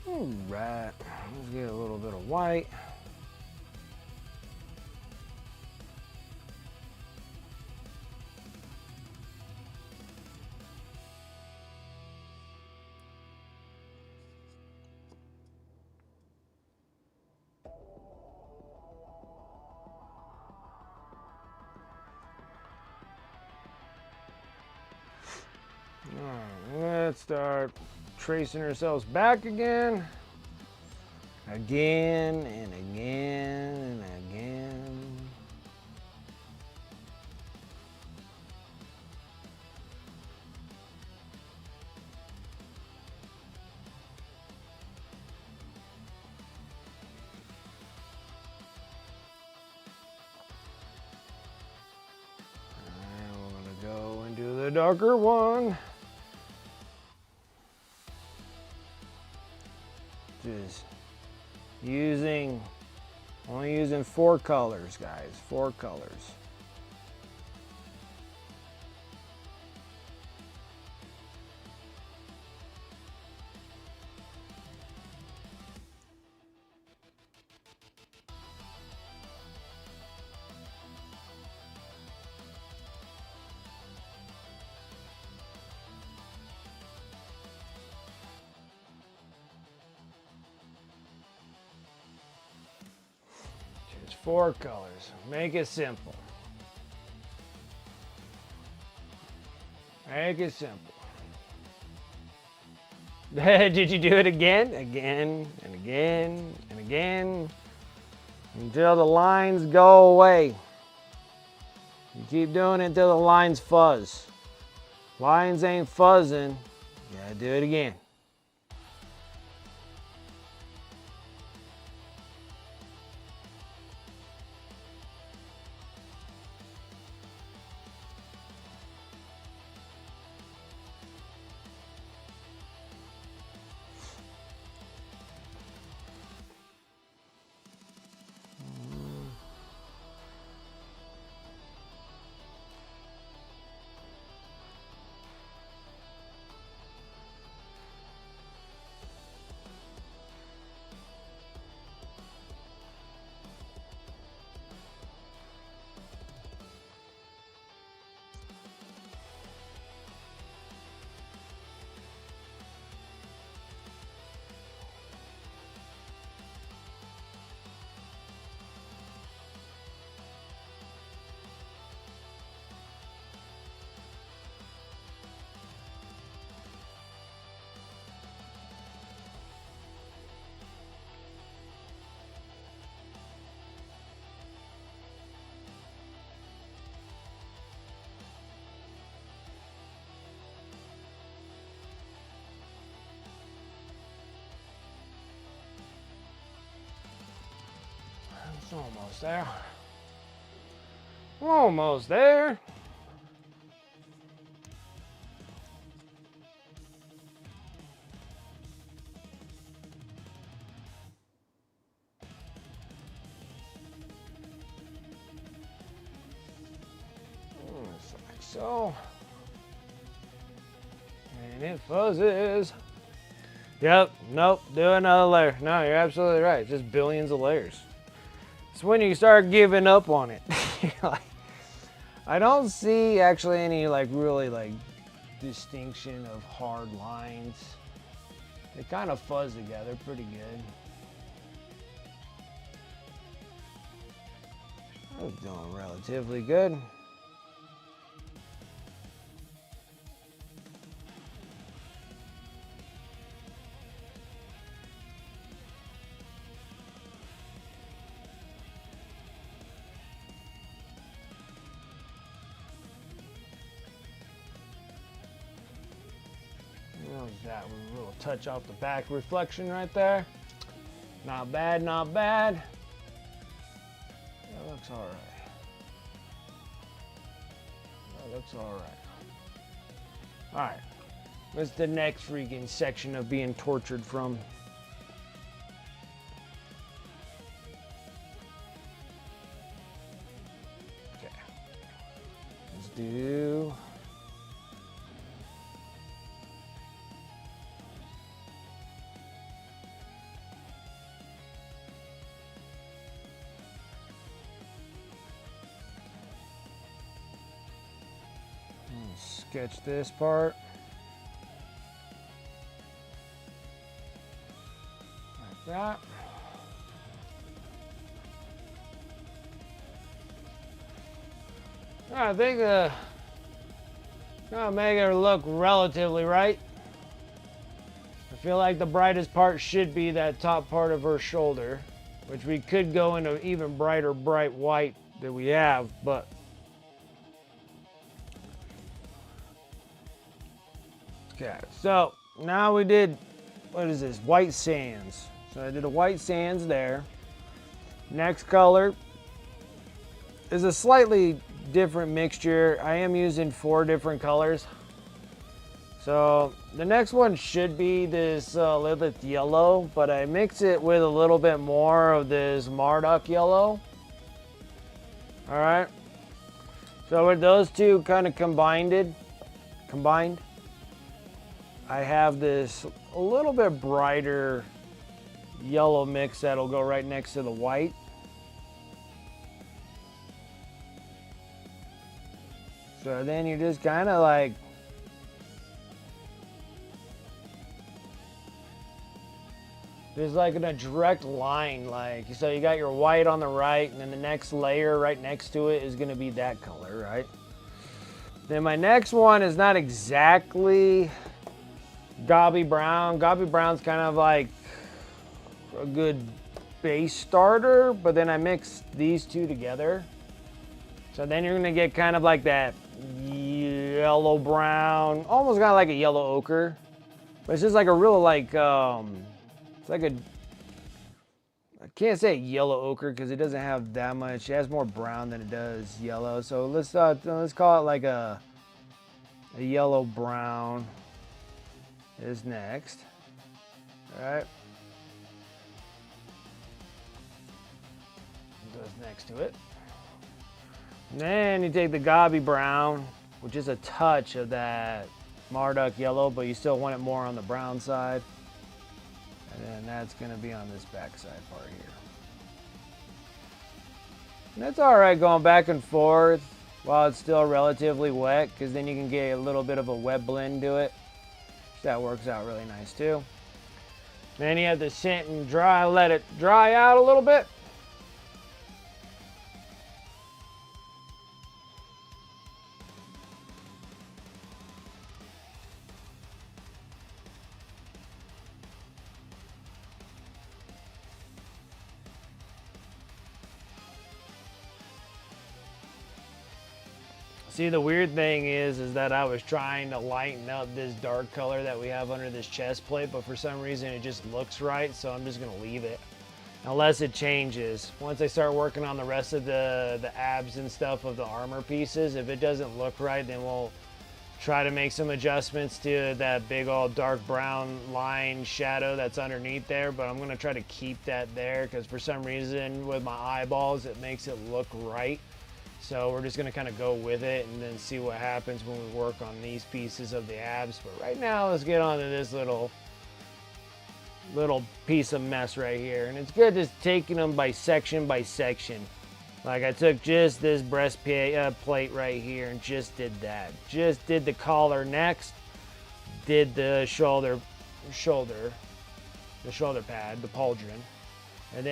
All right, let's get a little bit of white. All right, let's start tracing ourselves back again. Again and again and again. And we're gonna go into the darker one. Just only using 4 colors, guys. 4 colors. Just 4 colors. Make it simple. Make it simple. Did you do it again? Again and again and again until the lines go away. You keep doing it until the lines fuzz. Lines ain't fuzzing. You gotta do it again. It's almost there. Almost there. Just like so. And it fuzzes. Yep, nope, do another layer. No, you're absolutely right. It's just billions of layers. It's when you start giving up on it. Like, I don't see actually any really distinction of hard lines. They kind of fuzz together pretty good. I was doing relatively good. That was a little touch off the back reflection right there. Not bad, not bad. That looks all right. That looks all right. All right. What's the next freaking section of being tortured from? Okay. Let's do... Sketch this part. Like that. I think gonna make it look relatively right. I feel like the brightest part should be that top part of her shoulder, which we could go into even brighter bright white that we have, but okay, so now we did, what is this, white sands. So I did a white sands there. Next color is a slightly different mixture. I am using 4 different colors. So the next one should be this Lilith yellow, but I mix it with a little bit more of this Marduk yellow. All right. So with those two kind of combined, I have this a little bit brighter yellow mix that'll go right next to the white. So then you just kind of like there's like in a direct line, like, so you got your white on the right, and then the next layer right next to it is going to be that color, right? Then my next one is not exactly Gobby Brown. Gobby Brown's kind of like a good base starter, but then I mix these two together. So then you're going to get kind of like that yellow brown, almost kind of like a yellow ochre. But it's just like a real like, it's like a, I can't say yellow ochre because it doesn't have that much. It has more brown than it does yellow. So let's call it like a yellow brown is next. All right. Goes next to it. And then you take the Gobby Brown, which is a touch of that Marduk yellow, but you still want it more on the brown side. And then that's going to be on this backside part here. And that's all right going back and forth while it's still relatively wet, because then you can get a little bit of a wet blend to it. That works out really nice too. Then you have to sit and dry, let it dry out a little bit. See, the weird thing is that I was trying to lighten up this dark color that we have under this chest plate, but for some reason it just looks right, so I'm just gonna leave it. Unless it changes. Once I start working on the rest of the abs and stuff of the armor pieces, if it doesn't look right, then we'll try to make some adjustments to that big old dark brown line shadow that's underneath there, but I'm gonna try to keep that there because for some reason with my eyeballs, it makes it look right. So we're just going to kind of go with it and then see what happens when we work on these pieces of the abs. But right now, let's get on to this little piece of mess right here. And it's good just taking them by section. Like I took just this plate right here and just did that. Just did the collar next. Did the shoulder pad, the pauldron. And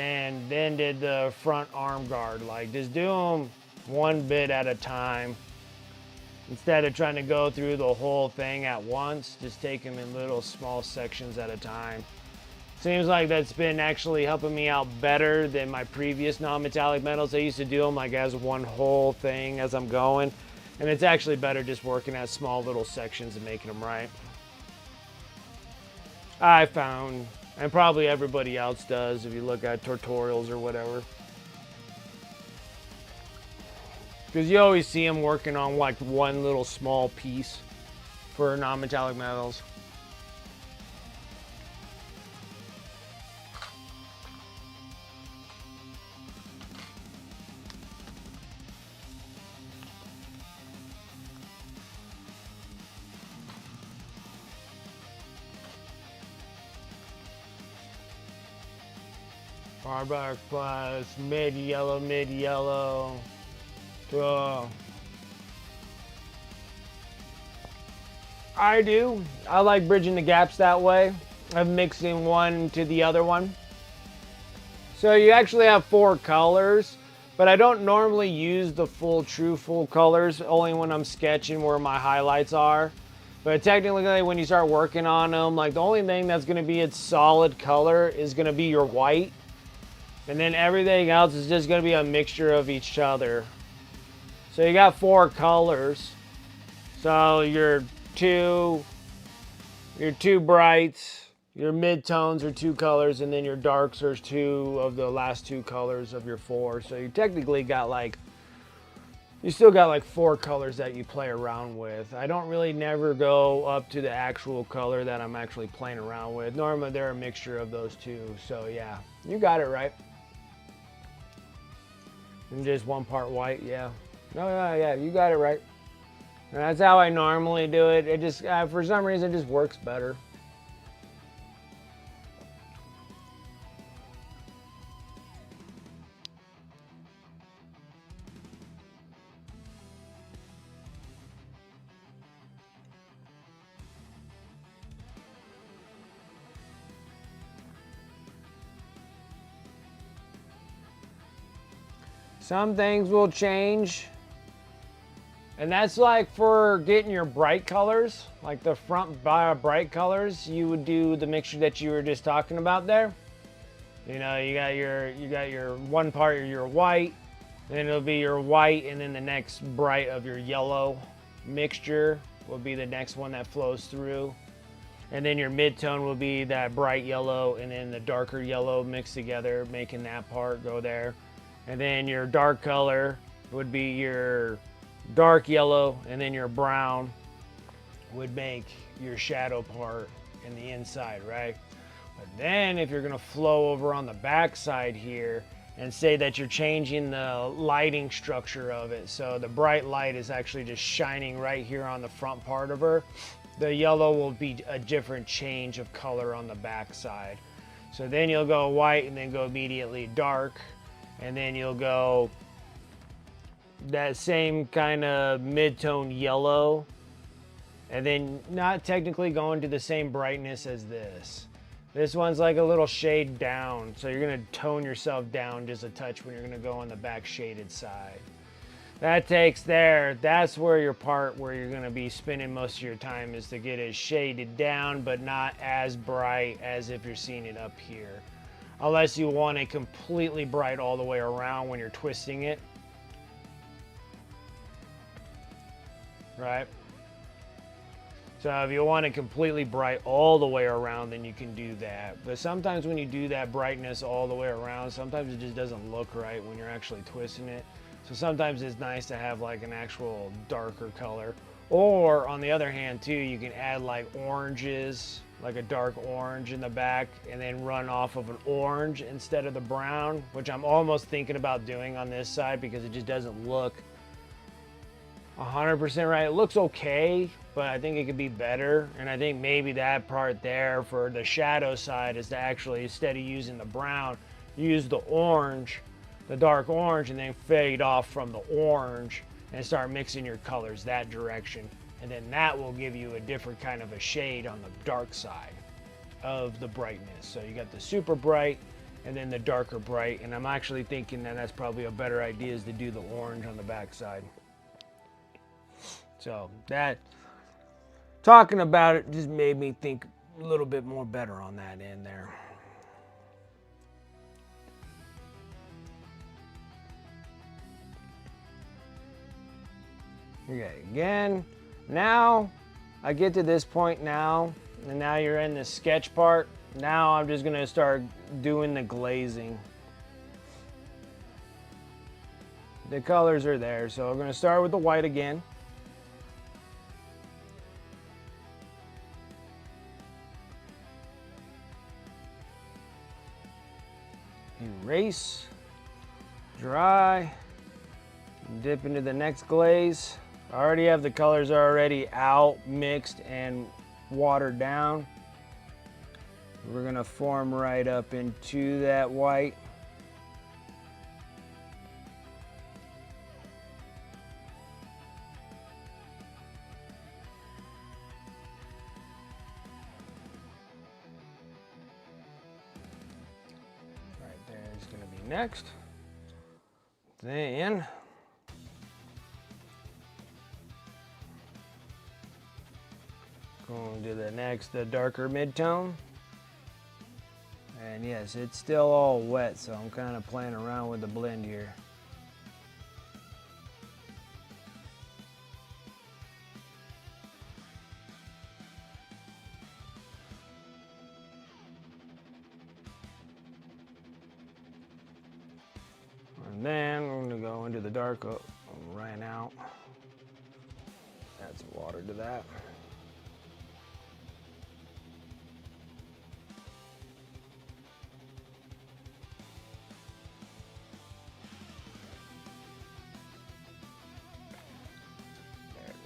then did the front arm guard. Like just do them one bit at a time. Instead of trying to go through the whole thing at once, just take them in little small sections at a time. Seems like that's been actually helping me out better than my previous non-metallic metals. I used to do them like as one whole thing as I'm going. And it's actually better just working at small little sections and making them right. I found, and probably everybody else does if you look at tutorials or whatever. Because you always see them working on like one little small piece for non-metallic metals. Barback plus mid yellow. I like bridging the gaps that way, of mixing one to the other one. So you actually have 4 colors, but I don't normally use the full colors, only when I'm sketching where my highlights are. But technically, when you start working on them, like the only thing that's going to be its solid color is going to be your white. And then everything else is just going to be a mixture of each other. So you got 4 colors. So your two brights, your mid-tones are 2 colors, and then your darks are 2 of the last 2 colors of your 4. So you technically got like, you still got like 4 colors that you play around with. I don't really never go up to the actual color that I'm actually playing around with. Normally they're a mixture of those 2. So yeah, you got it right. And just 1 part white, yeah. No, yeah, you got it right. And that's how I normally do it. It just, for some reason, it just works better. Some things will change. And that's like for getting your bright colors, like the front bright colors, you would do the mixture that you were just talking about there. You know, you got your 1 part of your white, then it'll be your white, and then the next bright of your yellow mixture will be the next one that flows through. And then your mid-tone will be that bright yellow and then the darker yellow mixed together, making that part go there. And then your dark color would be your dark yellow, and then your brown would make your shadow part in the inside, right? But then if you're gonna flow over on the back side here and say that you're changing the lighting structure of it, so the bright light is actually just shining right here on the front part of her, the yellow will be a different change of color on the back side. So then you'll go white and then go immediately dark, and then you'll go that same kind of mid-tone yellow, and then not technically going to the same brightness as this. This one's like a little shade down, so you're gonna tone yourself down just a touch when you're gonna go on the back shaded side. That takes there, that's where your part where you're gonna be spending most of your time is to get it shaded down, but not as bright as if you're seeing it up here. Unless you want it completely bright all the way around when you're twisting it. Right? So if you want it completely bright all the way around, then you can do that. But sometimes when you do that brightness all the way around, sometimes it just doesn't look right when you're actually twisting it. So sometimes it's nice to have like an actual darker color. Or on the other hand too, you can add like oranges, like a dark orange in the back, and then run off of an orange instead of the brown, which I'm almost thinking about doing on this side because it just doesn't look 100% right. It looks okay, but I think it could be better. And I think maybe that part there for the shadow side is to actually, instead of using the brown, use the orange, the dark orange, and then fade off from the orange and start mixing your colors that direction. And then that will give you a different kind of a shade on the dark side of the brightness. So you got the super bright and then the darker bright. And I'm actually thinking that that's probably a better idea, is to do the orange on the back side. So that, talking about it just made me think a little bit more better on that end there. Okay, again, now I get to this point now, and now you're in the sketch part. Now I'm just gonna start doing the glazing. The colors are there, so I'm gonna start with the white again. Erase, dry, dip into the next glaze. I already have the colors already out, mixed and watered down. We're gonna form right up into that white. Right there is gonna be next. Then, Going to the next, the darker mid-tone. And yes, it's still all wet, so I'm kind of playing around with the blend here. And then we're going to go into the dark right now. Add some water to that. There.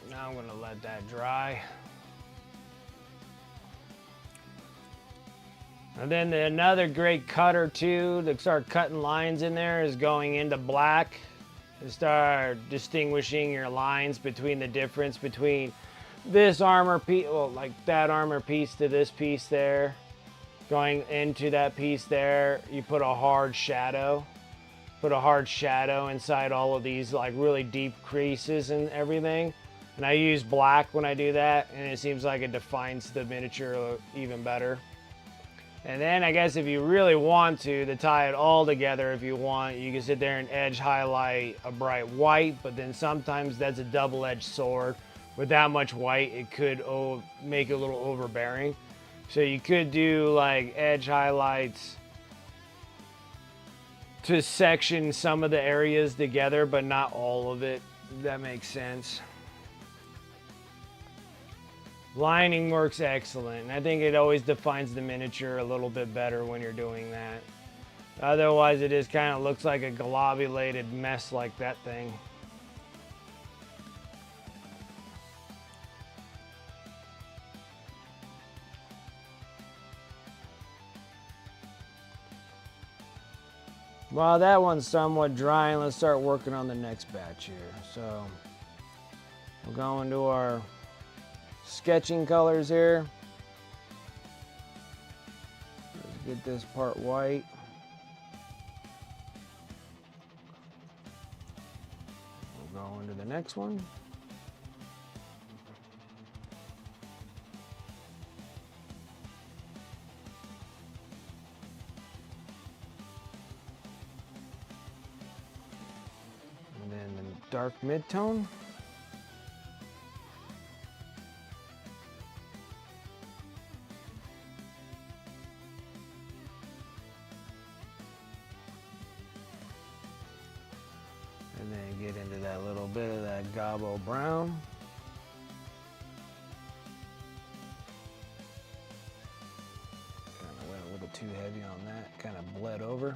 Now I'm going to let that dry. And then another great cutter too to start cutting lines in there is going into black to start distinguishing your lines between the difference between this armor piece, well, like that armor piece to this piece there. Going into that piece there, you put a hard shadow. Put a hard shadow inside all of these like really deep creases and everything. And I use black when I do that, and it seems like it defines the miniature even better. And then I guess if you really want to tie it all together, if you want, you can sit there and edge highlight a bright white, but then sometimes that's a double-edged sword. With that much white, it could make it a little overbearing. So you could do like edge highlights to section some of the areas together, but not all of it. If that makes sense. Lining works excellent. I think it always defines the miniature a little bit better when you're doing that. Otherwise, it just kind of looks like a globulated mess like that thing. While that one's somewhat dry, let's start working on the next batch here. So we'll go into our sketching colors here. Let's get this part white. We'll go into the next one. And then the dark mid-tone. And then get into that little bit of that Gobbo brown. Kind of went a little too heavy on that, kind of bled over.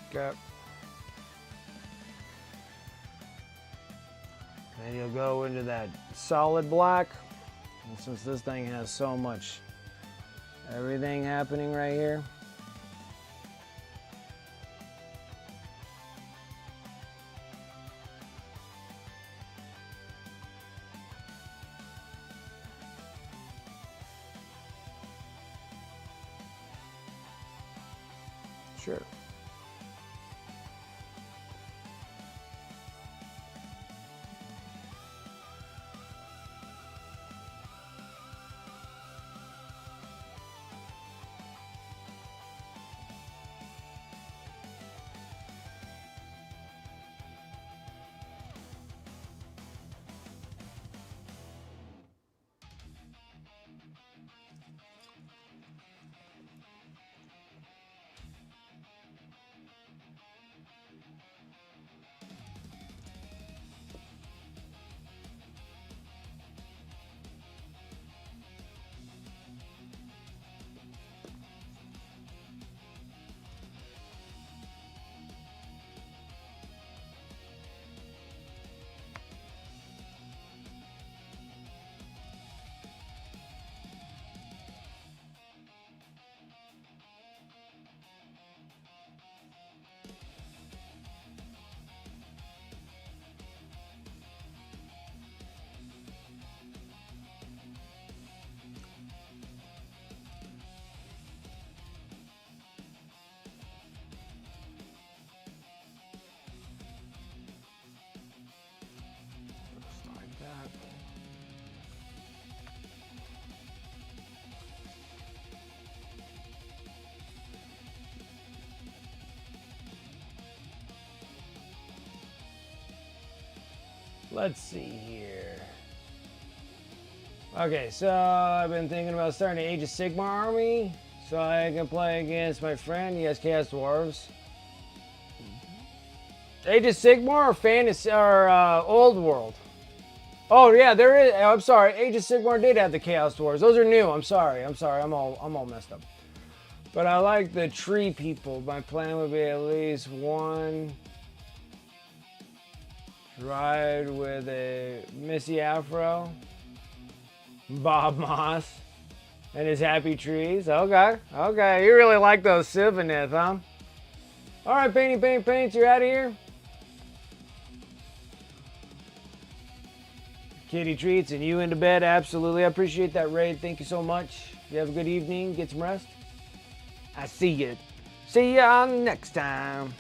Okay. Then you'll go into that solid black. And since this thing has so much everything happening right here. Sure. Let's see here. Okay, so I've been thinking about starting an Age of Sigmar army so I can play against my friend. He has Chaos Dwarves. Age of Sigmar or Fantasy or Old World? Oh yeah, there is. I'm sorry. Age of Sigmar did have the Chaos Dwarves. Those are new. I'm sorry. I'm all messed up. But I like the tree people. My plan would be at least one ride with a Missy Afro, Bob Moss, and his happy trees. Okay, okay. You really like those Sylvaneth, huh? All right, Paints, you're out of here. Kitty treats and you into bed. Absolutely. I appreciate that raid. Thank you so much. You have a good evening. Get some rest. I see you. See ya next time.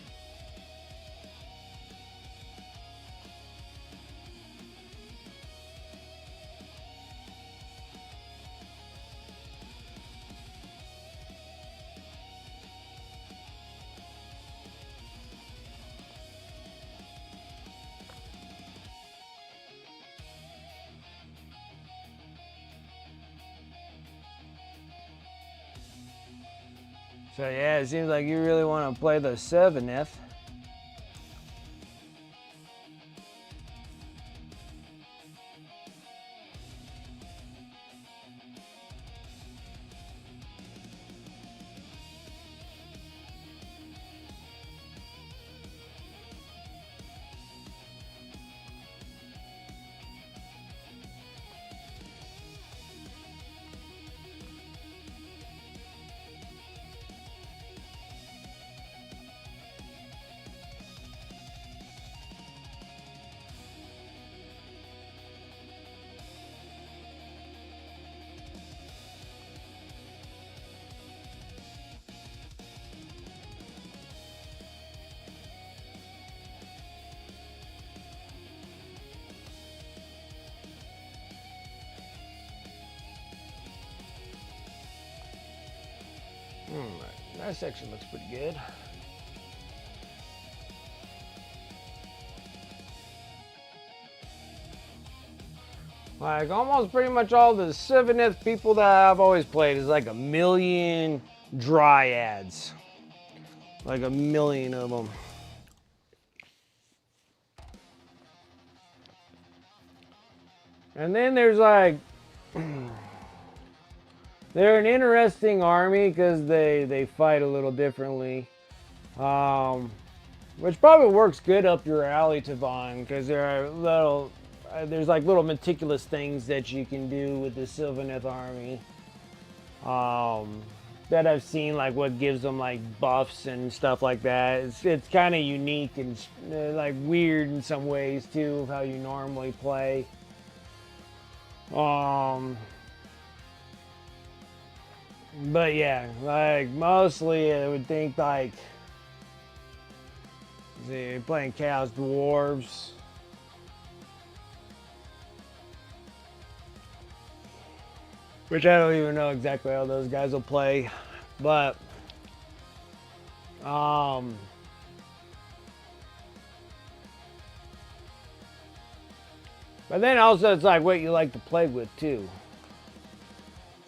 So yeah, it seems like you really want to play the Sylvaneth. That section looks pretty good. Like almost pretty much all the Sylvaneth people that I've always played is like 1,000,000 dryads. Like 1,000,000 of them. And then there's like they're an interesting army because they fight a little differently, which probably works good up your alley, Tavon, because there's like little meticulous things that you can do with the Sylvaneth army that I've seen, like what gives them like buffs and stuff like that. It's kind of unique and like weird in some ways too of how you normally play. But yeah, like mostly I would think like playing Chaos Dwarves. Which I don't even know exactly how those guys will play. But but then also it's like what you like to play with too.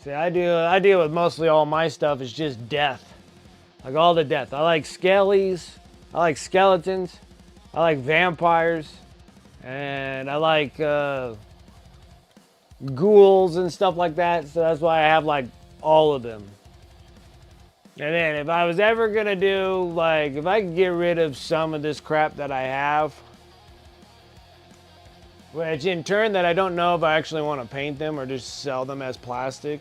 See, I deal with mostly all my stuff is just death. Like all the death. I like skellies, I like skeletons, I like vampires, and I like ghouls and stuff like that. So that's why I have like all of them. And then if I was ever gonna do like if I could get rid of some of this crap that I have, which in turn that I don't know if I actually want to paint them or just sell them as plastic.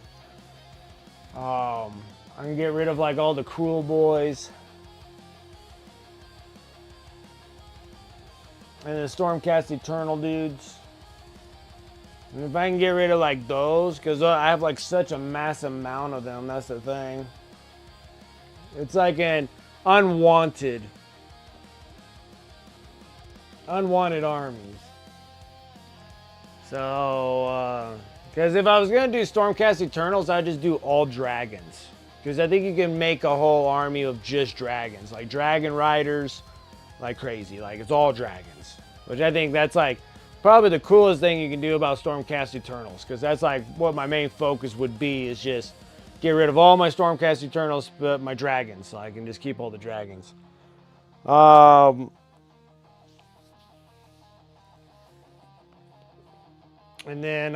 I can get rid of like all the cruel boys. And the Stormcast Eternal dudes. And if I can get rid of like those, because I have like such a massive amount of them, that's the thing. It's like an unwanted armies. So, because if I was going to do Stormcast Eternals, I'd just do all dragons. Because I think you can make a whole army of just dragons. Like dragon riders, like crazy. Like it's all dragons. Which I think that's like probably the coolest thing you can do about Stormcast Eternals, because that's like what my main focus would be, is just get rid of all my Stormcast Eternals, but my dragons, so I can just keep all the dragons. And then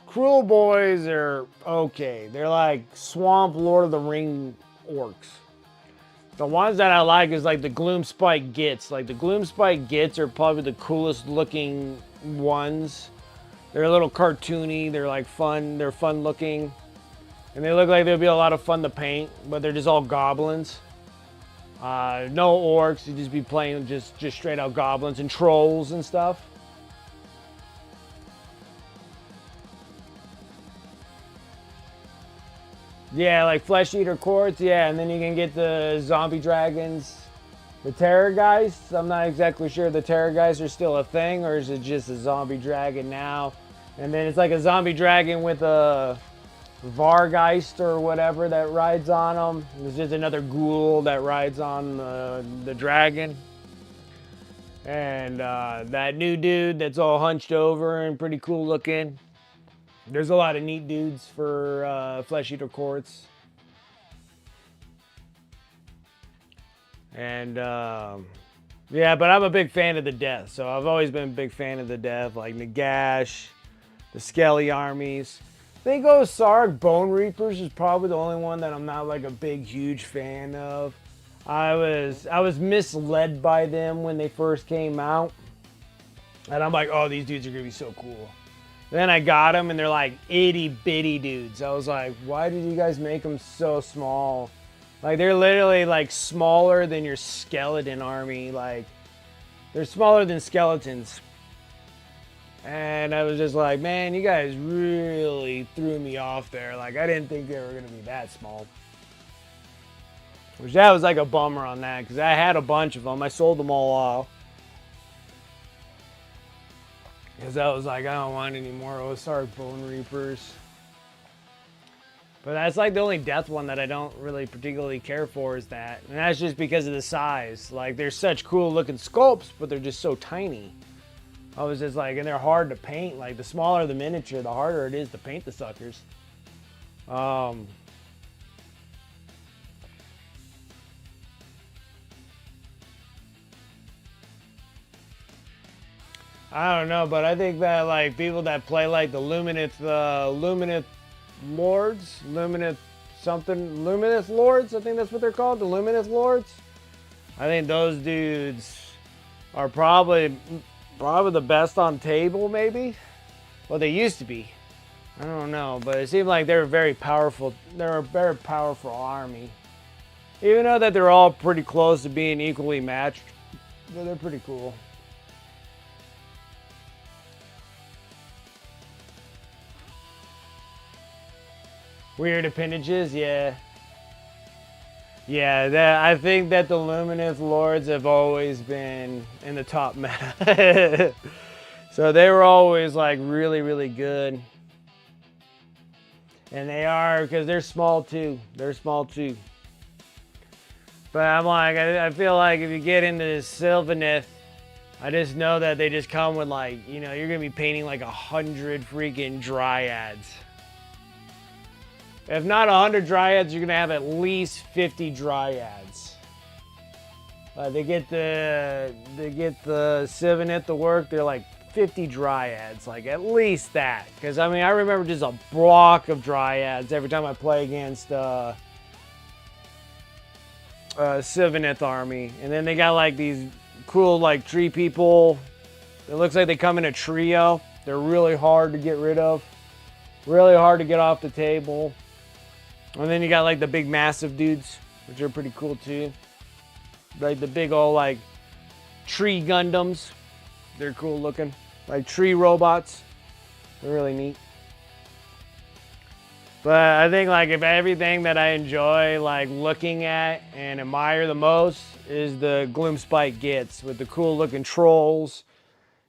Cruel Boys are okay. They're like Swamp Lord of the Ring orcs. The ones that I like is like the Gloomspike Gits. Like the Gloomspike Gits are probably the coolest looking ones. They're a little cartoony. They're like fun. They're fun looking. And they look like they'll be a lot of fun to paint, but they're just all goblins. No orcs. You just be playing just straight out goblins and trolls and stuff. Yeah, like Flesh Eater Courts, yeah, and then you can get the zombie dragons, the Terrorgeists. I'm not exactly sure if the Terrorgeists are still a thing, or is it just a zombie dragon now? And then it's like a zombie dragon with a Vargeist or whatever that rides on them. There's just another ghoul that rides on the dragon. And that new dude that's all hunched over and pretty cool looking. There's a lot of neat dudes for Flesh Eater Courts. And yeah, but I'm a big fan of the Death. So I've always been a big fan of the Death, like Nagash, the Skelly armies. I think Ozark Bone Reapers is probably the only one that I'm not like a big, huge fan of. I was misled by them when they first came out. And I'm like, oh, these dudes are going to be so cool. Then I got them, and they're like itty bitty dudes. I was like, why did you guys make them so small? Like, they're literally like smaller than your skeleton army. Like, they're smaller than skeletons. And I was just like, man, you guys really threw me off there. Like, I didn't think they were going to be that small. Which that was like a bummer on that, because I had a bunch of them. I sold them all off. Because I was like, I don't want any more Ozark Bone Reapers. But that's like the only Death one that I don't really particularly care for, is that. And that's just because of the size. Like, they're such cool looking sculpts, but they're just so tiny. I was just like, and they're hard to paint. Like, the smaller the miniature, the harder it is to paint the suckers. I don't know, but I think that like people that play like the Lumineth Lords, Lumineth Lords, I think that's what they're called, the Lumineth Lords. I think those dudes are probably the best on table, maybe. Well, they used to be. I don't know, but it seemed like they were very powerful. They're a very powerful army. Even though that they're all pretty close to being equally matched, but they're pretty cool. Weird appendages, yeah. Yeah, I think that the Lumineth Lords have always been in the top meta. So they were always like really, really good. And they are, because they're small too. They're small too. But I'm like, I feel like if you get into Sylvaneth, I just know that they just come with like, you know, you're going to be painting like 100 freaking dryads. If not 100 dryads, you're going to have at least 50 dryads. They get the Sylvaneth to work, they're like 50 dryads, like at least that. Because I mean, I remember just a block of dryads every time I play against Sylvaneth army. And then they got like these cool like tree people. It looks like they come in a trio. They're really hard to get rid of. Really hard to get off the table. And then you got like the big massive dudes, which are pretty cool too. Like the big old like tree Gundams. They're cool looking. Like tree robots. They're really neat. But I think like if everything that I enjoy like looking at and admire the most is the Gloomspike Gits with the cool looking trolls.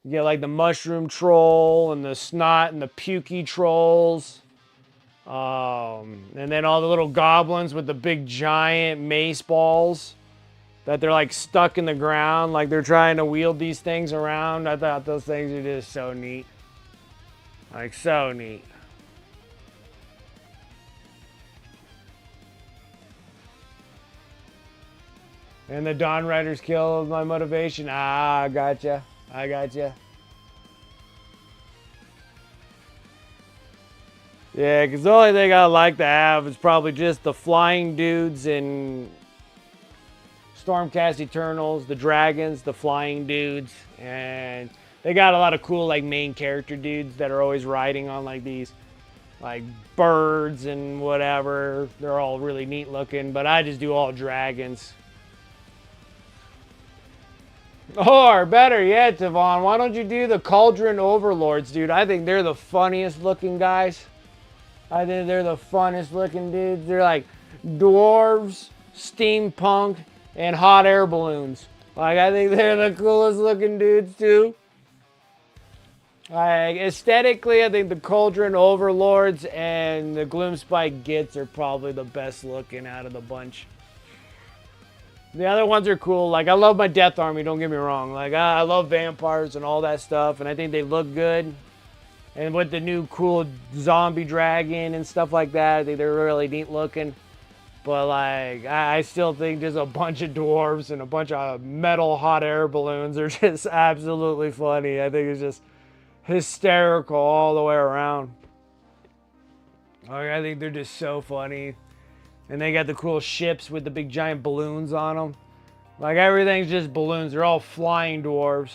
You get like the mushroom troll and the snot and the pukey trolls. And then all the little goblins with the big giant mace balls that they're like stuck in the ground, like they're trying to wield these things around. I thought those things are just so neat. Like, so neat. And the Dawn Rider's kill my motivation. Ah, I gotcha. I gotcha. Yeah, because the only thing I like to have is probably just the flying dudes and Stormcast Eternals, the dragons, the flying dudes, and they got a lot of cool like main character dudes that are always riding on like these like birds and whatever. They're all really neat looking, but I just do all dragons. Or better yet, Tavon, why don't you do the Cauldron Overlords, dude? I think they're the funniest looking guys. I think they're the funnest looking dudes. They're like dwarves, steampunk, and hot air balloons. Like, I think they're the coolest looking dudes too. Like, aesthetically, I think the Cauldron Overlords and the Gloomspike Gits are probably the best looking out of the bunch. The other ones are cool. Like, I love my Death Army, don't get me wrong. Like, I love vampires and all that stuff, and I think they look good. And with the new cool zombie dragon and stuff like that, I think they're really neat looking. But like, I still think just a bunch of dwarves and a bunch of metal hot air balloons are just absolutely funny. I think it's just hysterical all the way around. Like, I think they're just so funny. And they got the cool ships with the big giant balloons on them. Like, everything's just balloons. They're all flying dwarves.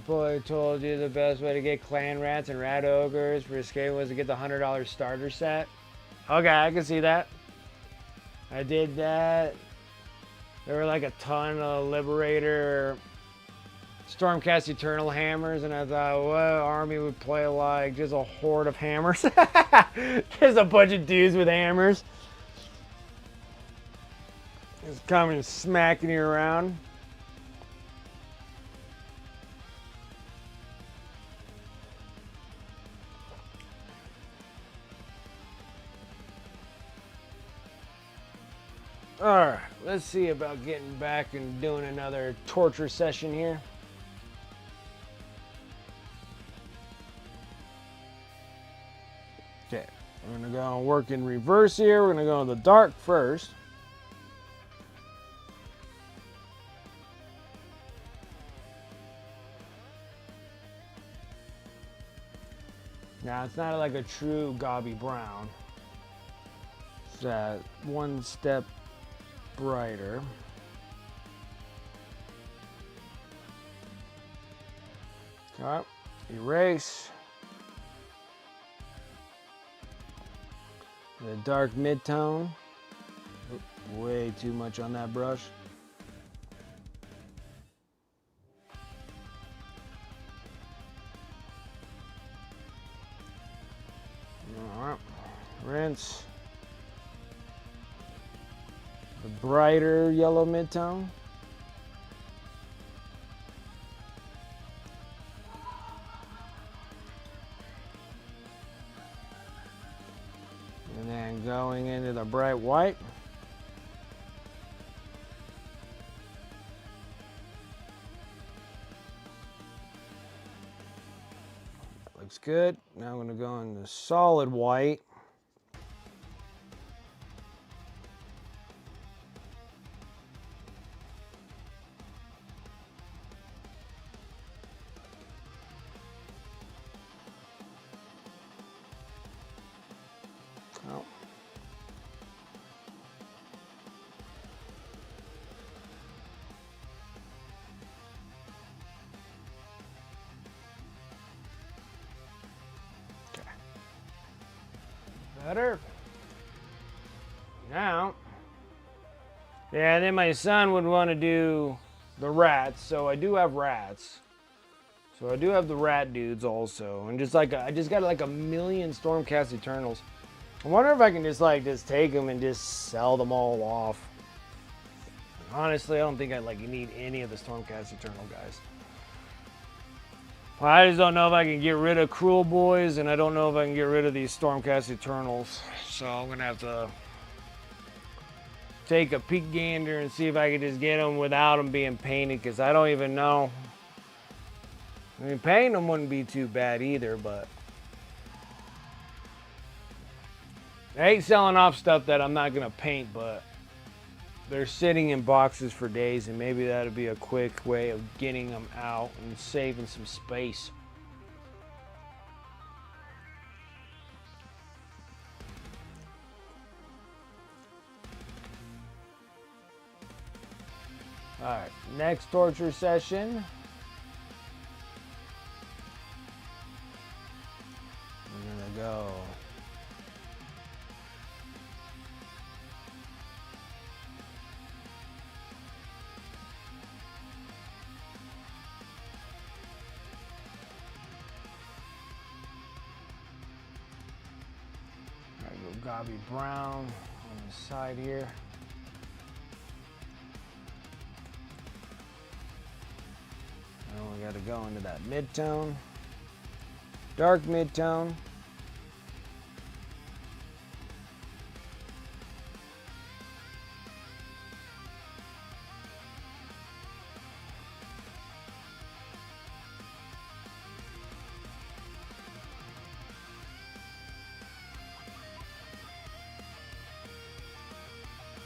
Boy told you the best way to get clan rats and rat ogres for escape was to get the $100 starter set. Okay, I can see that. I did that. There were like a ton of Liberator Stormcast Eternal hammers, and I thought, what army would play like just a horde of hammers? Just a bunch of dudes with hammers. Just coming smacking you around. Alright, let's see about getting back and doing another torture session here. Okay, we're gonna go and work in reverse here. We're gonna go in the dark first. Now, it's not like a true gobby brown. It's that one step brighter. Okay, erase. The dark mid-tone. Way too much on that brush. Alright, rinse. The brighter yellow mid-tone. And then going into the bright white. That looks good. Now I'm going to go into solid white. Oh. Okay. Better. Now. Yeah, and then my son would want to do the rats, so I do have rats. So I do have the rat dudes also, and just like I just got like a million Stormcast Eternals. I wonder if I can just take them and just sell them all off. Honestly, I don't think I need any of the Stormcast Eternal guys. I just don't know if I can get rid of Cruel Boys, and I don't know if I can get rid of these Stormcast Eternals. So I'm gonna have to take a peek gander and see if I can just get them without them being painted, because I don't even know. I mean, painting them wouldn't be too bad either, but I hate selling off stuff that I'm not gonna paint, but they're sitting in boxes for days, and maybe that'd be a quick way of getting them out and saving some space. All right, next torture session. We're gonna go. Gobby Brown on the side here. Now we got to go into that mid-tone, dark mid-tone.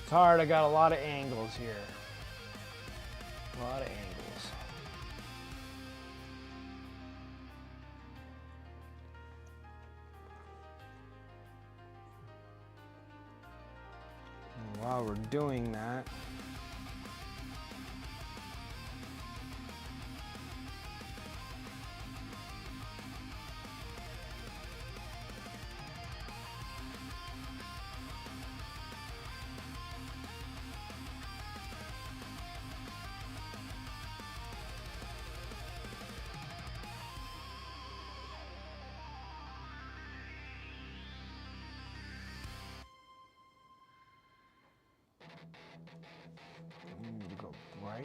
It's hard, I got a lot of angles here. A lot of angles. And while we're doing that,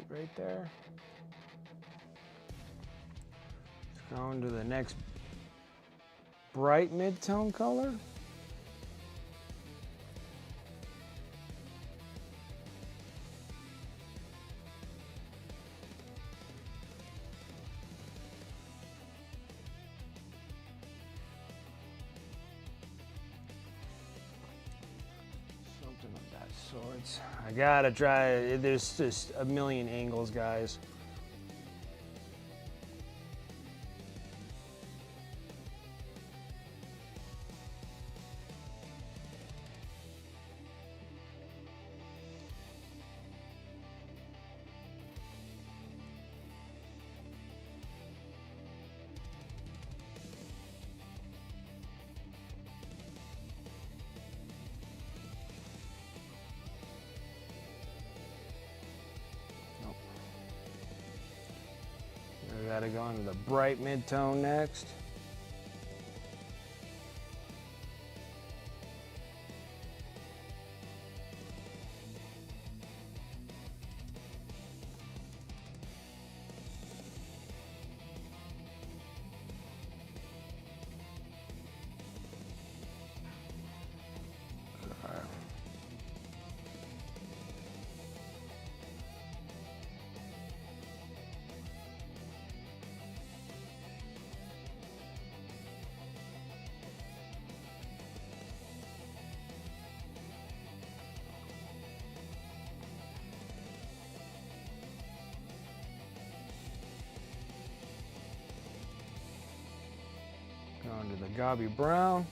right there. Let's go into the next bright mid-tone color. Something of that sorts. I gotta try. There's just a million angles, guys. We gotta go into the bright mid-tone next. Going to the Gobby Brown.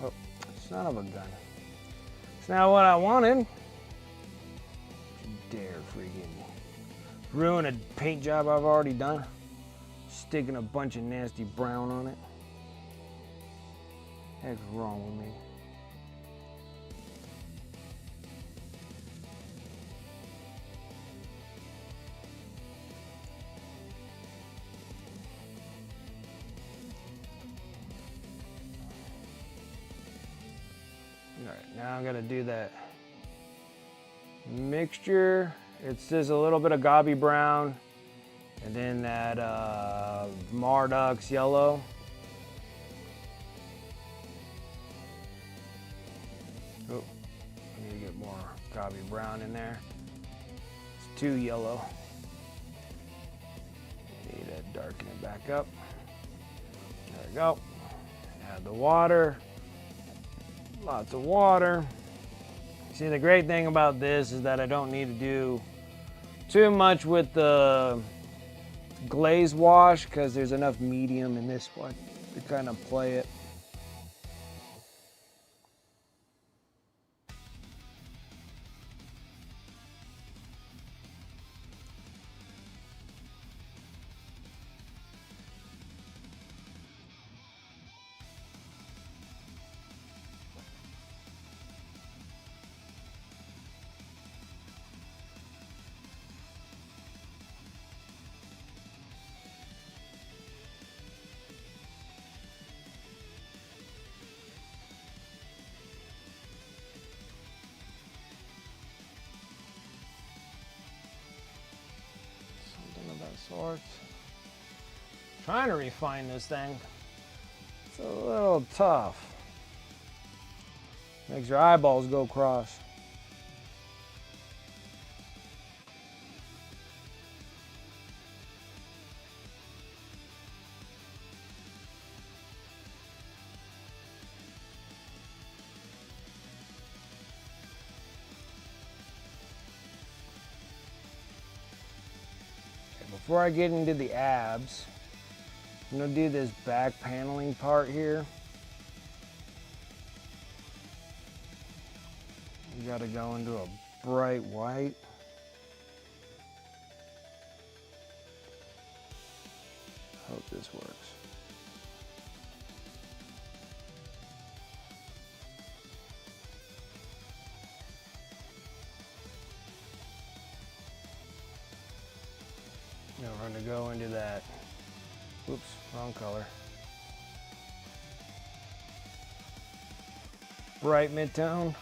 Oh, son of a gun. It's not what I wanted. Dare freaking ruin a paint job I've already done. sticking a bunch of nasty brown on it. Heck's wrong with me? All right, now I'm gonna do that mixture. It's just a little bit of Gobby brown and then that Marduk's yellow. Oh, I need to get more Gobby brown in there. It's too yellow. Need to darken it back up. There we go. Add the water. Lots of water. See, the great thing about this is that I don't need to do too much with the glaze wash because there's enough medium in this one to kind of play it. Sorts. Trying to refine this thing. It's a little tough. Makes your eyeballs go cross. Before I get into the abs, I'm going to do this back paneling part here. You got to go into a bright white. Hope this works. Now we're going to go into that, oops, wrong color. Bright mid-tone.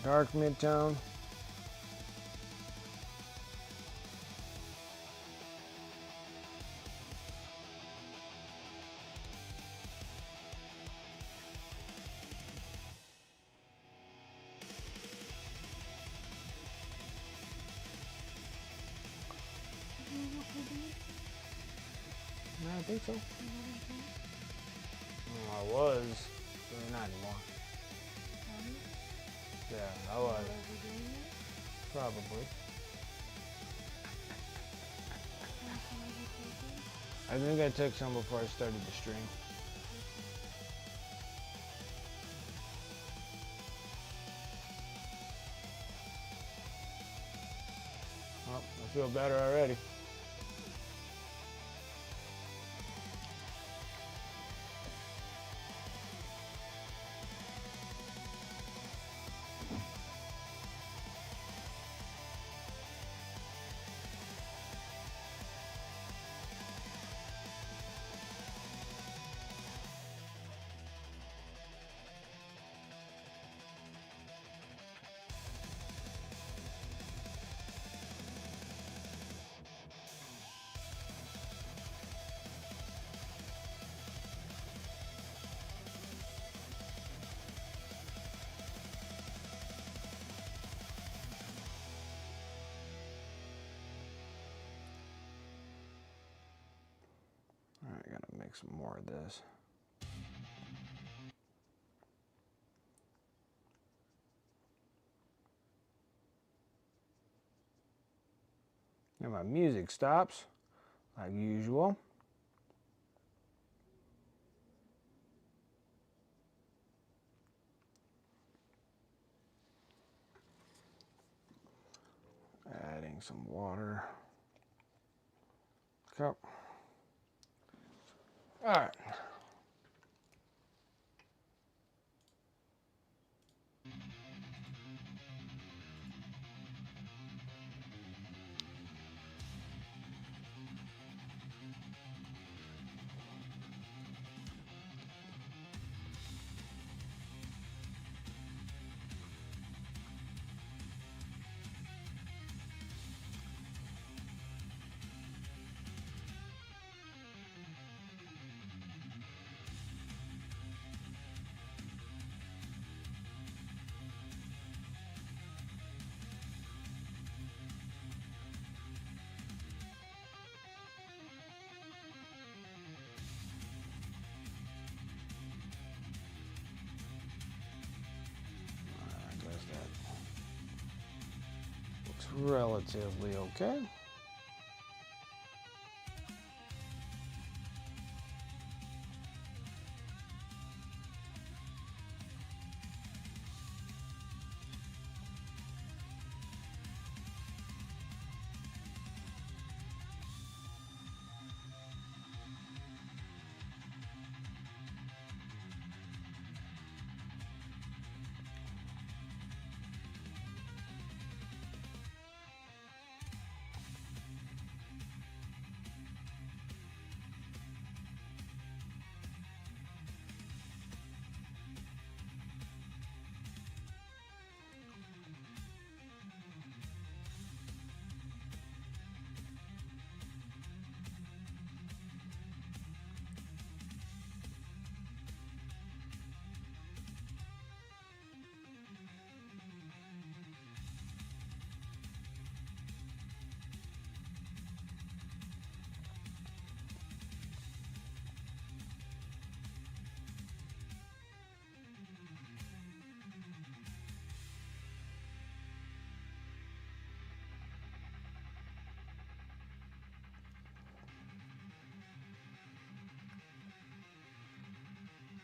Dark mid-tone. No, I think so. I was, but not anymore. Yeah, I was. Probably. I think I took some before I started the stream. Well, I feel better already. All right, gotta make some more of this. Now my music stops. like usual. Adding some water. Okay. All right. I guess that looks relatively okay.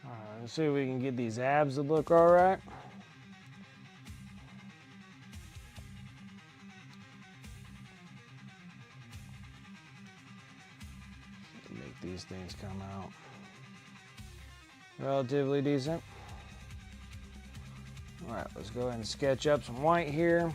All right, let's see if we can get these abs to look all right. Make these things come out relatively decent. All right, let's go ahead and sketch up some white here.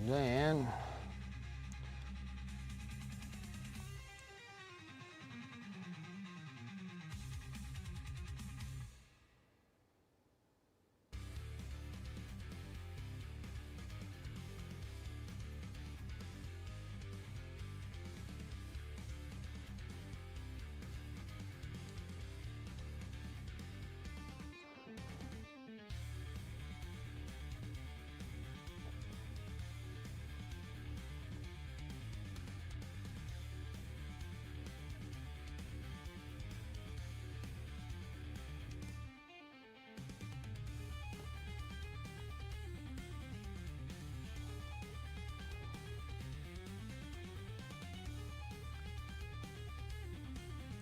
Then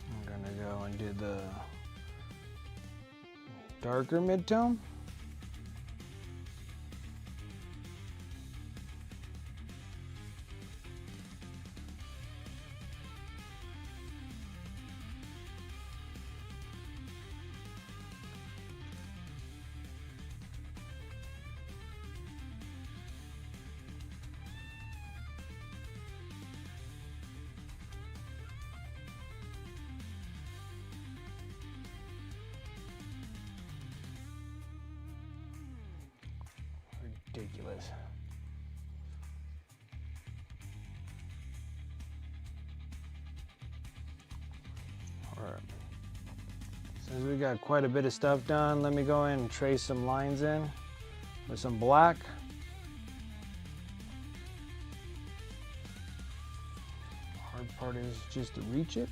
I'm gonna go and do the darker mid-tone. Ridiculous. we got quite a bit of stuff done. Let me go in and trace some lines in with some black. Hard part is just to reach it.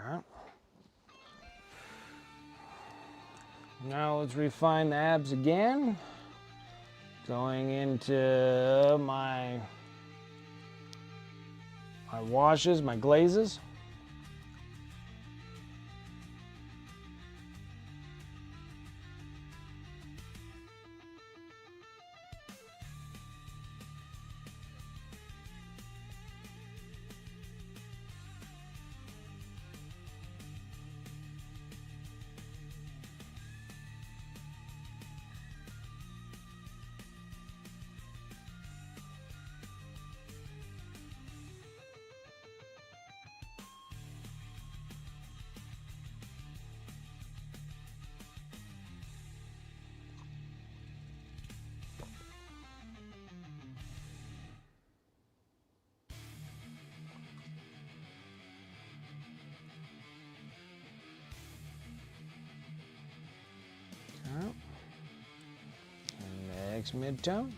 Okay. Now let's refine the abs again. Going into my washes, my glazes. Okay. And next midtone.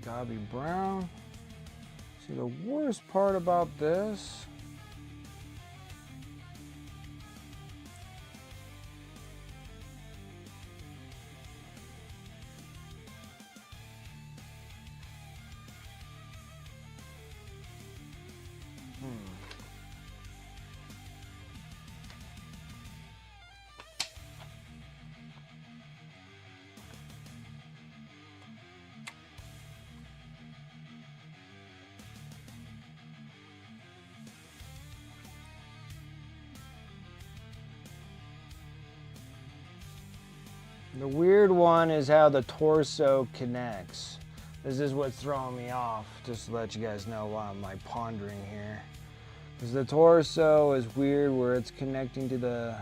Gotta be brown. See, the worst part about this the weird one is how the torso connects. This is what's throwing me off, just to let you guys know why I'm like pondering here. Because the torso is weird where it's connecting to the...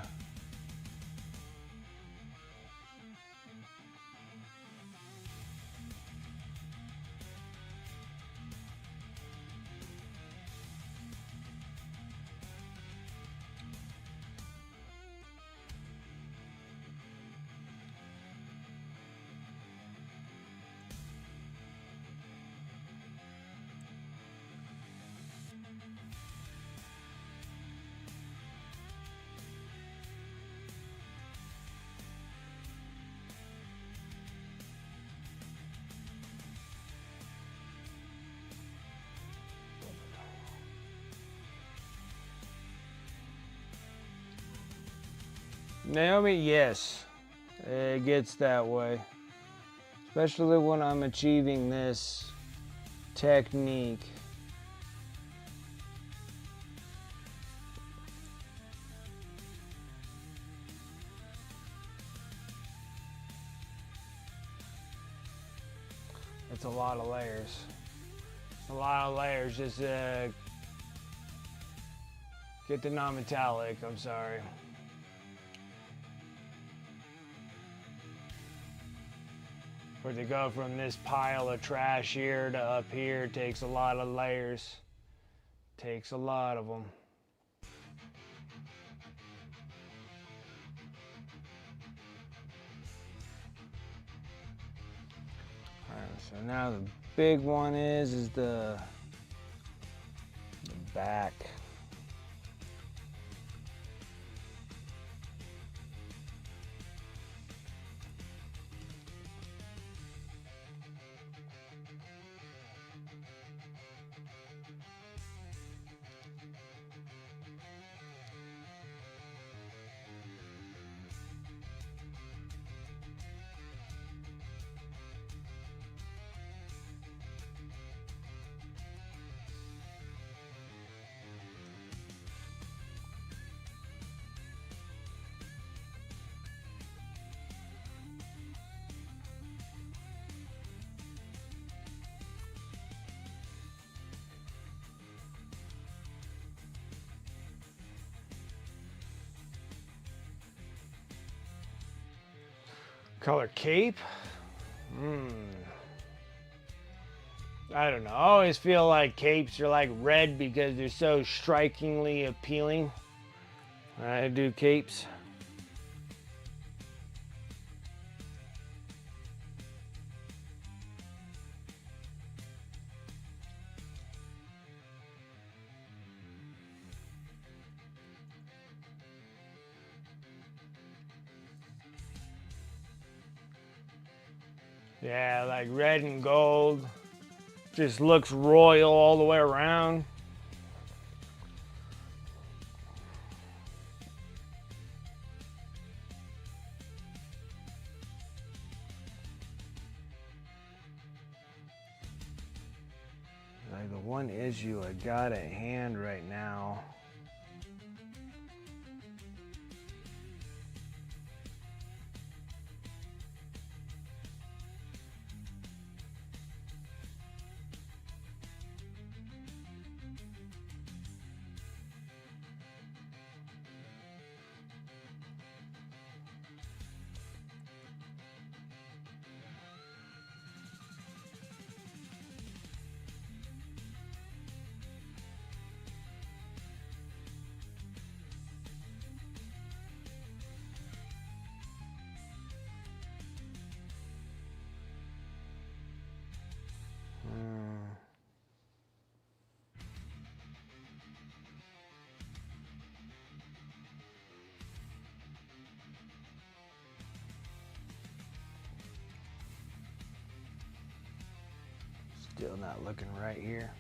Naomi, yes, it gets that way. Especially when I'm achieving this technique. It's a lot of layers. A lot of layers. Just get the non-metallic, I'm sorry. For it to go from this pile of trash here to up here takes a lot of layers. Takes a lot of them. Alright, so now the big one is the back. Color cape? I don't know. I always feel like capes are like red because they're so strikingly appealing. I do capes. Yeah, like red and gold. Just looks royal all the way around. Like the one issue I got at hand right now. Still not looking right here.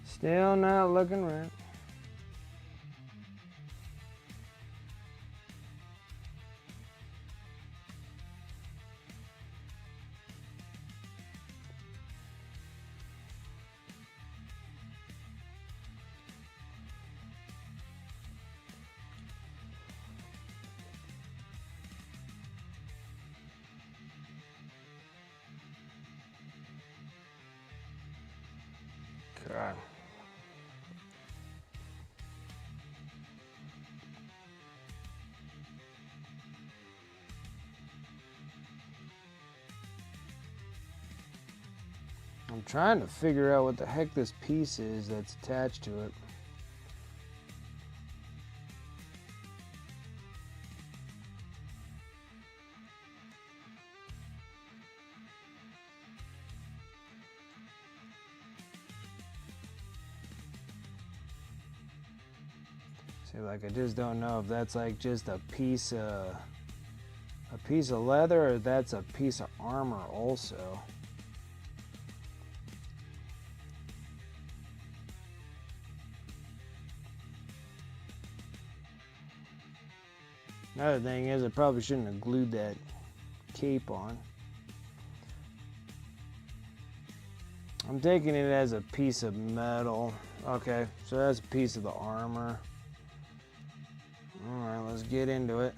Still not looking right. Okay. I'm trying to figure out what the heck this piece is that's attached to it. See, like I just don't know if that's like just a piece of leather or that's a piece of armor also. Another thing is I probably shouldn't have glued that cape on. I'm taking it as a piece of metal. Okay, so that's a piece of the armor. All right, let's get into it.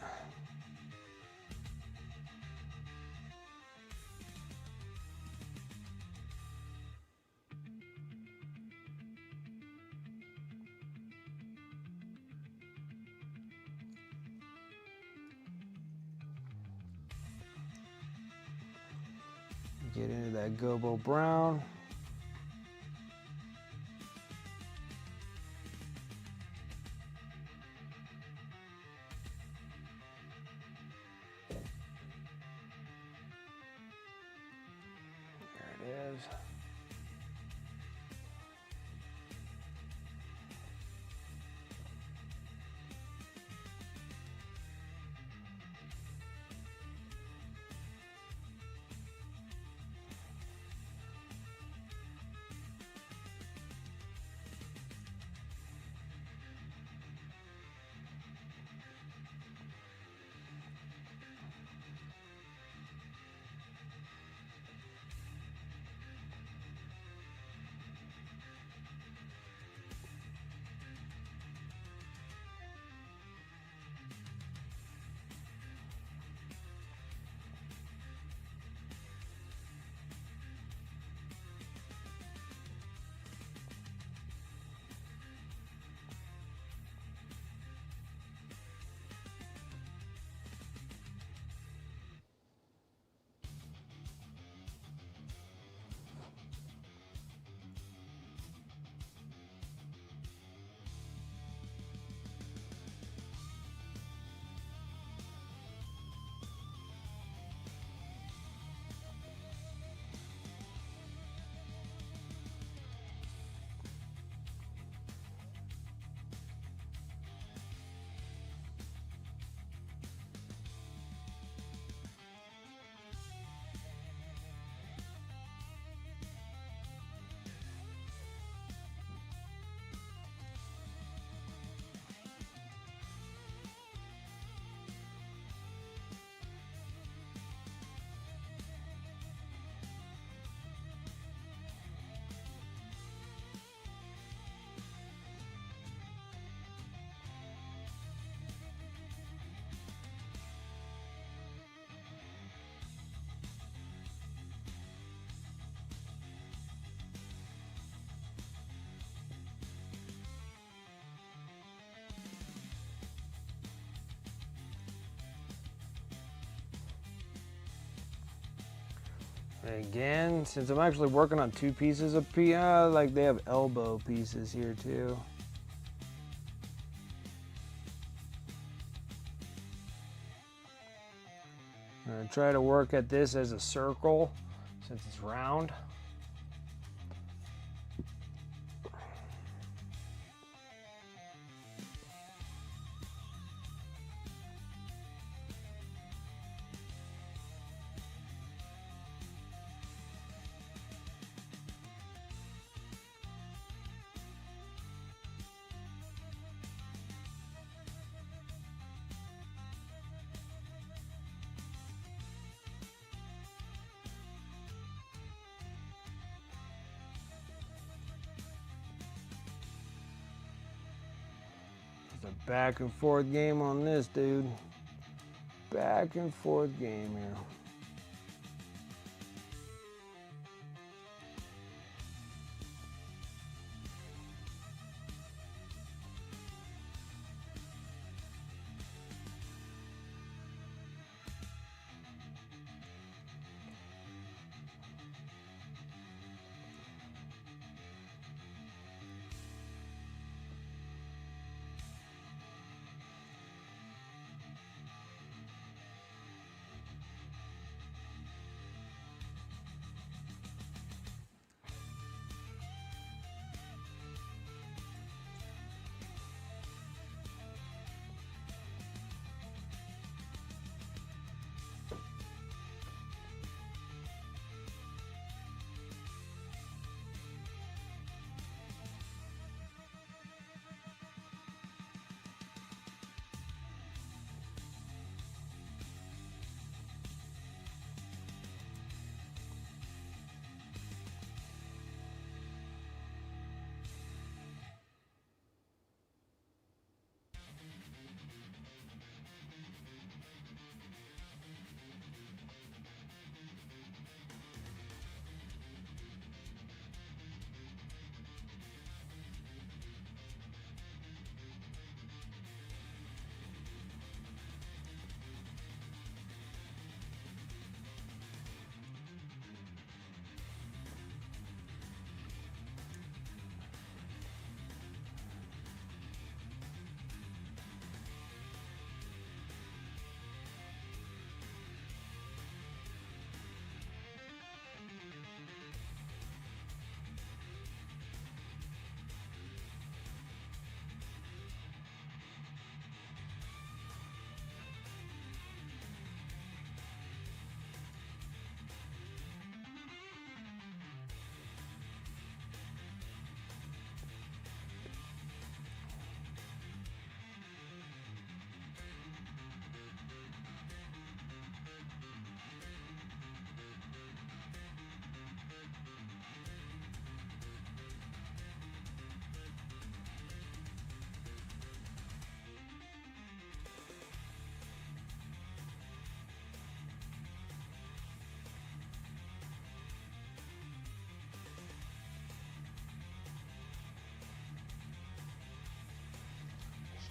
Get into that gobo brown. There it is. Again, since I'm actually working on two pieces of like they have elbow pieces here too. I'm gonna try to work at this as a circle since it's round. It's a back and forth game on this, dude. Back and forth game here.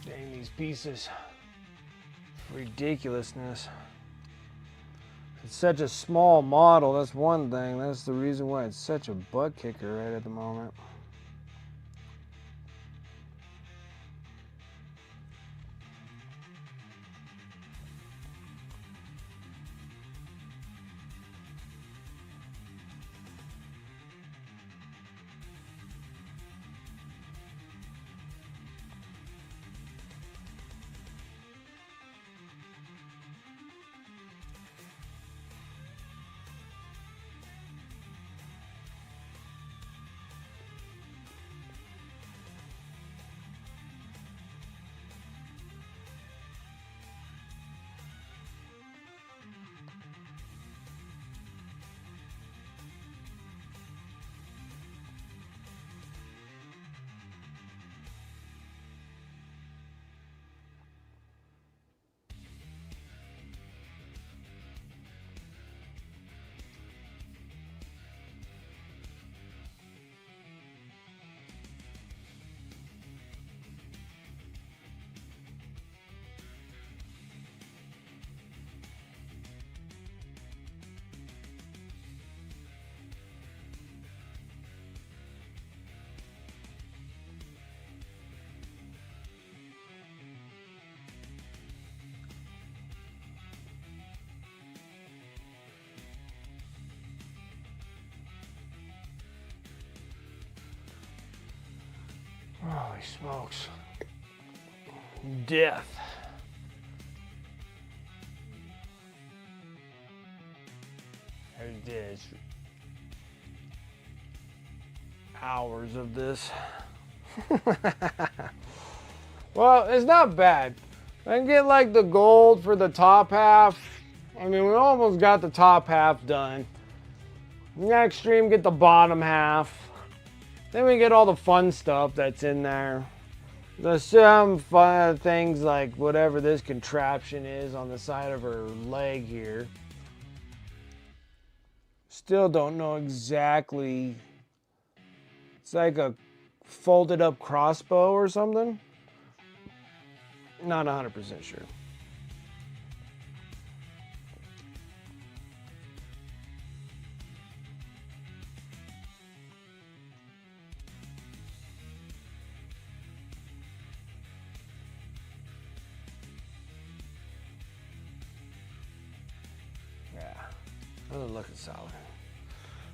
Dang, these pieces. Ridiculousness. It's such a small model, that's one thing. That's the reason why it's such a butt kicker right at the moment. Holy smokes. Death. It is hours of this. Well, it's not bad. I can get like the gold for the top half. I mean, we almost got the top half done. Next stream, get the bottom half. Then we get all the fun stuff that's in there. There's some fun things like whatever this contraption is on the side of her leg here. Still don't know exactly. It's like a folded up crossbow or something. Not 100% sure. Yeah, looking solid.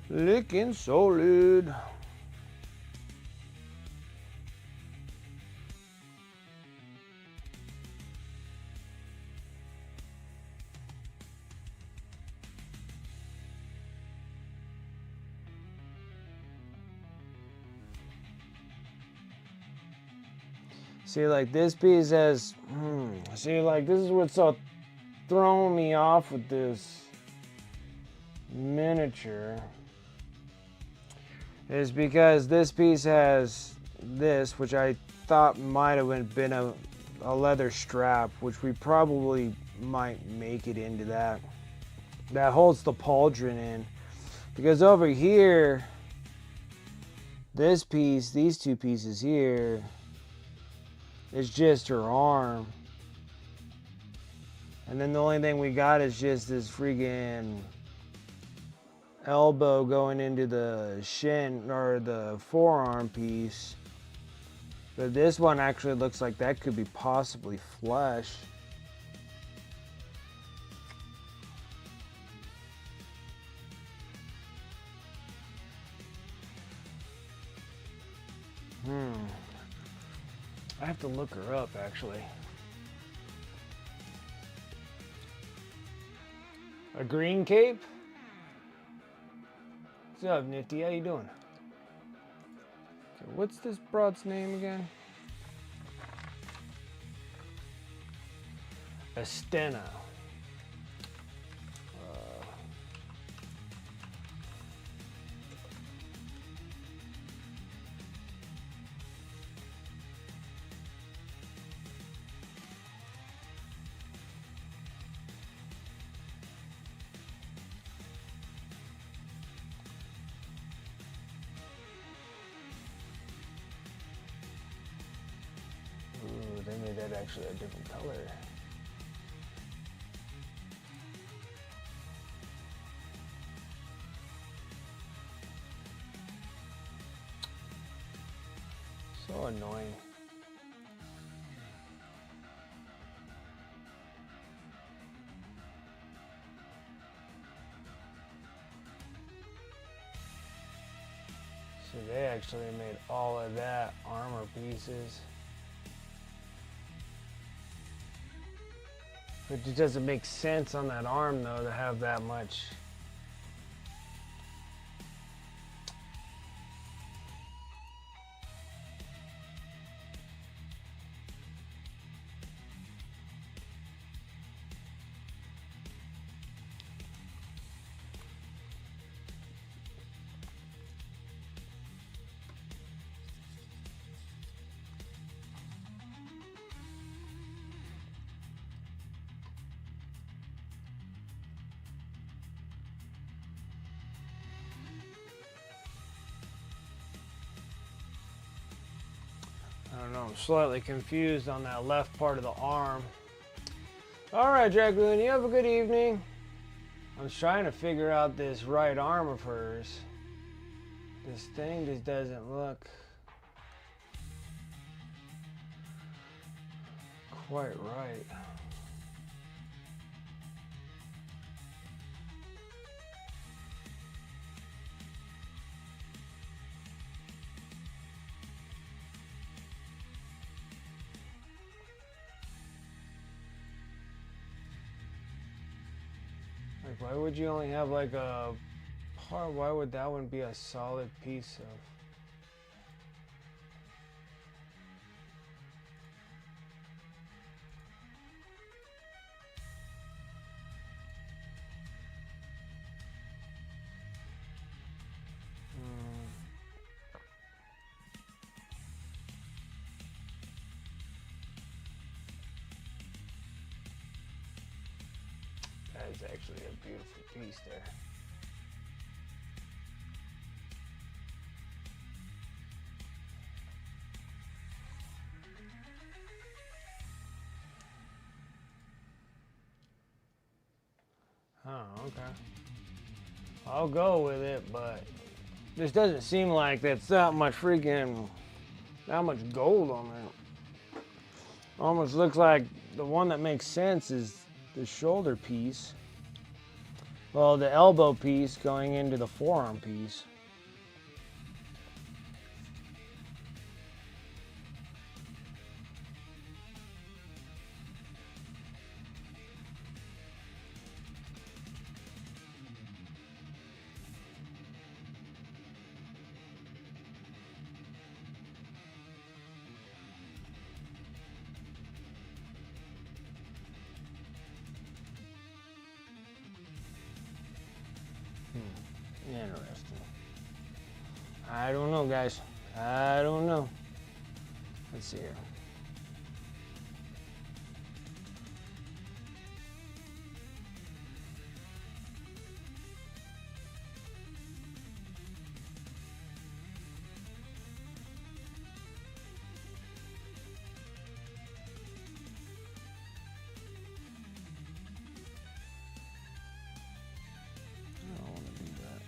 Looking solid. See, like this piece has, see, like this is what's so throwing me off with this miniature is because this piece has this, which I thought might have been a leather strap, which we probably might make it into that. That holds the pauldron in. Because over here, this piece, these two pieces here, is just her arm. And then the only thing we got is just this freaking elbow going into the shin or the forearm piece. But this one actually looks like that could be possibly flesh. I have to look her up actually. A green cape? What's up, Nifty? How you doing? Okay, what's this broad's name again? Estenna. Ooh, they made that actually a different color. So annoying. So they actually made all of that armor pieces. But it doesn't make sense on that arm though to have that much. I don't know, I'm slightly confused on that left part of the arm. Alright, Dragoon, you have a good evening. I was trying to figure out this right arm of hers. This thing just doesn't look quite right. Like, why would you only have like a part? Why would that one be a solid piece of? is actually a beautiful piece there. Oh, okay. I'll go with it, but this doesn't seem like that's that much gold on there. Almost looks like the one that makes sense is the shoulder piece. Well, the elbow piece going into the forearm piece. Interesting. I don't know, guys. I don't know. Let's see here. I don't want to do that.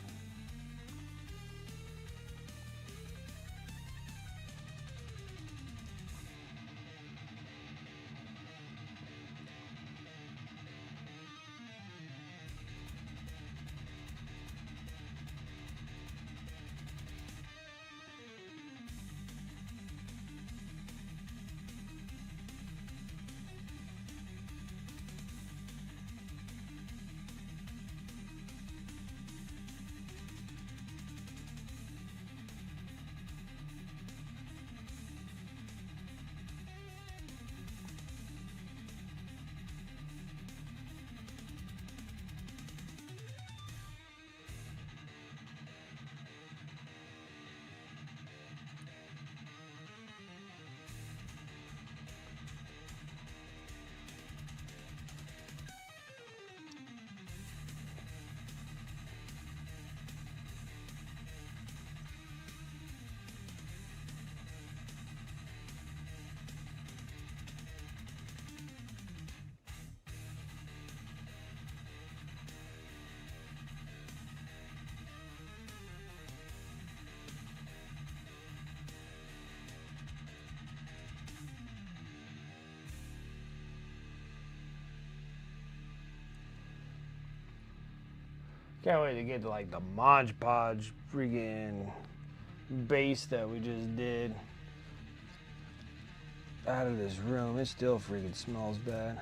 Can't wait to get to like the Mod Podge freaking base that we just did out of this room. It still freaking smells bad.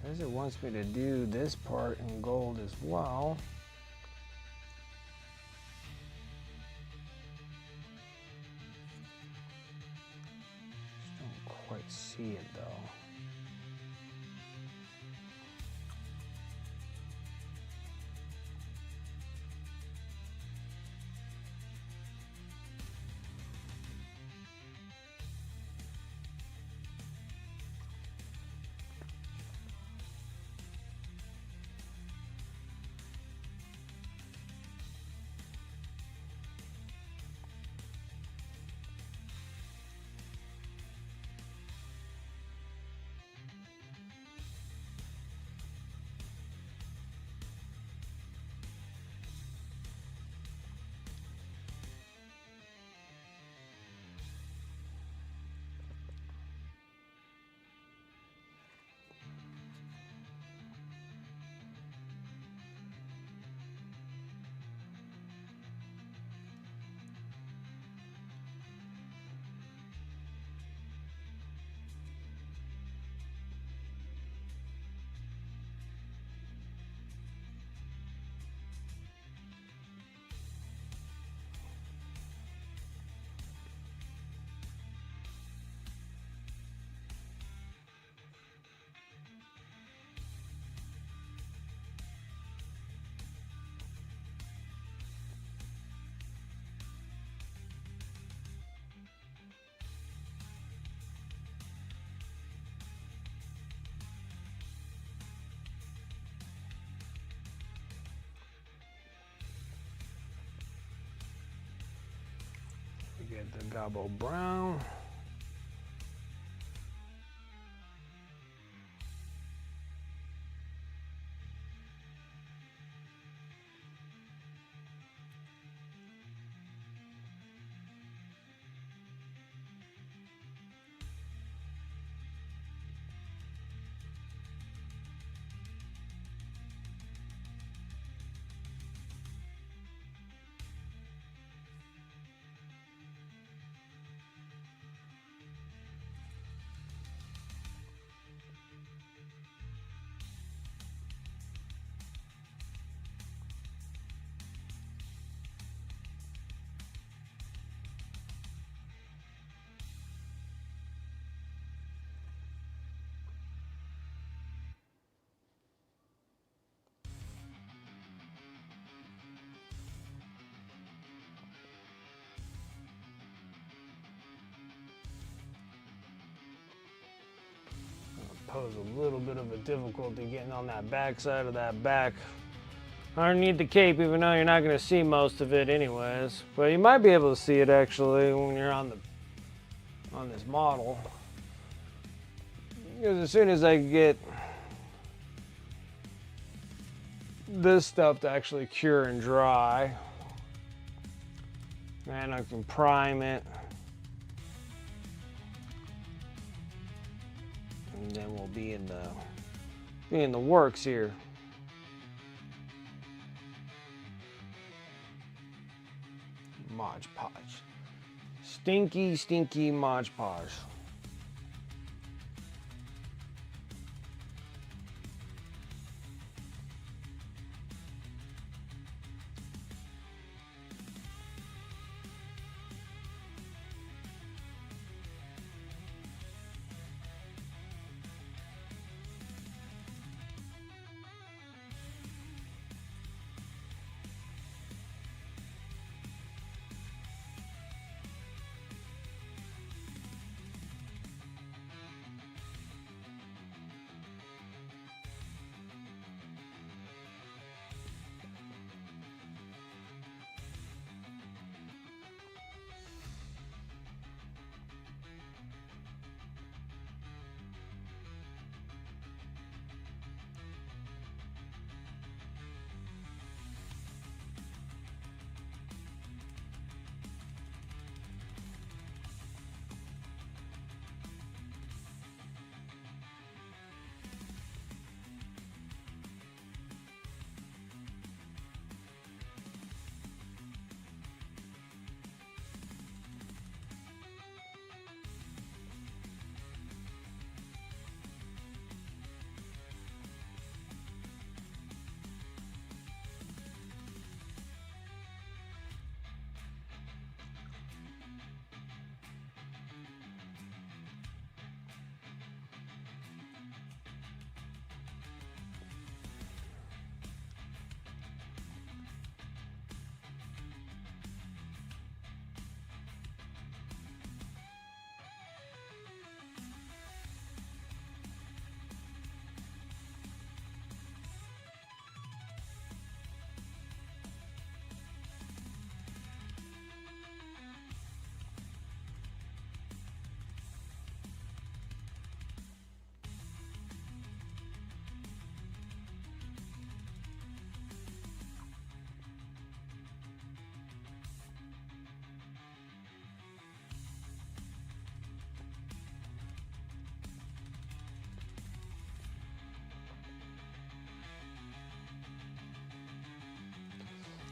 Says it wants me to do this part in gold as well. quite see it though. We get the Gobbo Brown. Pose a little bit of a difficulty getting on that back side of that back underneath the cape, even though you're not going to see most of it anyways. But you might be able to see it actually when you're on this model. Because as soon as I get this stuff to actually cure and dry, and I can prime it. And then we'll be in the works here. Mod Podge. Stinky, stinky Mod Podge.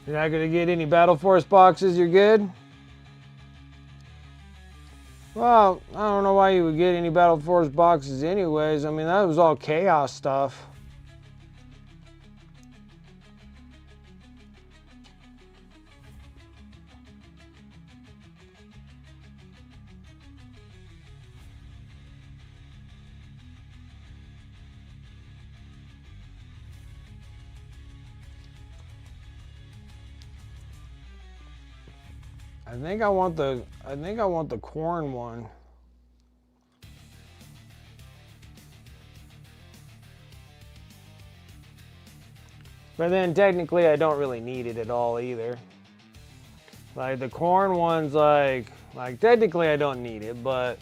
You're not gonna get any Battle Force boxes, you're good? Well, I don't know why you would get any Battle Force boxes anyways. I mean, that was all chaos stuff. I think I want the corn one. But then technically I don't really need it at all either. Like the corn one's like technically I don't need it, but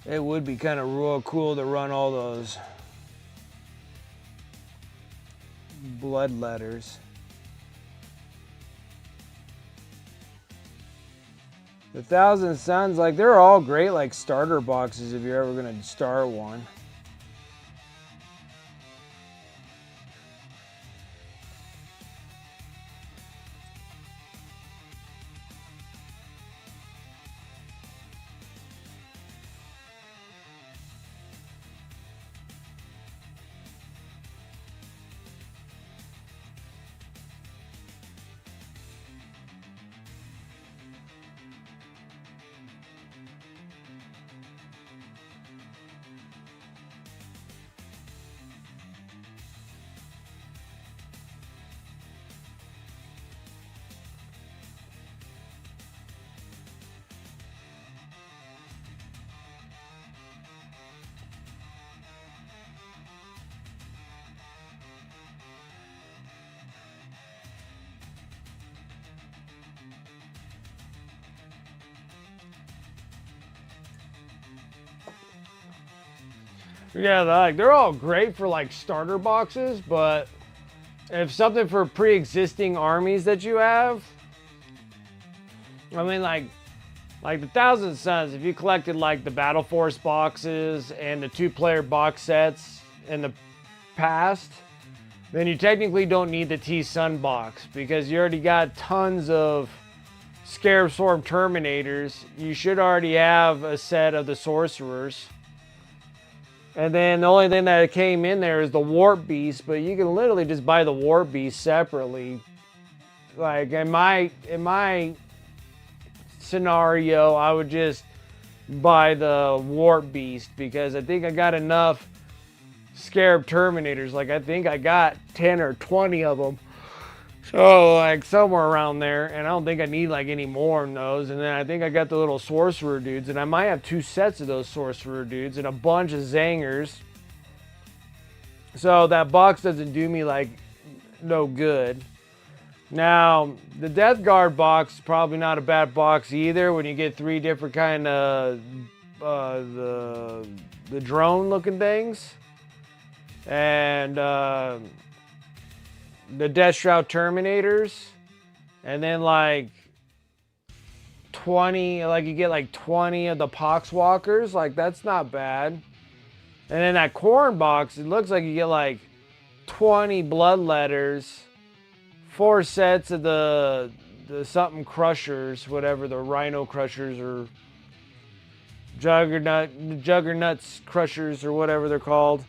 it would be kind of real cool to run all those blood letters. The Thousand Suns, like they're all great like starter boxes if you're ever gonna start one. Yeah, they're all great for like starter boxes, but if something for pre-existing armies that you have, I mean like the Thousand Suns, if you collected like the Battle Force boxes and the 2-player box sets in the past, then you technically don't need the T-Sun box because you already got tons of Scarab Swarm Terminators. You should already have a set of the Sorcerers. And then the only thing that came in there is the Warp Beast, but you can literally just buy the Warp Beast separately. Like in my scenario, I would just buy the Warp Beast because I think I got enough Scarab Terminators. Like I think I got 10 or 20 of them. So like somewhere around there, and I don't think I need like any more of those. And then I think I got the little sorcerer dudes, and I might have 2 sets of those sorcerer dudes and a bunch of zangers. So that box doesn't do me like no good. Now the Death Guard box is probably not a bad box either. When you get 3 different kind of the drone looking things, and the Death Shroud Terminators, and then like 20, like you get like 20 of the Poxwalkers, like that's not bad. And then that corn box, it looks like you get like 20 bloodletters, 4 sets of the something crushers, whatever, the rhino crushers or juggernauts crushers or whatever they're called.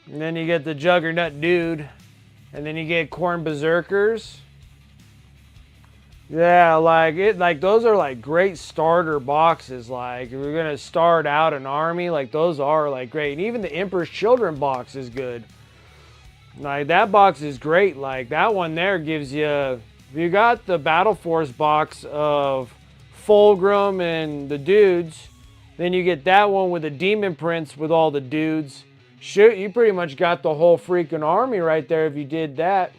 And then you get the juggernaut dude. And then you get corn berserkers. Yeah, like those are like great starter boxes. Like if you're gonna start out an army, like those are like great. And even the Emperor's Children box is good. Like that box is great. Like that one there gives you, if you got the Battle Force box of Fulgrim and the dudes, then you get that one with the Demon Prince with all the dudes. Shoot, you pretty much got the whole freaking army right there if you did that.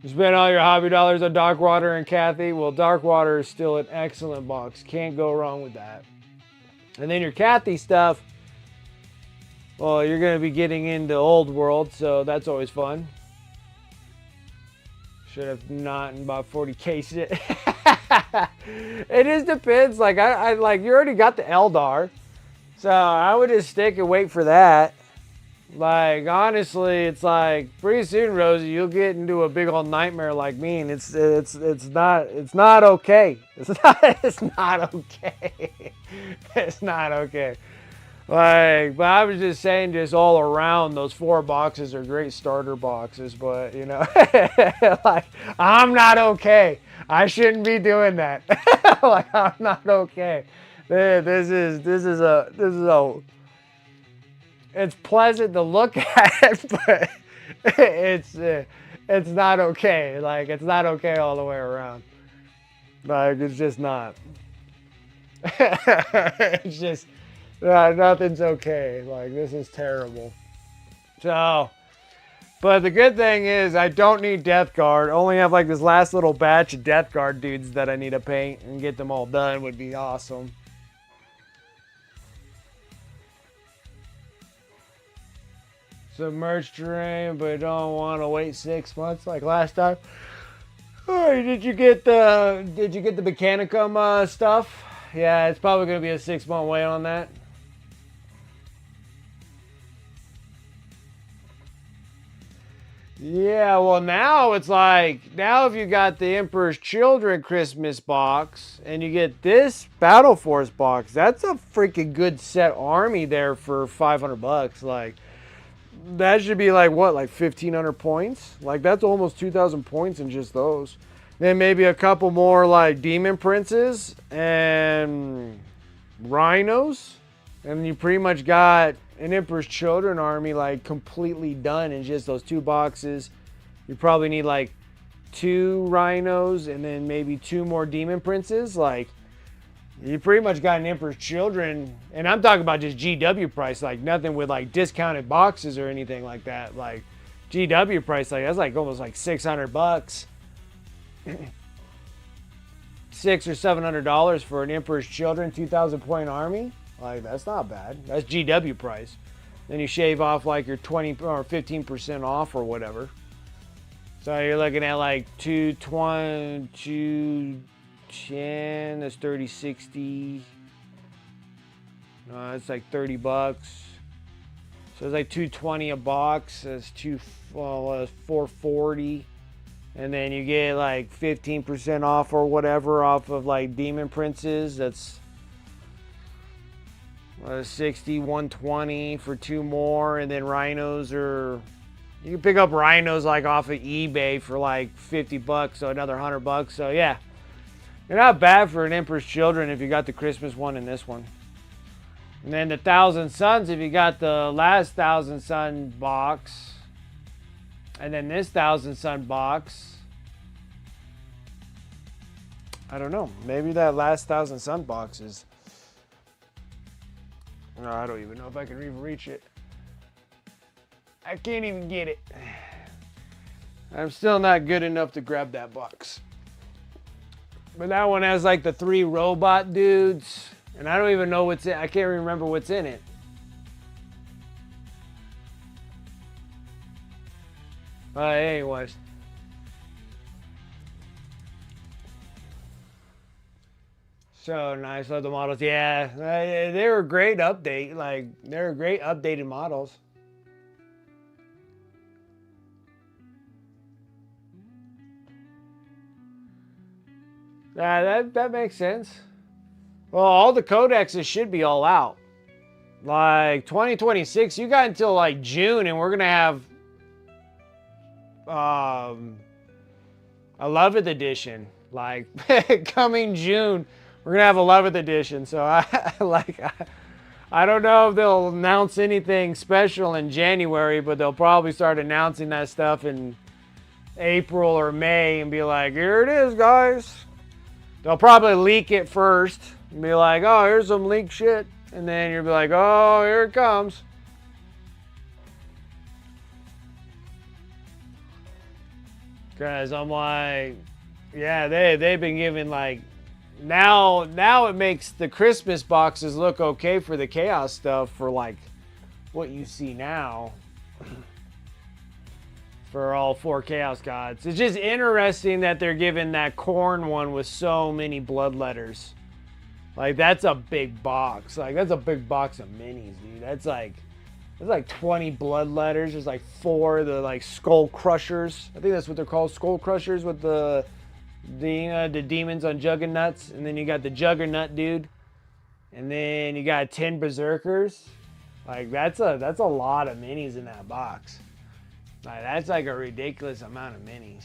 You spent all your hobby dollars on Darkwater and Kathy. Well, Darkwater is still an excellent box. Can't go wrong with that. And then your Kathy stuff, well, you're going to be getting into Old World, so that's always fun. Should have not bought 40k shit. It just depends. Like I like you already got the Eldar, So I would just stick and wait for that. Like, honestly, it's like pretty soon, Rosie, you'll get into a big old nightmare like me, and it's not okay. It's not okay. It's not okay. Like, but I was just saying, just all around, those 4 boxes are great starter boxes, but you know, like, I'm not okay. I shouldn't be doing that. Like, I'm not okay. This is a it's pleasant to look at, but it's not okay. Like, it's not okay all the way around. Like, it's just not. It's just nothing's okay. Like, this is terrible. So, but the good thing is I don't need Death Guard. Only have like this last little batch of Death Guard dudes that I need to paint and get them all done would be awesome. Submerged terrain, but don't want to wait 6 months like last time. All right, did you get the Mechanicum stuff? Yeah, it's probably gonna be a 6-month wait on that. Yeah, well now it's like, now if you got the Emperor's Children Christmas box and you get this Battle Force box, that's a freaking good set army there for $500. Like, that should be like what, like 1,500 points? Like, that's almost 2,000 points in just those. Then maybe a couple more like Demon Princes and Rhinos. And you pretty much got an Emperor's Children army like completely done in just those 2 boxes. You probably need like 2 Rhinos and then maybe 2 more Demon Princes. Like, you pretty much got an Emperor's Children, and I'm talking about just GW price, like nothing with like discounted boxes or anything like that. Like, GW price, like that's like almost like $600, $600 or $700 for an Emperor's Children 2,000 point army. Like, that's not bad. That's GW price. Then you shave off like your 20 or 15% off or whatever. So you're looking at like 220, 210, that's 30, 60. No, it's like $30. So it's like 220 a box. That's 440. And then you get like 15% off or whatever off of like Demon Princes. That's 60, 120 for 2 more. And then Rhinos are, you can pick up Rhinos like off of eBay for like $50, so another $100. So yeah, you're not bad for an Emperor's Children if you got the Christmas one and this one. And then the Thousand Suns, if you got the last Thousand Sun box, and then this Thousand Sun box, I don't know. Maybe that last Thousand Sun box is, no, I don't even know if I can even reach it. I can't even get it. I'm still not good enough to grab that box. But that one has like the 3 robot dudes. And I don't even know what's in it. I can't remember what's in it. Anyways. So nice, love the models. Yeah, they were a great update. Like, they're great updated models. That makes sense. Well, all the codexes should be all out. Like 2026, you got until like June, and we're gonna have 11th edition. Like, coming June, we're gonna have 11th edition. So I don't know if they'll announce anything special in January, but they'll probably start announcing that stuff in April or May and be like, here it is, guys. They'll probably leak it first and be like, oh, here's some leaked shit. And then you'll be like, oh, here it comes. Because I'm like, yeah, they've been giving like, now it makes the Christmas boxes look okay for the Chaos stuff for like what you see now. For all 4 Chaos Gods. It's just interesting that they're giving that corn one with so many blood letters. Like, that's a big box. Like, that's a big box of minis, dude. That's like 20 bloodletters. There's like 4 of the like skull crushers. I think that's what they're called, skull crushers, with the demons on Juggernauts. And then you got the Juggernaut dude. And then you got 10 berserkers. Like, that's a lot of minis in that box. Like, that's like a ridiculous amount of minis.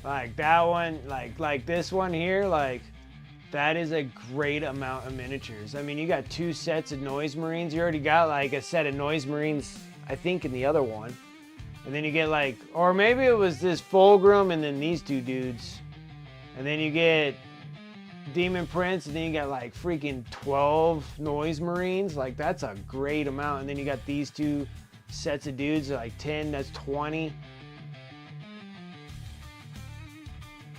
Like that one, like this one here, like that is a great amount of miniatures. I mean, you got 2 sets of Noise Marines. You already got like a set of Noise Marines, I think, in the other one. And then you get like, or maybe it was this Fulgrim and then these 2 dudes. And then you get Demon Prince, and then you got like freaking 12 Noise Marines. Like, that's a great amount. And then you got these 2 sets of dudes, like 10, that's 20.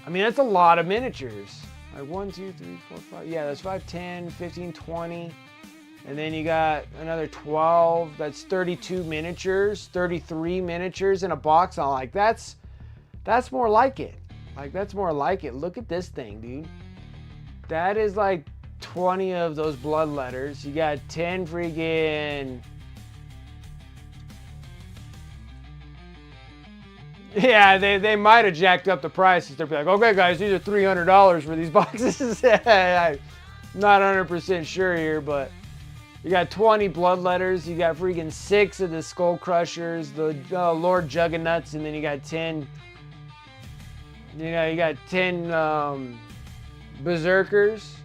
I mean, that's a lot of miniatures. Like 1, 2, 3, 4, 5. Yeah, that's 5, 10, 15, 20. And then you got another 12. That's 32 miniatures, 33 miniatures in a box. I'm like, that's more like it. Like, that's more like it. Look at this thing, dude. That is like 20 of those bloodletters. You got 10 freaking... Yeah, they might have jacked up the prices. They're like, okay, guys, these are $300 for these boxes. I'm not 100% sure here, but you got 20 bloodletters. You got freaking 6 of the Skull Crushers, the Lord Juggernauts, and then you got 10. You know, you got 10 Berserkers.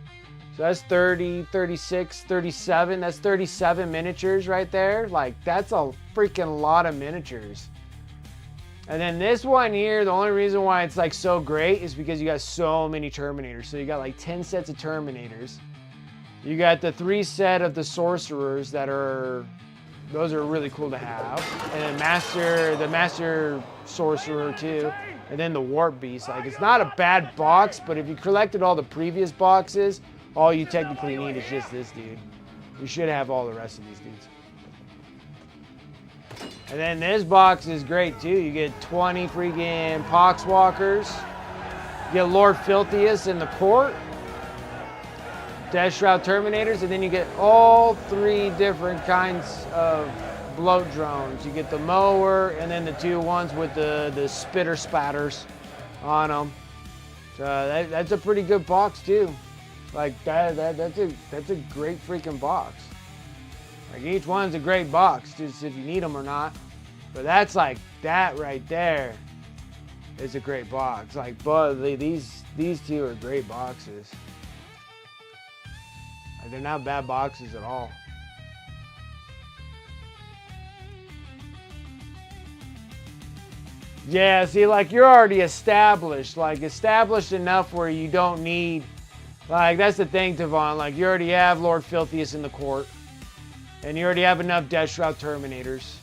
So that's 30, 36, 37. That's 37 miniatures right there. Like, that's a freaking lot of miniatures. And then this one here, the only reason why it's like so great is because you got so many Terminators. So you got like 10 sets of Terminators. You got the 3 set of the Sorcerers that are, those are really cool to have. And then the Master Sorcerer too. And then the Warp Beast. Like, it's not a bad box, but if you collected all the previous boxes, all you technically need is just this dude. You should have all the rest of these dudes. And then this box is great too. You get 20 freaking Poxwalkers. You get Lord Filthius in the court. Death Shroud Terminators. And then you get all 3 different kinds of bloat drones. You get the mower and then the 2 ones with the spitter spatters on them. So that's a pretty good box too. Like that's a great freaking box. Like, each one's a great box, just if you need them or not. But that's like, that right there is a great box. Like, but these 2 are great boxes. Like, they're not bad boxes at all. Yeah, see, like, you're already established. Like, established enough where you don't need, like, that's the thing, Tavon. Like, you already have Lord Filthius in the court. And you already have enough Death Shroud Terminators.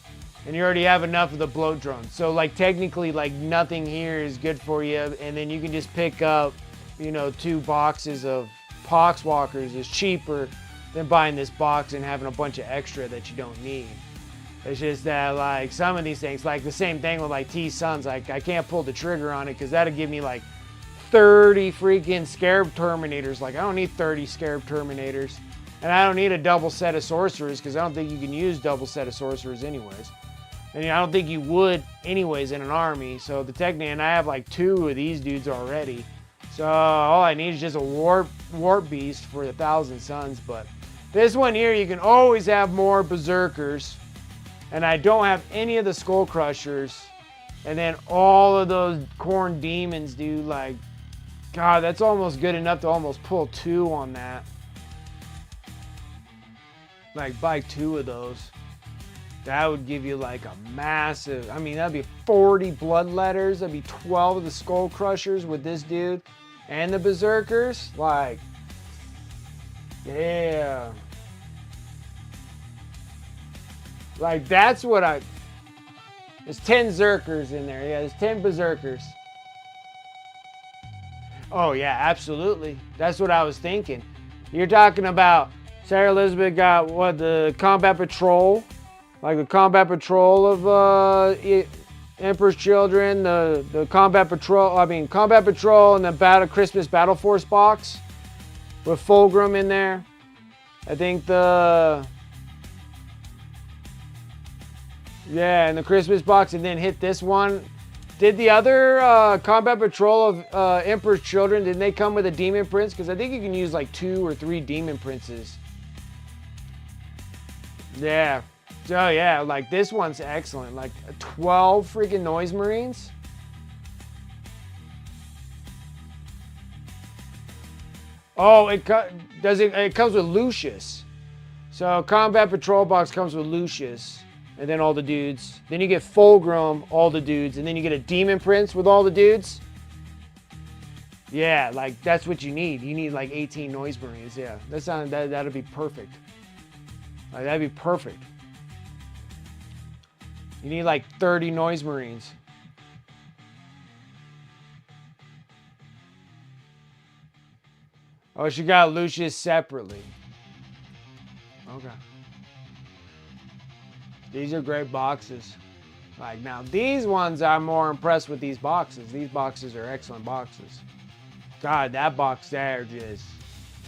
And you already have enough of the bloat drones. So, like, technically, like, nothing here is good for you. And then you can just pick up, you know, 2 boxes of Poxwalkers is cheaper than buying this box and having a bunch of extra that you don't need. It's just that, like, some of these things, like the same thing with, like, T-Suns, like, I can't pull the trigger on it because that'll give me, like, 30 freaking Scarab Terminators. Like, I don't need 30 Scarab Terminators. And I don't need a double set of Sorcerers because I don't think you can use double set of Sorcerers anyways. And I don't think you would anyways in an army. So the technique, and I have like 2 of these dudes already. So all I need is just a warp beast for 1,000 suns. But this one here, you can always have more Berserkers. And I don't have any of the Skull Crushers. And then all of those Corn Demons, dude. Like, God, that's almost good enough to almost pull 2 on that. Like, buy 2 of those. That would give you like a massive, I mean, that'd be 40 bloodletters. That'd be 12 of the Skull Crushers with this dude and the Berserkers. Like, yeah. Like, that's what there's 10 Zerkers in there. Yeah, there's 10 Berserkers. Oh yeah, absolutely. That's what I was thinking. You're talking about Sarah Elizabeth got what, the Combat Patrol, like the Combat Patrol of Emperor's Children, the Combat Patrol, Combat Patrol and the Christmas Battle Force box with Fulgrim in there. I think and the Christmas box, and then hit this one. Did the other Combat Patrol of Emperor's Children, did they come with a Demon Prince? Because I think you can use like 2 or 3 Demon Princes. Yeah. Oh yeah, like this one's excellent. Like 12 freaking Noise Marines. Oh, it comes with Lucius. So Combat Patrol box comes with Lucius. And then all the dudes. Then you get Fulgrim, all the dudes. And then you get a Demon Prince with all the dudes. Yeah, like that's what you need. You need like 18 Noise Marines. Yeah, that'd be perfect. Like, that'd be perfect. You need like 30 Noise Marines. Oh, she got Lucius separately. Okay. These are great boxes. Like now, these ones I'm more impressed with these boxes. These boxes are excellent boxes. God, that box there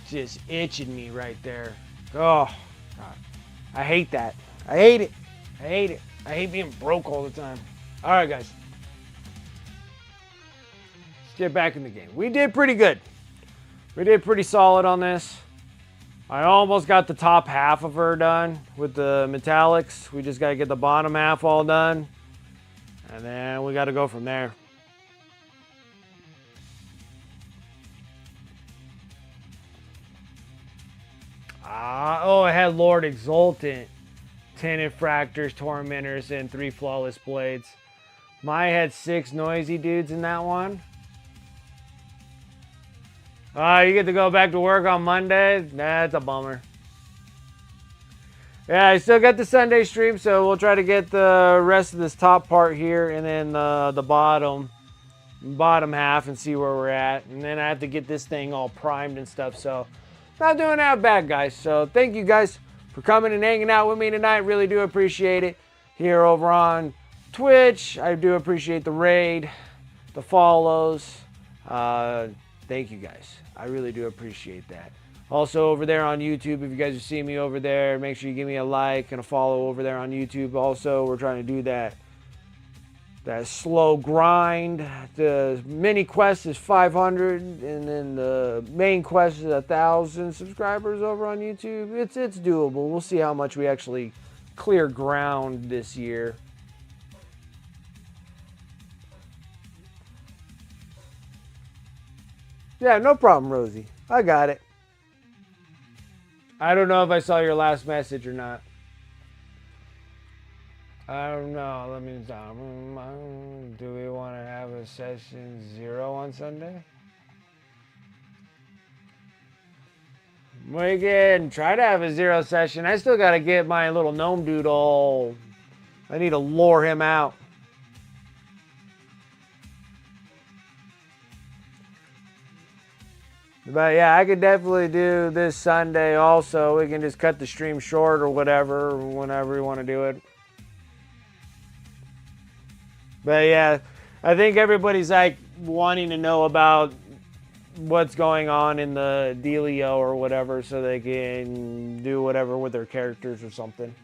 just itching me right there. Oh, God. I hate that. I hate it. I hate it. I hate being broke all the time. All right, guys. Let's get back in the game. We did pretty good. We did pretty solid on this. I almost got the top half of her done with the metallics. We just got to get the bottom half all done. And then we got to go from there. I had Lord Exultant, 10 Infractors, Tormentors, and 3 Flawless Blades. Mine had 6 Noisy Dudes in that one. You get to go back to work on Monday? That's a bummer. Yeah, I still got the Sunday stream, so we'll try to get the rest of this top part here and then the bottom half and see where we're at. And then I have to get this thing all primed and stuff, so not doing that bad, guys. So thank you guys for coming and hanging out with me tonight. Really do appreciate it here over on Twitch. I do appreciate the raid, the follows. Thank you guys. I really do appreciate that. Also over there on YouTube, if you guys are seeing me over there, make sure you give me a like and a follow over there on YouTube. Also, we're trying to do that slow grind. The mini quest is 500, and then the main quest is 1,000 subscribers over on YouTube. It's doable. We'll see how much we actually clear ground this year. Yeah, no problem, Rosie. I got it. I don't know if I saw your last message or not. I don't know. Let me stop. Do we want to have a session 0 on Sunday? We can try to have a 0 session. I still got to get my little gnome dude all... I need to lure him out. But yeah, I could definitely do this Sunday also. We can just cut the stream short or whatever, whenever you want to do it. But yeah, I think everybody's like wanting to know about what's going on in the dealio or whatever so they can do whatever with their characters or something.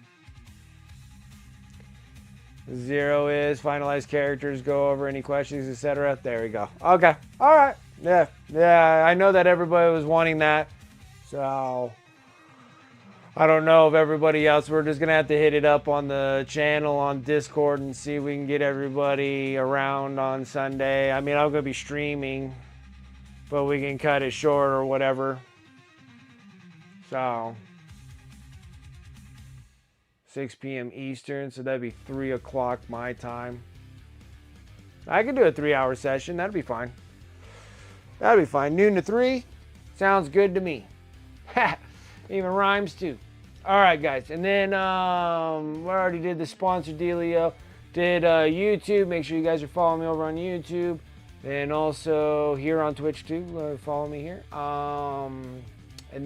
0 is finalize characters, go over any questions, etc. There we go. Okay. All right. Yeah, I know that everybody was wanting that, so I don't know if everybody else, we're just going to have to hit it up on the channel on Discord and see if we can get everybody around on Sunday. I mean, I'm going to be streaming, but we can cut it short or whatever. So, 6 p.m. Eastern, so that'd be 3 o'clock my time. I can do a 3-hour session, that'd be fine. That'd be fine. Noon to 3. Sounds good to me. Even rhymes too. All right, guys. And then we already did the sponsor dealio. Did YouTube. Make sure you guys are following me over on YouTube. And also here on Twitch too. Follow me here. And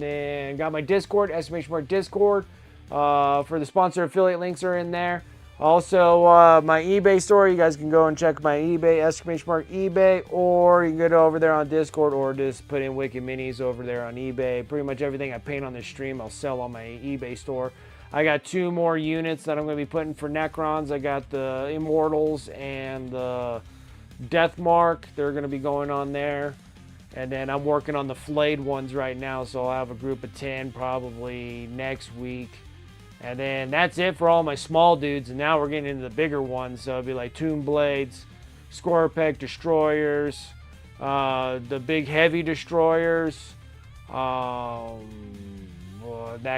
then got my Discord. Estimation Mark Discord. For the sponsor affiliate links are in there. Also, my eBay store, you guys can go and check my eBay, exclamation mark eBay, or you can get over there on Discord, or just put in Wicked Minis over there on eBay. Pretty much everything I paint on this stream, I'll sell on my eBay store. I got 2 more units that I'm going to be putting for Necrons. I got the Immortals and the Deathmark. They're going to be going on there. And then I'm working on the flayed ones right now, so I'll have a group of 10 probably next week. And then that's it for all my small dudes. And now we're getting into the bigger ones. So it'll be like Tomb Blades, Scorpec Destroyers, the big heavy destroyers, that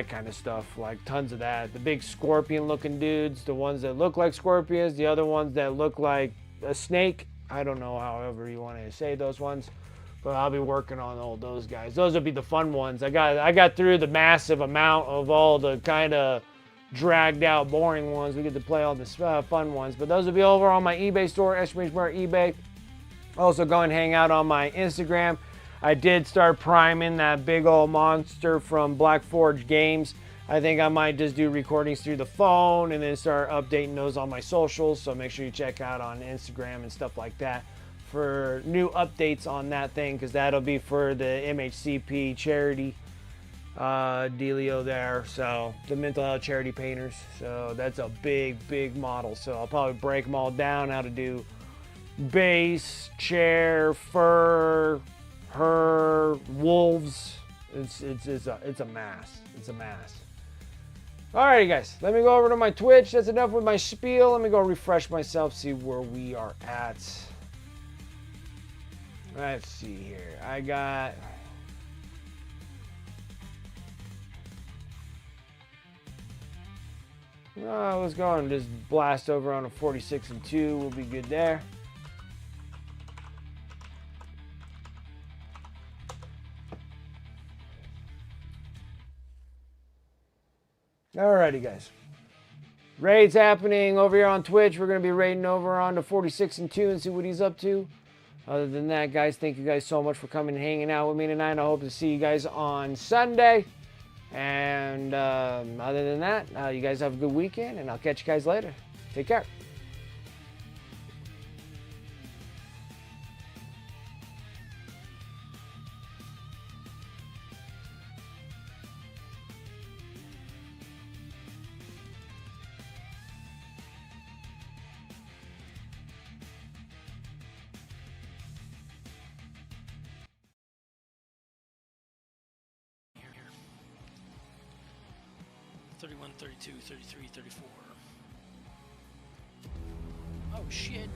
kind of stuff. Like tons of that. The big scorpion looking dudes, the ones that look like scorpions, the other ones that look like a snake. I don't know however you want to say those ones. But I'll be working on all those guys. Those will be the fun ones. I got through the massive amount of all the kind of dragged out, boring ones. We get to play all the fun ones. But those will be over on my eBay store, exclamation mark eBay. Also, go and hang out on my Instagram. I did start priming that big old monster from Black Forge Games. I think I might just do recordings through the phone and then start updating those on my socials. So make sure you check out on Instagram and stuff like that for new updates on that thing, because that'll be for the MHCP charity dealio there. So the mental health charity painters. So that's a big model. So I'll probably break them all down, how to do base, chair, fur, her, wolves. It's a mass. It's a mass. Alrighty guys, let me go over to my Twitch. That's enough with my spiel. Let me go refresh myself, see where we are at. Let's see here. I got let's go and just blast over on a 46 and 2. We'll be good there. Alrighty, guys. Raids happening over here on Twitch. We're going to be raiding over on to 46 and 2 and see what he's up to. Other than that, guys, thank you guys so much for coming and hanging out with me tonight. I hope to see you guys on Sunday. And other than that, you guys have a good weekend, and I'll catch you guys later. Take care. Here. 31, 32, 33, 34. Oh shit.